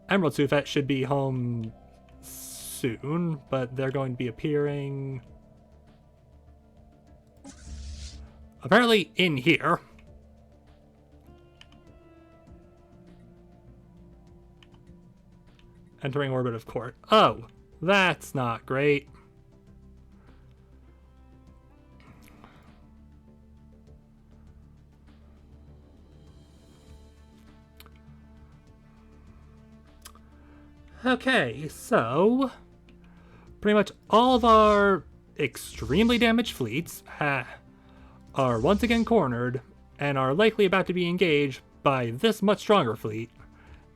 Emerald Sufat should be home soon, but they're going to be appearing... apparently in here. Entering orbit of court. Oh, that's not great. Okay, so pretty much all of our extremely damaged fleets are once again cornered and are likely about to be engaged by this much stronger fleet,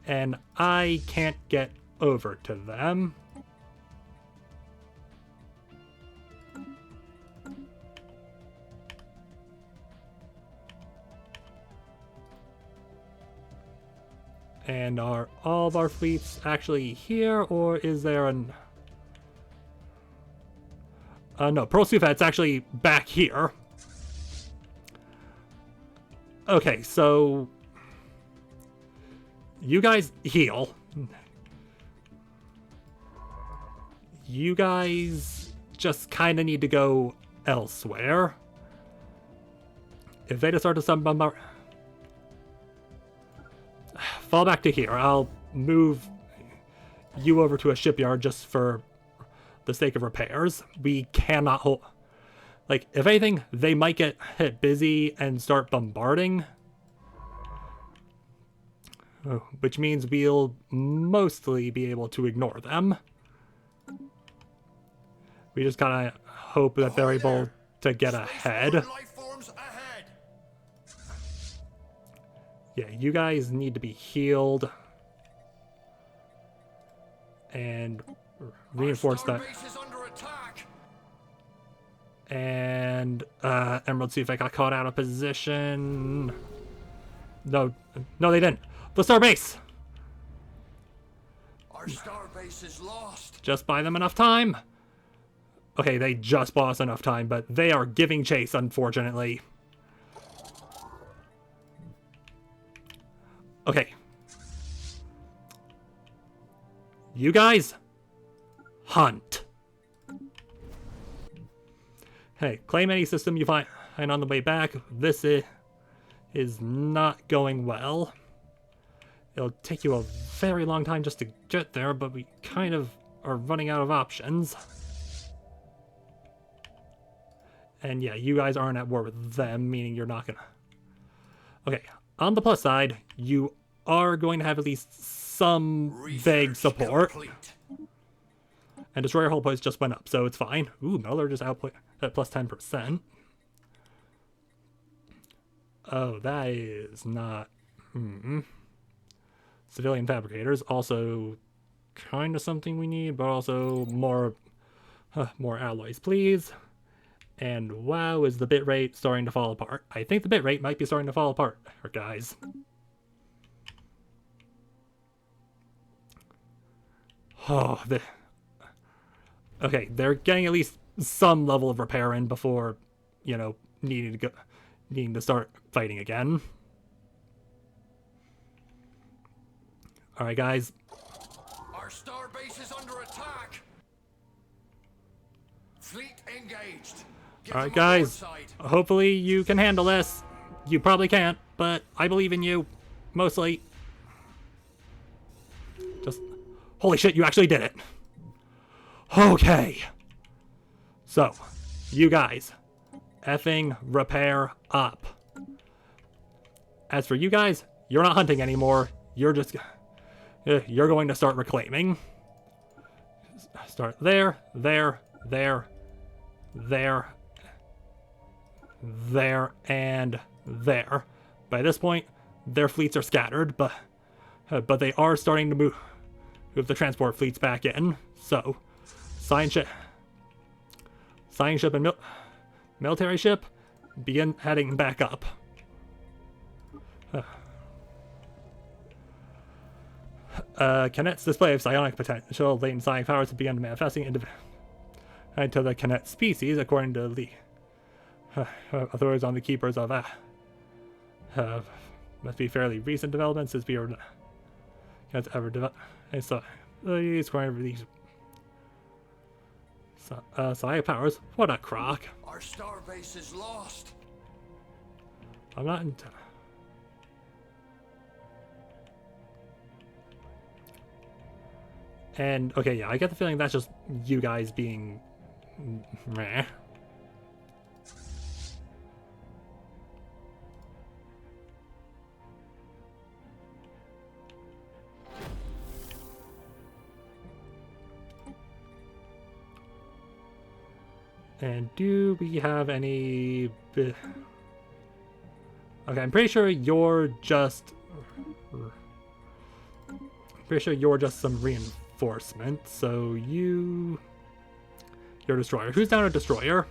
and I can't get over to them. And are all of our fleets actually here, or is there an... no, Pearl Sufat's actually back here. Okay, so... you guys heal. You guys just kind of need to go elsewhere. If they just start to bombard... fall back to here. I'll move you over to a shipyard just for the sake of repairs. We cannot hold... like, if anything, they might get busy and start bombarding. Which means we'll mostly be able to ignore them. We just gotta hope that they're able to get ahead. Yeah, you guys need to be healed. And reinforce that. And Emerald, see if I got caught out of position. No, they didn't. The star base. Our star base is lost. Just buy them enough time. Okay, they just bought us enough time, but they are giving chase, unfortunately. Okay. You guys, hunt. Hey, claim any system you find on the way back. This is not going well. It'll take you a very long time just to get there, but we kind of are running out of options. And yeah, you guys aren't at war with them, meaning you're not gonna... okay, on the plus side, you are going to have at least some vague support. Complete. And destroyer hull points just went up, so it's fine. Ooh, Miller just output at plus 10%. Oh, that is not... Civilian fabricators, also kind of something we need, but also more alloys, please. And wow, is the bitrate starting to fall apart. I think the bitrate might be starting to fall apart, guys. Oh, okay, they're getting at least some level of repair in before, you know, needing to start fighting again. All right, guys. Our star base is under attack. Fleet engaged. All right, guys. Hopefully you can handle this. You probably can't, but I believe in you. Mostly. Just... holy shit, you actually did it. Okay. So, you guys, effing repair up. As for you guys, you're not hunting anymore. You're just... you're going to start reclaiming. Start there, there, there, there, there, and there. By this point, their fleets are scattered, but they are starting to move the transport fleets back in. So, science ship and military ship begin heading back up. Kinet's display of psionic potential, latent psionic powers have begun manifesting into the Kinet species, according to the authorities on the keepers of must be fairly recent developments as we are has ever developed. And so these psionic powers. What a crock! Our star base is lost. I'm not. And, okay, yeah, I get the feeling that's just you guys being meh. And do we have any... Okay, I'm pretty sure you're just... Pretty sure you're just some reinforcement, so you're a destroyer. Who's down a destroyer?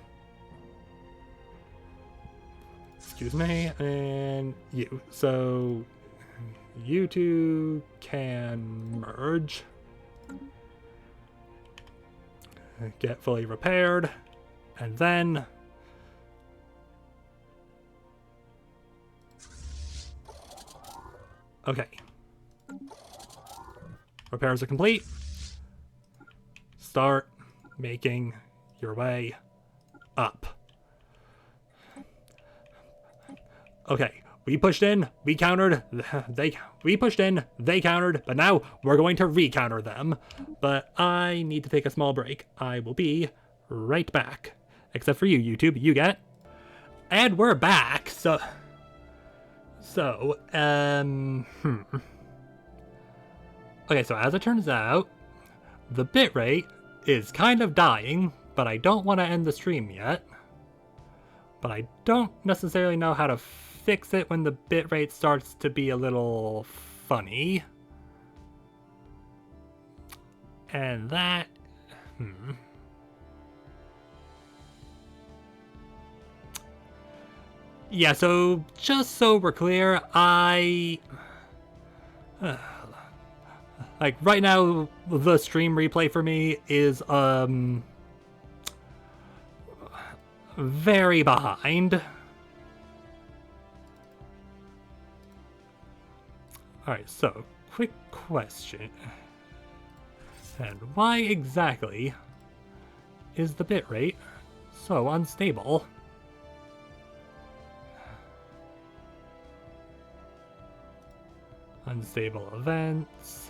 Excuse me, and you. So you two can merge. Get fully repaired. And then... Okay. Repairs are complete. Start making your way up. Okay, we pushed in, we countered, we pushed in, they countered, but now we're going to re-counter them. But I need to take a small break. I will be right back. Except for you, YouTube, you get. And we're back, so, Okay, so as it turns out, the bitrate is kind of dying, but I don't want to end the stream yet. But I don't necessarily know how to fix it when the bitrate starts to be a little funny. And that... Yeah, so just so we're clear, like, right now, the stream replay for me is, very behind. Alright, so, quick question. And why exactly is the bitrate so unstable? Unstable events.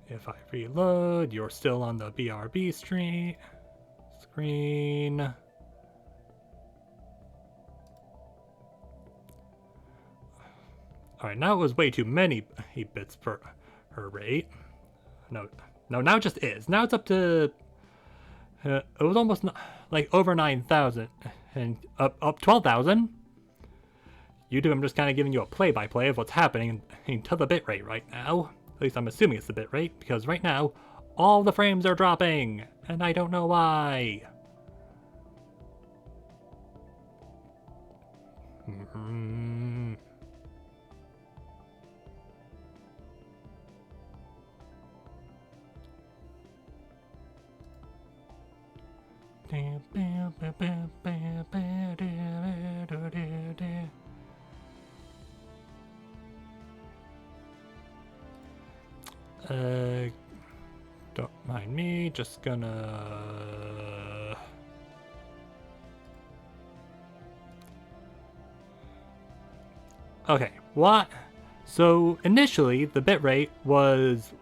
If I reload, you're still on the BRB screen. Alright, now it was way too many bits per rate. No, now it just is. Now it's up to... it was almost like over 9,000 and up 12,000. YouTube, I'm just kind of giving you a play-by-play of what's happening to the bitrate right now. At least I'm assuming it's the bitrate, because right now, all the frames are dropping, and I don't know why. Don't mind me, just gonna... Okay, what? So initially the bitrate was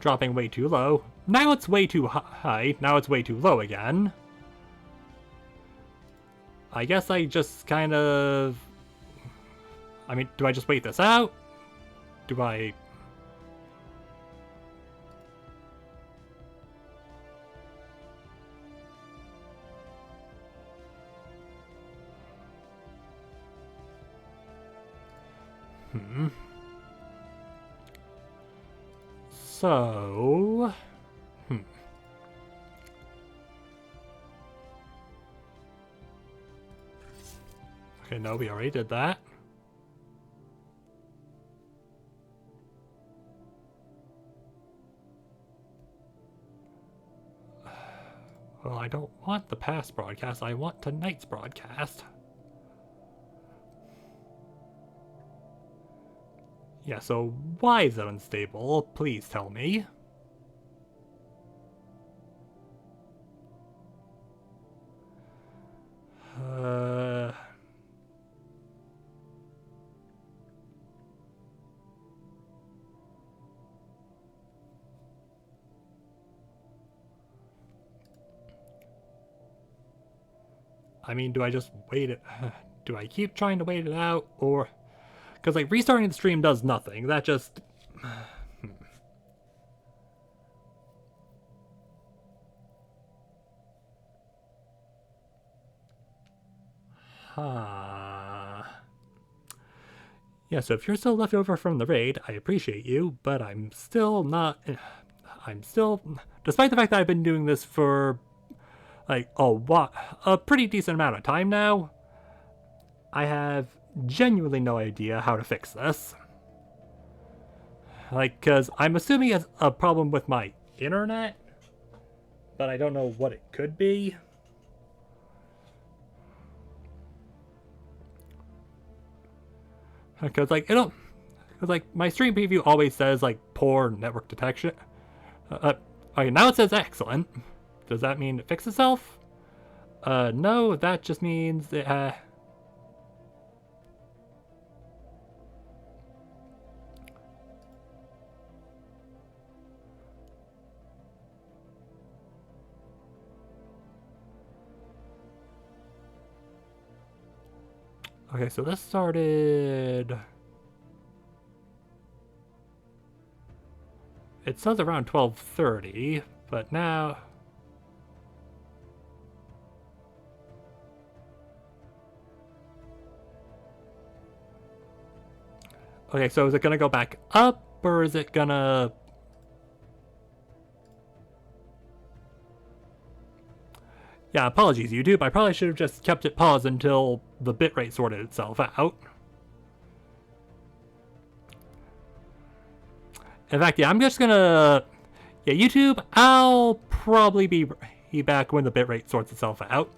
dropping way too low. Now it's way too high, now it's way too low again. I guess I just kind of... I mean, do I just wait this out? Do I... So... Okay, no, we already did that. Well, I don't want the past broadcast, I want tonight's broadcast. Yeah, so why is it unstable? Please tell me. I mean, do I just wait it? Do I keep trying to wait it out? Or... Because, like, restarting the stream does nothing. That just... Yeah, so if you're still left over from the raid, I appreciate you, but I'm still not... Despite the fact that I've been doing this for, like, a pretty decent amount of time now, I have genuinely no idea how to fix this. Like, because I'm assuming it's a problem with my internet, but I don't know what it could be. Because, like, my stream preview always says, like, poor network detection. Okay, now it says excellent. Does that mean it fixed itself? No, that just means it, Okay, so this started... It says around 12:30, but now... Okay, so is it gonna go back up, or is it gonna... Yeah, apologies, YouTube. I probably should have just kept it paused until the bitrate sorted itself out. In fact, yeah, I'm just gonna... Yeah, YouTube, I'll probably be back when the bitrate sorts itself out.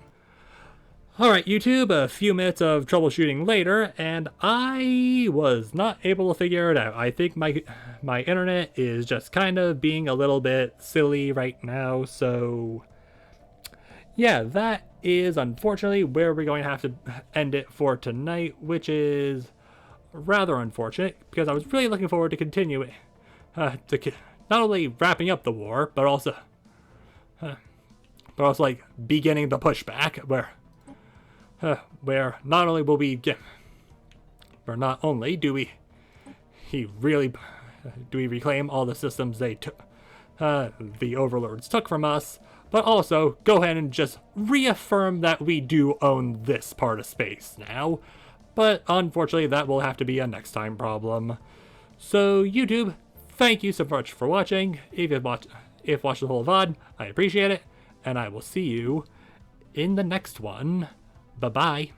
Alright, YouTube, a few minutes of troubleshooting later, and I was not able to figure it out. I think my internet is just kind of being a little bit silly right now, so... Yeah, that is unfortunately where we're going to have to end it for tonight, which is rather unfortunate, because I was really looking forward to continuing, not only wrapping up the war, but also like beginning the pushback, where not only will we get, or not only do we reclaim all the systems they took, the overlords took from us, but also go ahead and just reaffirm that we do own this part of space now. But unfortunately, that will have to be a next time problem. So YouTube, thank you so much for watching. If you've watched the whole VOD, I appreciate it, and I will see you in the next one. Bye-bye.